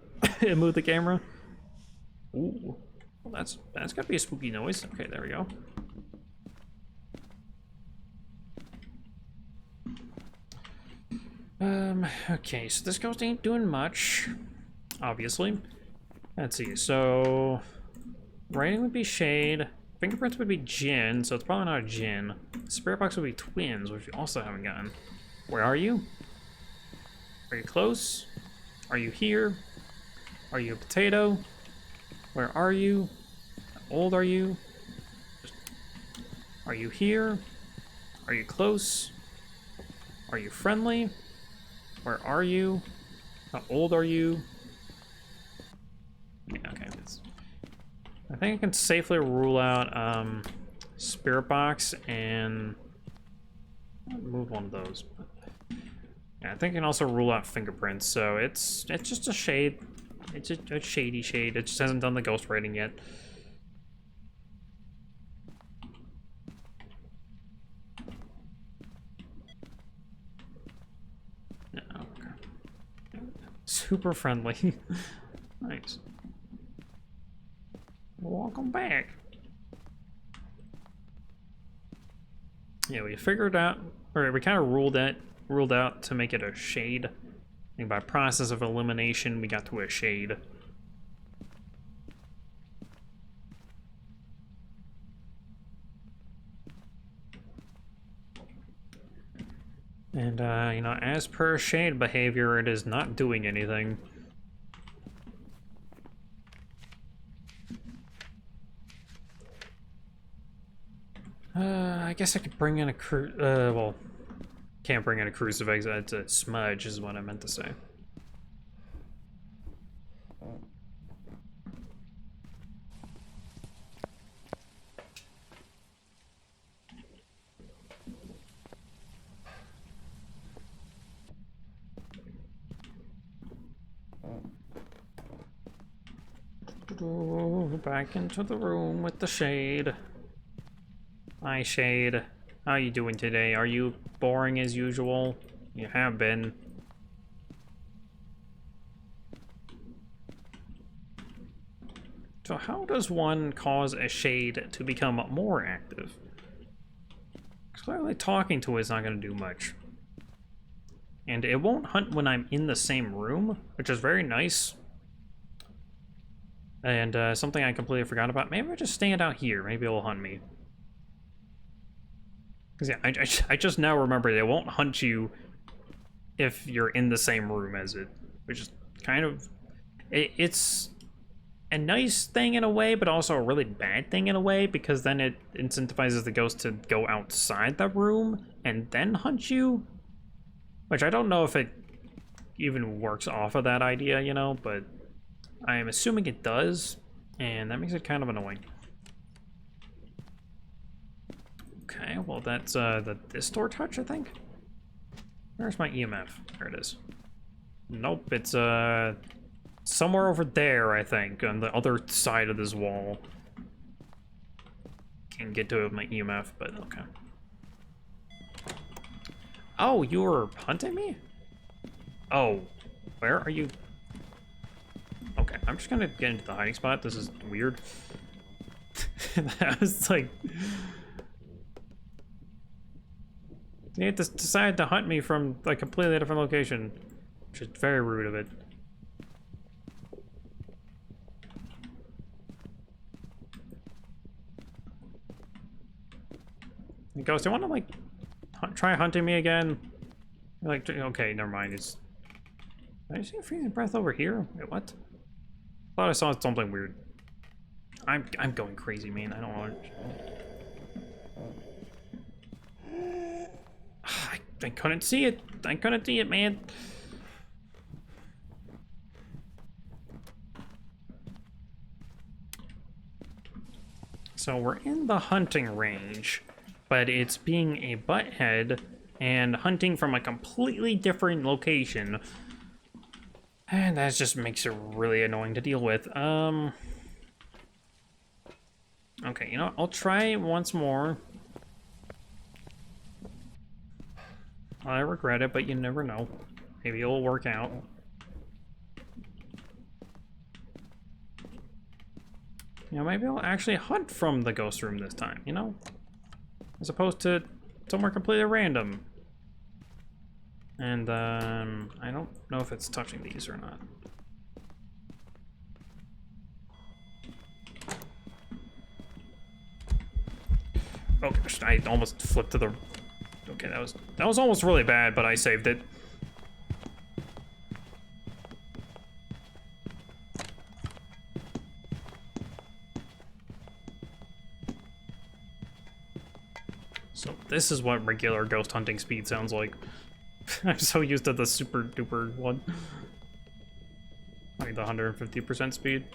Speaker 1: move the camera. Ooh, well, that's gotta be a spooky noise. Okay, there we go. Okay, so this ghost ain't doing much, obviously. Let's see, so writing would be Shade, fingerprints would be Jin, so it's probably not a Jin. Spirit box would be twins, which we also haven't gotten. Where are you? Are you close? Are you here? Are you a potato? Where are you? How old are you? Are you here? Are you close? Are you friendly? Where are you? How old are you? Yeah, okay. I think I can safely rule out Spirit Box and move one of those. Yeah, I think I can also rule out fingerprints. So it's just a shade. It's a shady shade. It just hasn't done the ghost writing yet. No, okay. Super friendly. Nice. Welcome back. Yeah, we figured out, or we kind of ruled out to make it a shade. I think by process of elimination, we got to a shade. And, you know, as per shade behavior, it is not doing anything. I guess I could bring in a well, can't bring in a crucifix. It's a smudge, is what I meant to say. Back into the room with the shade. Hi, Shade. How you doing today? Are you boring as usual? You have been. So how does one cause a shade to become more active? Clearly talking to it is not going to do much. And it won't hunt when I'm in the same room, which is very nice. And something I completely forgot about. Maybe I just stand out here. Maybe it'll hunt me. Because yeah, I just now remembered it won't hunt you if you're in the same room as it. Which is kind of... It's a nice thing in a way, but also a really bad thing in a way, because then it incentivizes the ghost to go outside the room and then hunt you. Which I don't know if it even works off of that idea, you know, but I am assuming it does, and that makes it kind of annoying. Okay, well that's this door touch, I think. Where's my EMF? There it is. Nope, it's somewhere over there, I think, on the other side of this wall. Can't get to it with my EMF, but okay. Oh, you were hunting me? Oh, where are you? Okay, I'm just gonna get into the hiding spot. This is weird. That was like... You decided to hunt me from a completely different location, which is very rude of it. Ghost, do you want to like try hunting me again? Like, okay, never mind. It's... Did I see a freezing breath over here? Wait, what? Thought I saw something weird. I'm going crazy, man. I don't want. I couldn't see it. I couldn't see it, man. So we're in the hunting range, but it's being a butthead and hunting from a completely different location. And that just makes it really annoying to deal with. Okay, you know what? I'll try once more. I regret it, but you never know. Maybe it'll work out. You know, maybe I'll actually hunt from the ghost room this time, you know? As opposed to somewhere completely random. And, I don't know if it's touching these or not. Oh gosh, I almost flipped to the... Okay, that was almost really bad, but I saved it. So this is what regular ghost hunting speed sounds like. I'm so used to the super duper one. Like the 150% speed.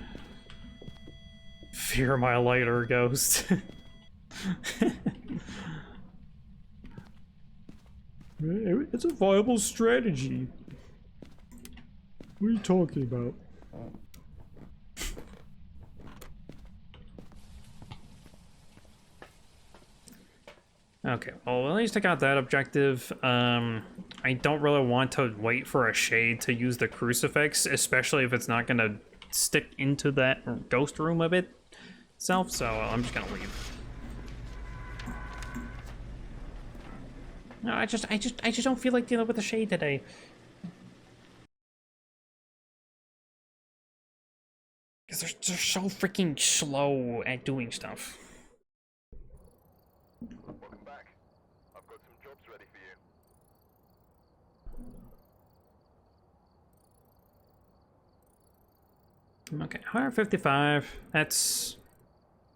Speaker 1: Fear my lighter, ghost. It's a viable strategy. What are you talking about? Okay, well at least I got that objective. I don't really want to wait for a shade to use the crucifix, especially if it's not gonna stick into that ghost room of itself, so I'm just gonna leave. No, I just don't feel like dealing with the shade today. Because they're so freaking slow at doing stuff.
Speaker 2: Welcome back. I've got some jobs ready for you.
Speaker 1: Okay, 155. That's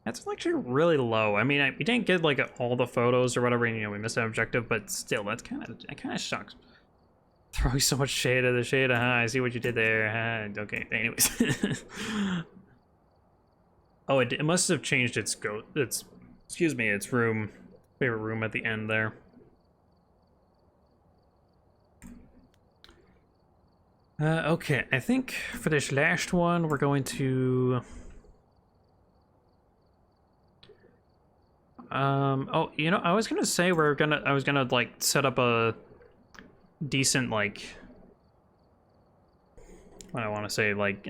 Speaker 1: actually really low. I mean, we didn't get like all the photos or whatever, and, you know, we missed an objective, but still, that kind of sucks. Throwing so much shade at the shade. I see what you did there. Okay, anyways. Oh, it must have changed its excuse me, its favorite room at the end there. Okay, I think for this last one, we're going to Oh, you know, I was gonna say I was gonna like set up a decent like, what I want to say, like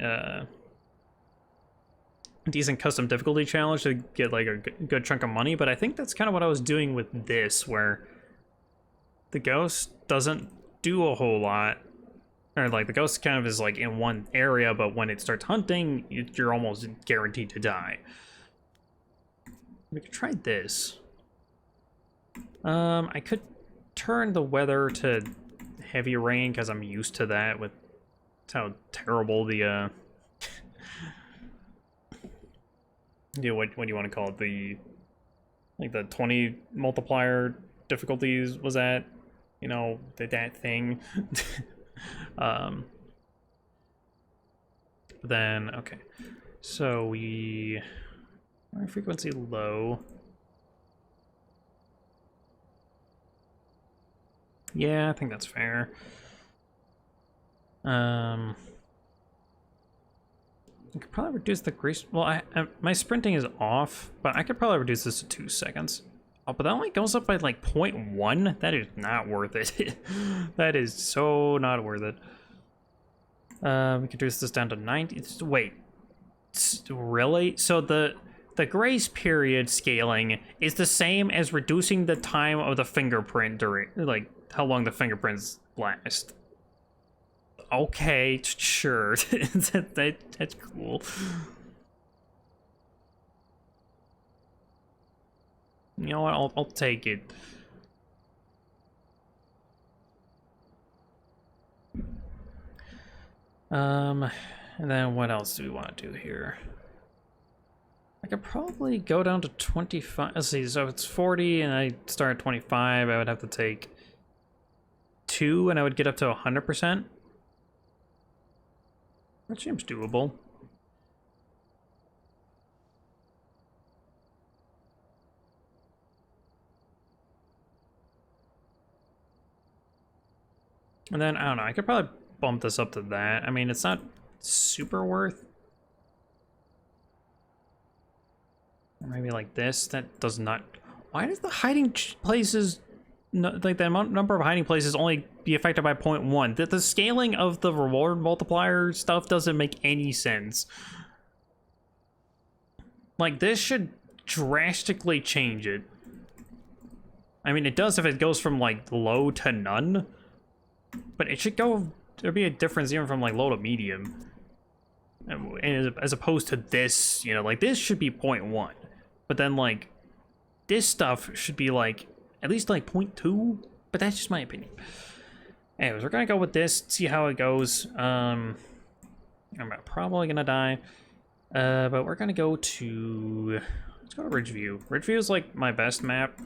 Speaker 1: decent custom difficulty challenge to get like a good chunk of money, but I think that's kind of what I was doing with this, where the ghost doesn't do a whole lot, or like the ghost kind of is like in one area, but when it starts hunting, you're almost guaranteed to die. We could try this. I could turn the weather to heavy rain because I'm used to that with how terrible the yeah, what do you want to call it? The like the 20 multiplier difficulties was at, you know, that thing. Then okay, so our frequency low. Yeah, I think that's fair. I could probably reduce the grace. Well, my sprinting is off, but I could probably reduce this to 2 seconds. Oh, but that only goes up by like 0.1. That is not worth it. That is so not worth it. We could reduce this down to 90. Wait, really? So the grace period scaling is the same as reducing the time of the fingerprint during, like, how long the fingerprints last. Okay, sure. That's cool. You know what? I'll take it. And then what else do we want to do here? I could probably go down to 25. Let's see, so if it's 40 and I start at 25, I would have to take 2 and I would get up to 100%. That seems doable. And then, I don't know, I could probably bump this up to that. I mean, it's not super worth. Or maybe like this. That does not... Why does the hiding places... No, like the number of hiding places only be affected by 0.1? The scaling of the reward multiplier stuff doesn't make any sense. Like, this should drastically change it. I mean, it does if it goes from, like, low to none. But it should go... There'd be a difference even from, like, low to medium. As opposed to this, you know, like, this should be 0.1. But then, like, this stuff should be, like, at least, like, 0.2. But that's just my opinion. Anyways, we're gonna go with this, see how it goes. I'm probably gonna die. But we're gonna go to... Let's go to Ridgeview. Ridgeview is, like, my best map.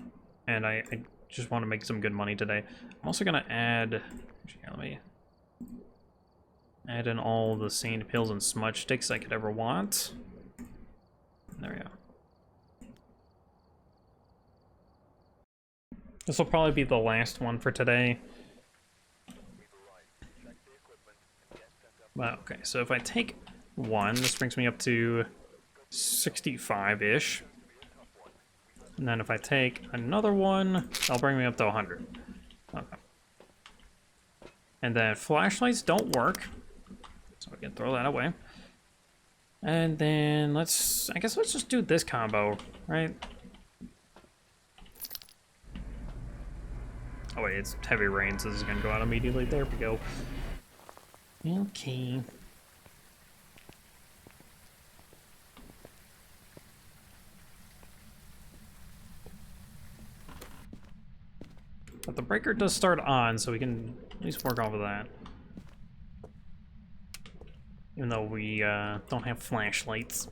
Speaker 1: And I just want to make some good money today. I'm also gonna add... Let me add in all the sand pills and smudge sticks I could ever want. There we go. This will probably be the last one for today. Wow, okay, so if I take 1, this brings me up to 65-ish. And then if I take another 1, that'll bring me up to 100. Okay. And then flashlights don't work, so we can throw that away. And then I guess let's just do this combo, right? Oh wait, it's heavy rain, so this is gonna go out immediately. There we go. Okay. But the breaker does start on, so we can at least work off of that. Even though we don't have flashlights.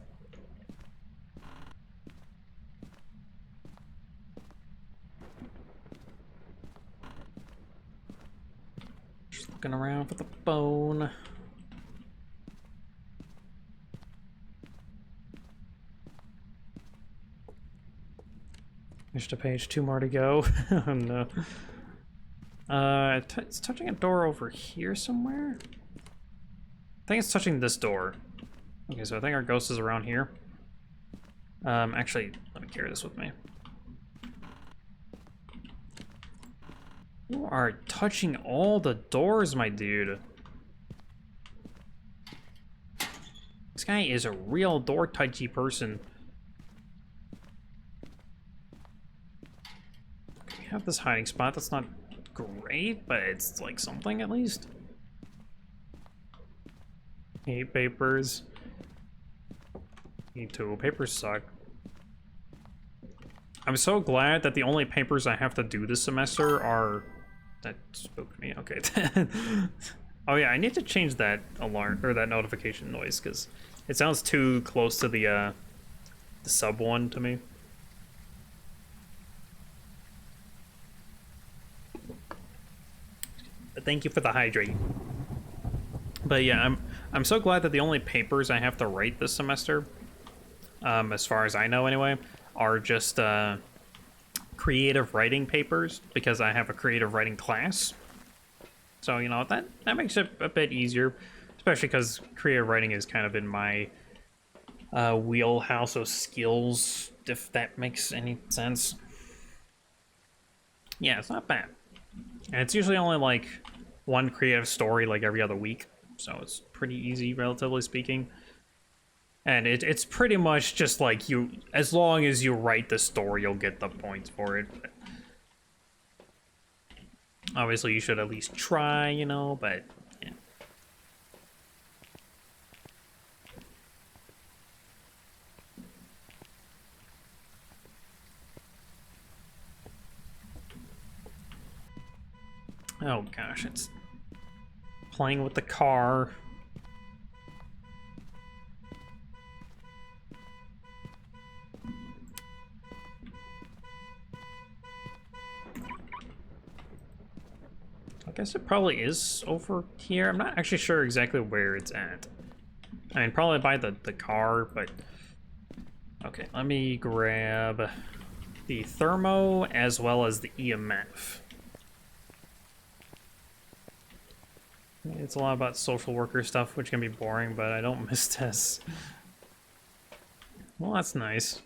Speaker 1: Just looking around for the bone. Finished a page, 2 more to go. Oh no. It's touching a door over here somewhere? I think it's touching this door. Okay, so I think our ghost is around here. Actually, let me carry this with me. You are touching all the doors, my dude. This guy is a real door touchy person. We have this hiding spot that's not great, but it's like something at least. Hate papers. Me too. Papers suck. I'm so glad that the only papers I have to do this semester are... That spooked me. Okay. Oh yeah, I need to change that alarm or that notification noise because it sounds too close to the sub one to me. But thank you for the hydrate. But yeah, I'm so glad that the only papers I have to write this semester, as far as I know anyway, are just creative writing papers because I have a creative writing class. So, you know, that makes it a bit easier, especially because creative writing has kind of been my wheelhouse of skills, if that makes any sense. Yeah, it's not bad. And it's usually only like one creative story like every other week, so it's pretty easy, relatively speaking. And it's pretty much just like you, as long as you write the story, you'll get the points for it. But obviously, you should at least try, you know, but yeah. Oh gosh, it's playing with the car. I guess it probably is over here. I'm not actually sure exactly where it's at. I mean, probably by the car, but... Okay, let me grab the thermo as well as the EMF. It's a lot about social worker stuff, which can be boring, but I don't miss tests. Well, that's nice.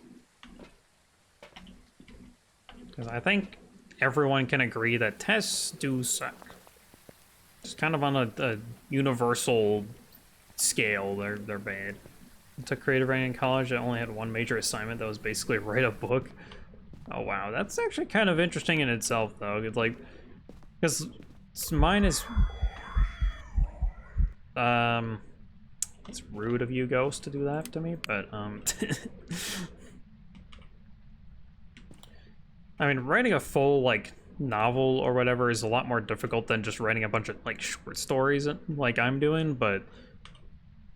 Speaker 1: Because I think everyone can agree that tests do suck. It's kind of on a universal scale, they're bad. I took creative writing in college. I only had one major assignment that was basically write a book. Oh wow, that's actually kind of interesting in itself, though. It's like, because mine is, it's rude of you, Ghost, to do that to me, but I mean, writing a full like novel or whatever is a lot more difficult than just writing a bunch of like short stories like I'm doing, but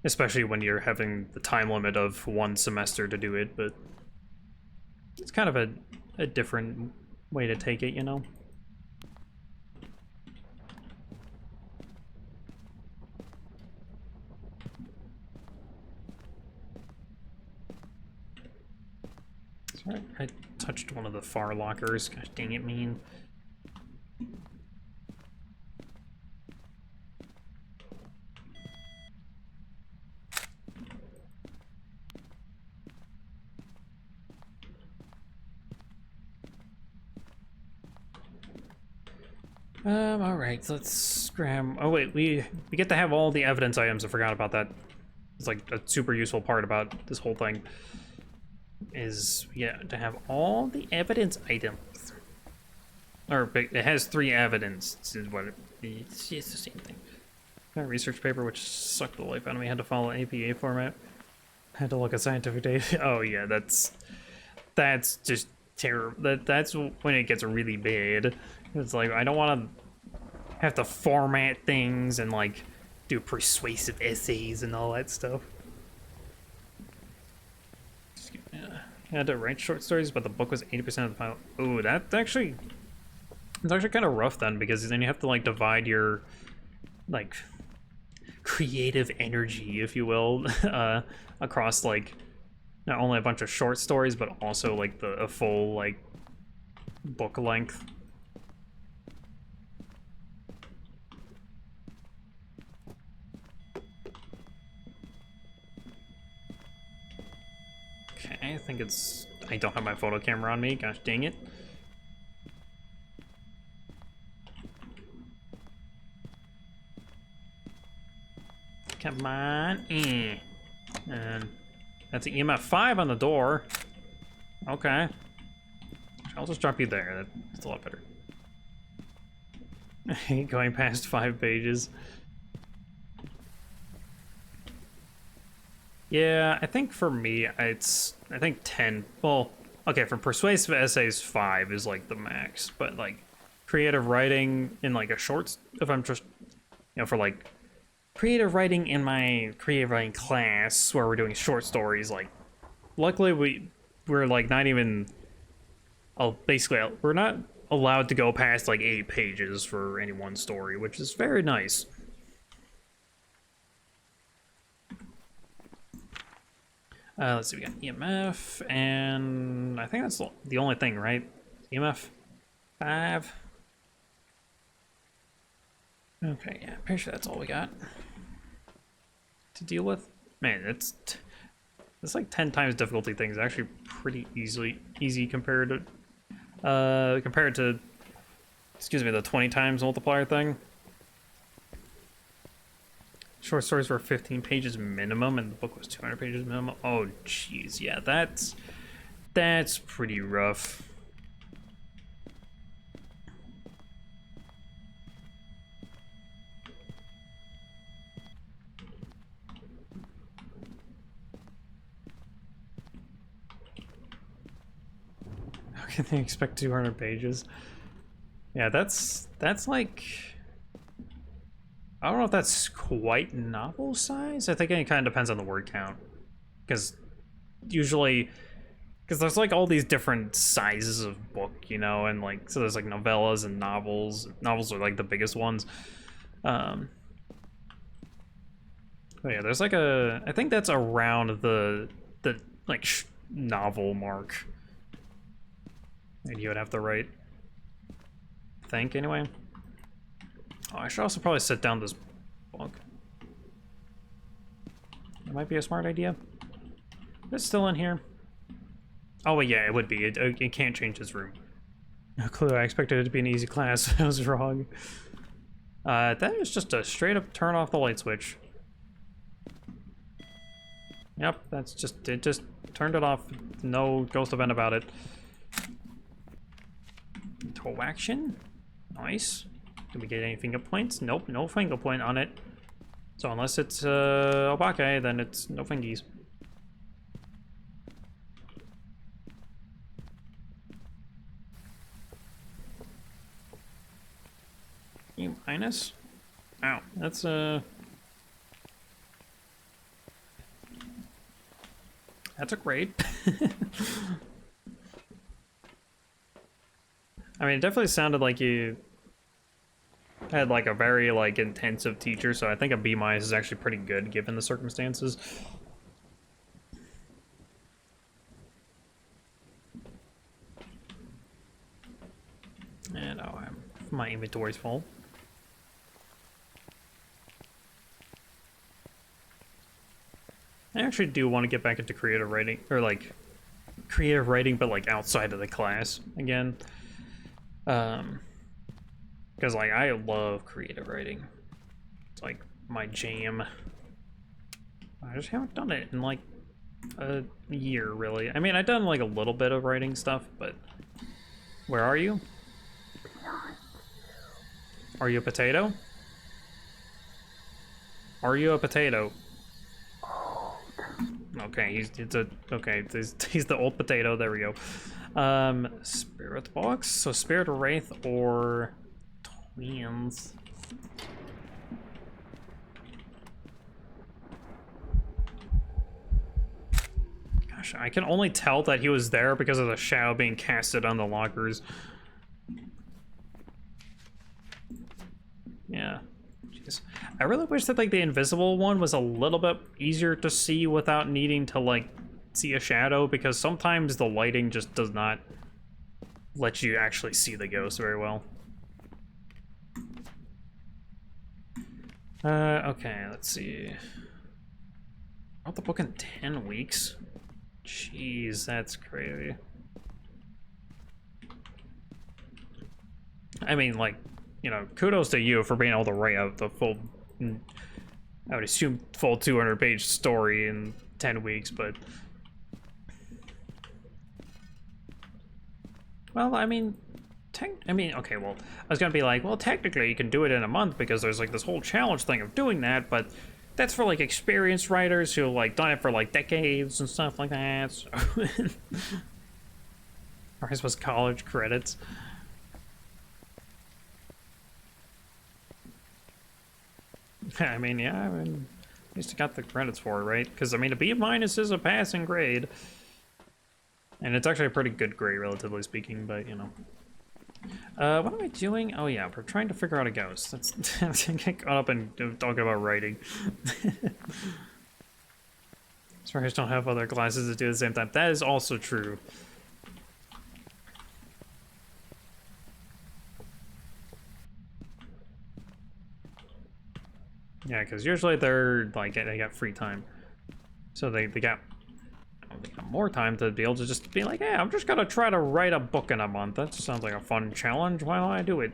Speaker 1: especially when you're having the time limit of one semester to do it. But it's kind of a different way to take it, you know. Sorry, I touched one of the far lockers. Gosh dang it, mean. All right, let's grab. Oh wait, we get to have all the evidence items. I forgot about that. It's like a super useful part about this whole thing. Is yeah, to have all the evidence items. Or it has 3 evidence. Is what it's the same thing. Got a research paper which sucked the life out of me. Had to follow APA format. Had to look at scientific data. Oh yeah, that's just terrible. That's when it gets really bad. It's like I don't want to have to format things and like do persuasive essays and all that stuff. I had to write short stories, but the book was 80% of the file. Ooh, it's actually kind of rough then, because then you have to like divide your like creative energy, if you will, across like not only a bunch of short stories, but also like a full like book length. Okay, I think I don't have my photo camera on me, gosh dang it. Come on. And that's an EMF 5 on the door. Okay. I'll just drop you there. That's a lot better. Going past 5 pages. Yeah, I think for me, I think 10. Well, okay, for persuasive essays, 5 is like the max. But like creative writing in like a short, if I'm just, for like creative writing in my creative writing class where we're doing short stories, like luckily we're like not even, basically we're not allowed to go past like 8 pages for any one story, which is very nice. Let's see, we got EMF, and I think that's the only thing, right? EMF 5. Okay, yeah, pretty sure that's all we got to deal with. Man, it's like 10 times difficulty thing is actually pretty easy compared to, excuse me, the 20 times multiplier thing. Short stories were 15 pages minimum, and the book was 200 pages minimum. Oh, jeez, yeah, that's pretty rough. How can they expect 200 pages? Yeah, that's like, I don't know if that's quite novel size. I think it kind of depends on the word count. Because there's like all these different sizes of book, and like, so there's like novellas and novels. Novels are like the biggest ones. But yeah, there's like I think that's around the like novel mark. And you would have to write, I think, anyway. Oh, I should also probably sit down this book. That might be a smart idea. It's still in here. Oh, wait, yeah, it would be. It can't change his room. No clue. I expected it to be an easy class. I was wrong. That is just a straight up turn off the light switch. Yep, that's just, it just turned it off. No ghost event about it. Toe action. Nice. Did we get any finger points? Nope, no finger point on it. So unless it's Obake, then it's no fingies. E minus? Ow, that's that's a grade. I mean, it definitely sounded like you had like a very like intensive teacher, so I think a B- is actually pretty good given the circumstances. And oh, my inventory's full. I actually do want to get back into creative writing, or like creative writing, but like outside of the class again. Because like I love creative writing. It's like my jam. I just haven't done it in like a year, really. I mean, I've done like a little bit of writing stuff, but where are you? Are you a potato? Are you a potato? Okay, he's the old potato. There we go. Spirit box. So spirit wraith or twins. Gosh, I can only tell that he was there because of the shadow being casted on the lockers. Yeah. Jeez. I really wish that like the invisible one was a little bit easier to see without needing to like see a shadow, because sometimes the lighting just does not let you actually see the ghost very well. Okay, let's see. Wrote the book in 10 weeks? Jeez, that's crazy. I mean, like, kudos to you for being able to write out the full I would assume full 200-page story in 10 weeks, but... Well, I mean, okay, well, I was gonna be like, well, technically you can do it in a month because there's like this whole challenge thing of doing that, but that's for like experienced writers who like done it for like decades and stuff like that. So or I suppose college credits. I mean, yeah, I mean, at least I got the credits for it, right? Because I mean, a B- is a passing grade. And it's actually a pretty good grade, relatively speaking, but, you know. What am I doing? Oh, yeah, we're trying to figure out a ghost. That's get caught up in talking about writing. Sorry, I just don't have other classes to do at the same time. That is also true. Yeah, because usually they're, like, they got free time. So they got more time to be able to just be like, hey, I'm just gonna try to write a book in a month. That sounds like a fun challenge. Why don't I do it?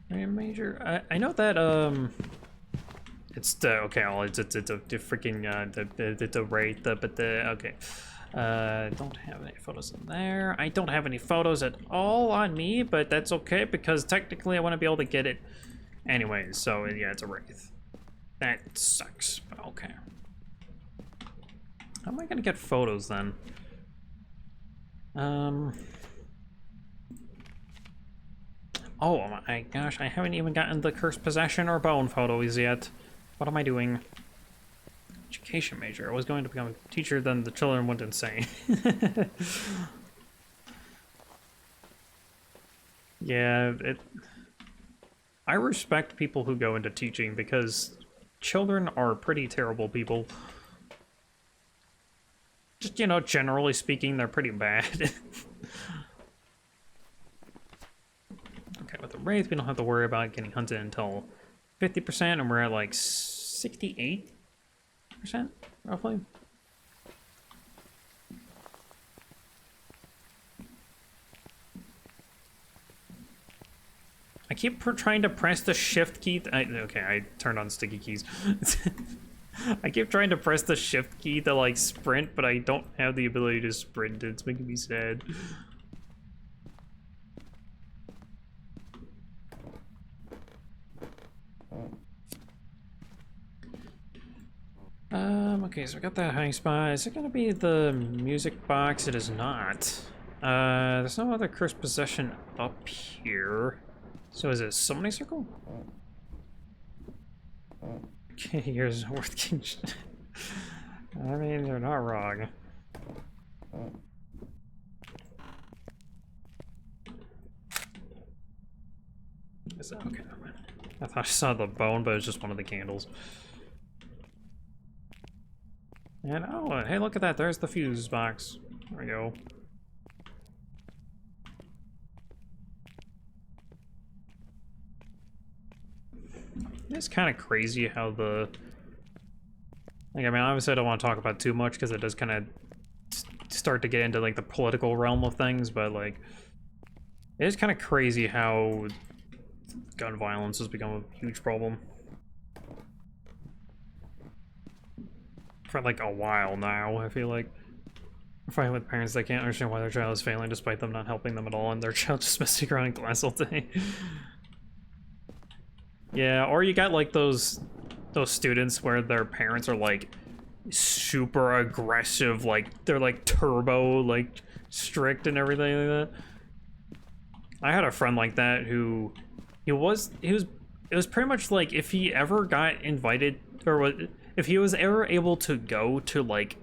Speaker 1: Major. I know that it's the okay. Well, it's a freaking the rate but the okay. Don't have any photos in there. I don't have any photos at all on me, but that's okay because technically I want to be able to get it. Anyways, so yeah, it's a wraith. That sucks, but okay. How am I gonna get photos then? Oh my gosh, I haven't even gotten the cursed possession or bone photos yet. What am I doing? Education major. I was going to become a teacher, then the children went insane. Yeah, I respect people who go into teaching because children are pretty terrible people. Just, you know, generally speaking, they're pretty bad. Okay, with the Wraith, we don't have to worry about getting hunted until 50%, and we're at like 68%, roughly. I keep trying to press the shift key. Okay, I turned on sticky keys. I keep trying to press the shift key to like sprint, but I don't have the ability to sprint. It's making me sad. Okay, so we got that hiding spot. Is it gonna be the music box? It is not. There's no other cursed possession up here. So is it summoning circle? Okay, here's worth king. I mean, they're not wrong. Is that okay? I thought I saw the bone, but it's just one of the candles. And oh, hey, look at that! There's the fuse box. There we go. It's kind of crazy how the... Like, I mean, obviously I don't want to talk about too much because it does kind of start to get into, like, the political realm of things, but, like, it is kind of crazy how gun violence has become a huge problem. For, like, a while now, I feel like. Fighting with parents that can't understand why their child is failing despite them not helping them at all, and their child just messing around in class all day. Yeah, or you got like those students where their parents are like super aggressive, like they're like turbo, like strict and everything like that. I had a friend like that who it was pretty much like if he ever got invited or if he was ever able to go to like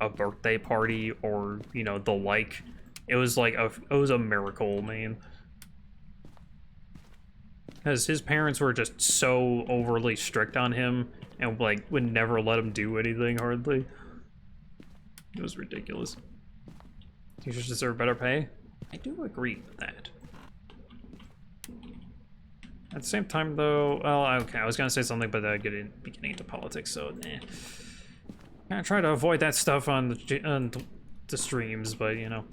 Speaker 1: a birthday party or, you know, the like, it was like it was a miracle, man. Because his parents were just so overly strict on him and, like, would never let him do anything, hardly. It was ridiculous. Teachers deserve better pay? I do agree with that. At the same time, though, well, okay, I was gonna say something, but I'd be getting into politics, so, I try to avoid that stuff on the streams, but, you know.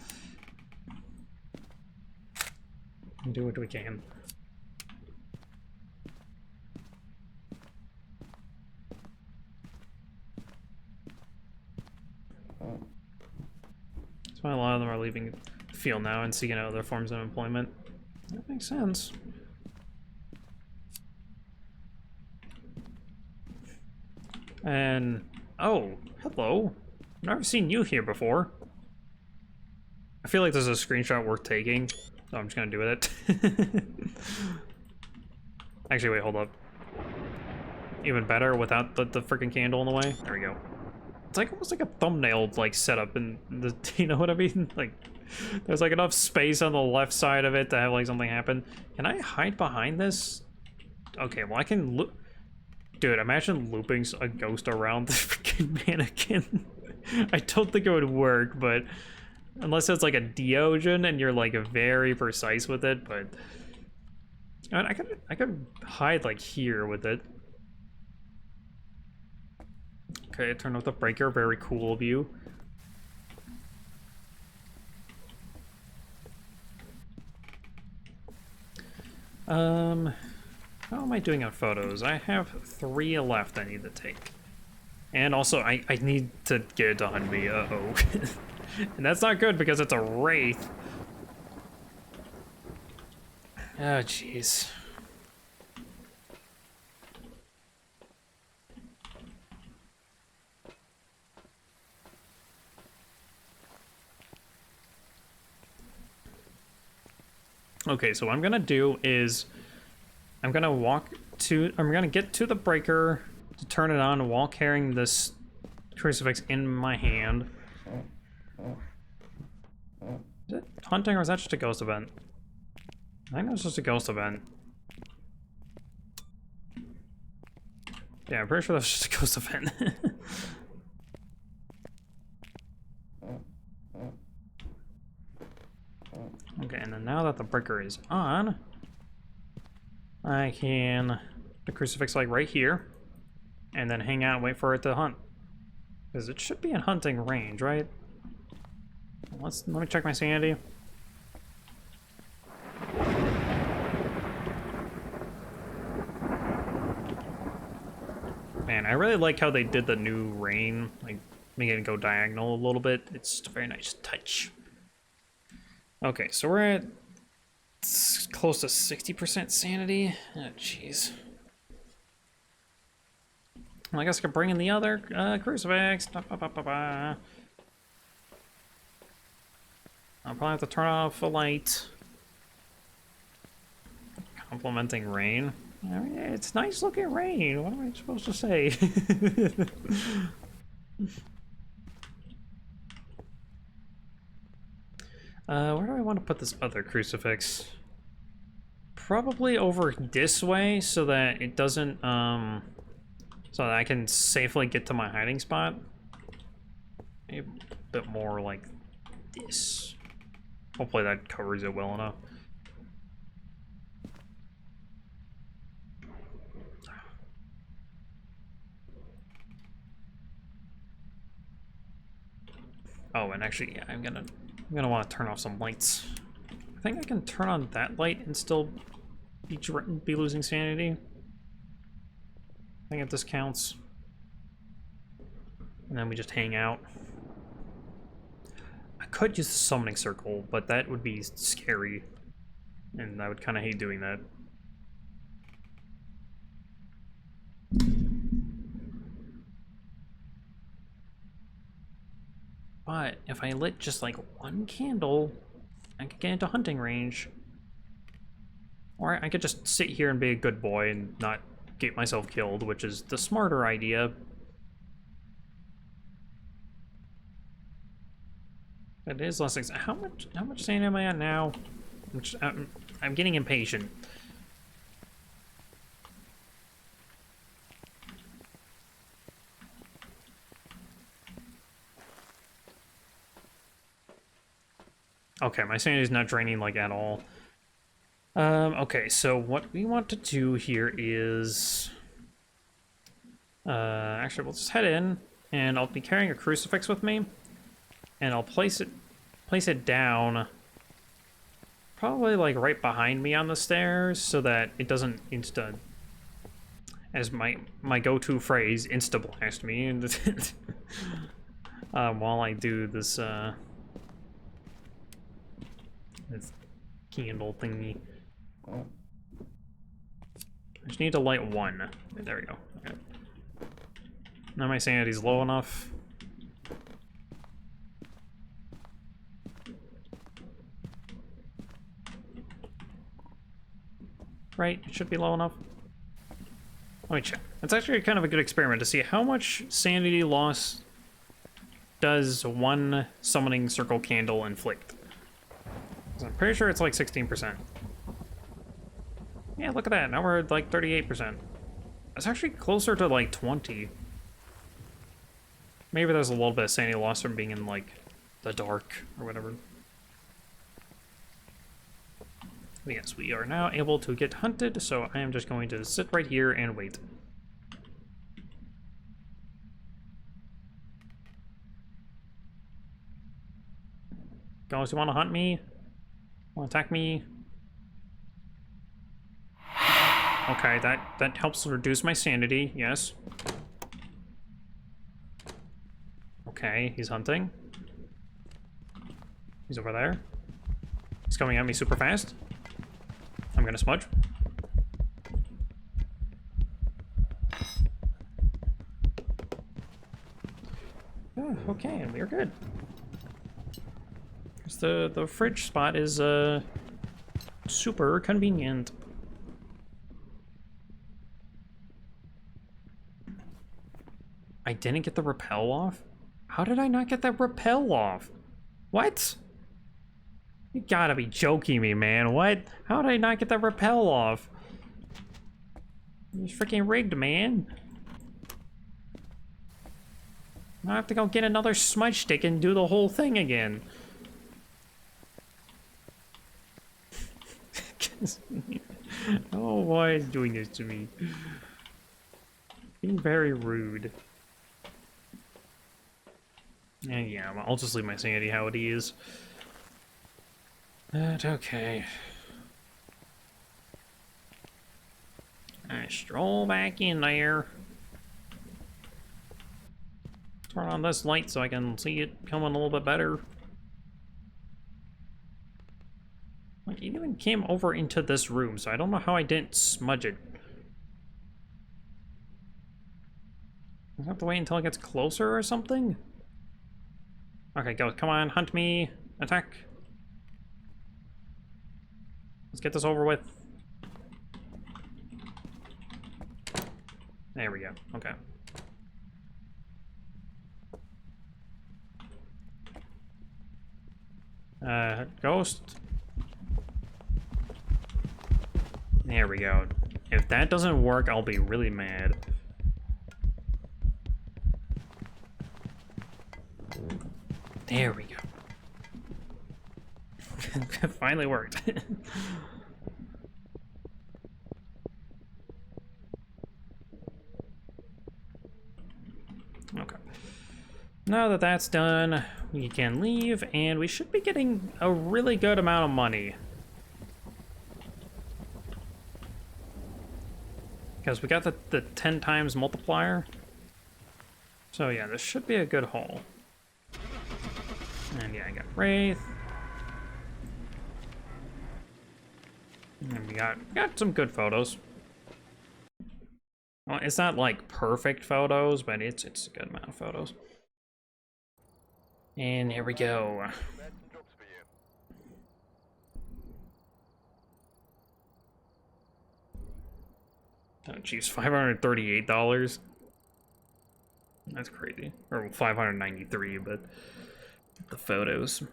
Speaker 1: Do what we can. That's why a lot of them are leaving the field now and seeking out other forms of employment. That makes sense. And oh, hello. I've never seen you here before. I feel like this is a screenshot worth taking, so I'm just gonna do it. Actually, wait, hold up. Even better without the freaking candle in the way. There we go. It's like almost like a thumbnail like setup in the, you know what I mean? Like there's like enough space on the left side of it to have like something happen. Can I hide behind this? Okay, well I can look. Dude, imagine looping a ghost around the freaking mannequin. I don't think it would work, but unless it's like a Diogen and you're like very precise with it, but I mean, I could hide like here with it. Okay, turn off the breaker, very cool of you. How am I doing on photos? I have 3 left I need to take. And also, I need to get it to hunt me, uh-oh. And that's not good because it's a wraith. Oh, jeez. Okay, so what I'm gonna do is I'm gonna get to the breaker to turn it on while carrying this crucifix in my hand. Is it hunting or is that just a ghost event? I think that's just a ghost event. Yeah, I'm pretty sure that's just a ghost event. Okay, and then now that the breaker is on, I can the crucifix like right here, and then hang out and wait for it to hunt. Because it should be in hunting range, right? Let me check my sanity. Man, I really like how they did the new rain, like making it go diagonal a little bit. It's just a very nice touch. Okay, so we're at close to 60% sanity. Oh, jeez. Well, I guess I could bring in the other crucifix. I'll probably have to turn off a light. Complimenting rain. I mean, it's nice looking rain. What am I supposed to say? Where do I want to put this other crucifix? Probably over this way so that it doesn't, so that I can safely get to my hiding spot. Maybe a bit more like this. Hopefully that covers it well enough. Oh, and actually, yeah, I'm gonna want to turn off some lights. I think I can turn on that light and still be losing sanity. I think if this counts. And then we just hang out. I could use the summoning circle, but that would be scary. And I would kind of hate doing that. But if I lit just like one candle, I could get into hunting range. Or I could just sit here and be a good boy and not get myself killed, which is the smarter idea. It is less how much sand am I at now? I'm getting impatient. Okay, my sanity is not draining like at all. Okay, so what we want to do here is actually we'll just head in and I'll be carrying a crucifix with me and I'll place it down Probably like right behind me on the stairs so that it doesn't as my go-to phrase, insta-blast me while I do this this candle thingy. I just need to light one. There we go. Okay. Now my sanity's low enough. Right, it should be low enough. Let me check. It's actually kind of a good experiment to see how much sanity loss does one summoning circle candle inflict. I'm pretty sure it's like 16%. Yeah, look at that. Now we're at like 38%. It's actually closer to like 20. Maybe there's a little bit of sanity loss from being in like the dark or whatever. But yes, we are now able to get hunted, so I am just going to sit right here and wait. Guys, you want to hunt me? Want to attack me? Okay, that helps reduce my sanity, yes. Okay, he's hunting. He's over there. He's coming at me super fast. I'm gonna smudge. Oh, okay, and we are good. The fridge spot is super convenient. I didn't get the rappel off? How did I not get that rappel off? What? You gotta be joking me, man. What? How did I not get that rappel off? It's freaking rigged, man. I have to go get another smudge stick and do the whole thing again. Oh, why is doing this to me? Being very rude. And yeah, I'll just leave my sanity how it is. But okay. I stroll back in there. Turn on this light so I can see it coming a little bit better. Like, it even came over into this room, so I don't know how I didn't smudge it. I have to wait until it gets closer or something? Okay, go. Come on, hunt me. Attack. Let's get this over with. There we go. Okay. Ghost. There we go. If that doesn't work, I'll be really mad. There we go. It finally worked. Okay. Now that that's done, we can leave, and we should be getting a really good amount of money. Because we got the 10 times multiplier. So yeah, this should be a good haul. And yeah, I got Wraith. And we got some good photos. Well, it's not like perfect photos, but it's a good amount of photos. And here we go.
Speaker 2: That's some jobs for you.
Speaker 1: Oh, geez, $538. That's crazy. Or $593, but the photos.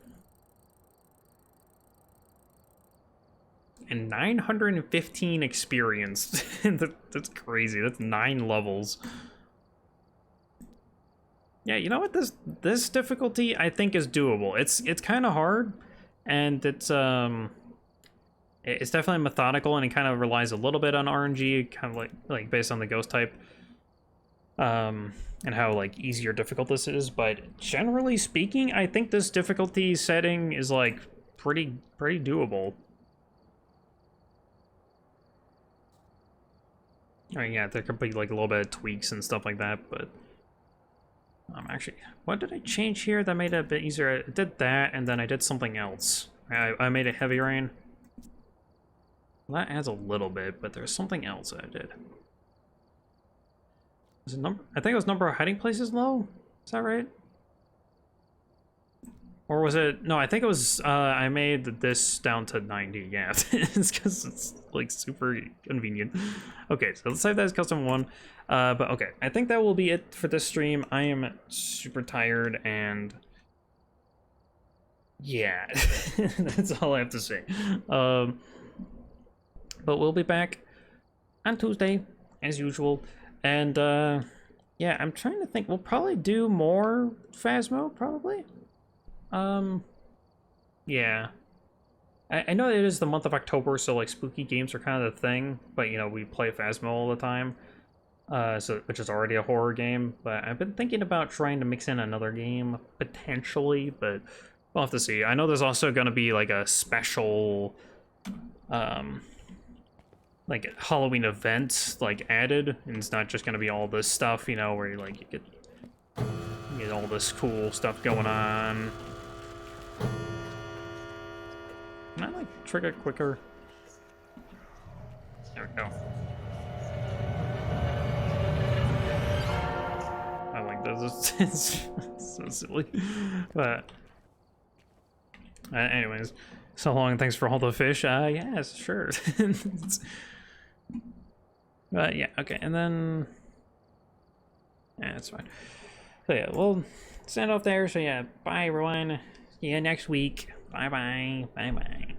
Speaker 1: And 915 experience. That's crazy. That's 9 levels. Yeah, you know what? This difficulty I think is doable. It's kind of hard, and it's definitely methodical, and it kind of relies a little bit on RNG, kind of like based on the ghost type, and how like easy or difficult this is. But generally speaking, I think this difficulty setting is like pretty doable. I mean, yeah, there could be like a little bit of tweaks and stuff like that, but actually, what did I change here that made it a bit easier? I did that, and then I did something else. I made it heavy rain. Well, that adds a little bit, but there's something else I did. Is it number? I think it was number of hiding places low. Is that right? Or was it? No, I think it was. I made this down to 90. Yeah, it's because it's like super convenient. Okay, so let's save that as custom one. But okay, I think that will be it for this stream. I am super tired, and yeah, that's all I have to say. But we'll be back on Tuesday as usual, and yeah, I'm trying to think. We'll probably do more Phasmo, probably. Yeah. I know it is the month of October, so like spooky games are kind of the thing, but you know, we play Phasmo all the time. So which is already a horror game, but I've been thinking about trying to mix in another game potentially, but we'll have to see. I know there's also going to be like a special like Halloween event like added, and it's not just going to be all this stuff, you know, where you like you get all this cool stuff going on. Can I like trigger quicker? There we go. I like those. It's so silly. But anyways, so long. Thanks for all the fish. Yes, sure. But yeah, okay, and then yeah, that's fine. So yeah, we'll send off there. So yeah, bye everyone. See you next week. Bye bye. Bye bye.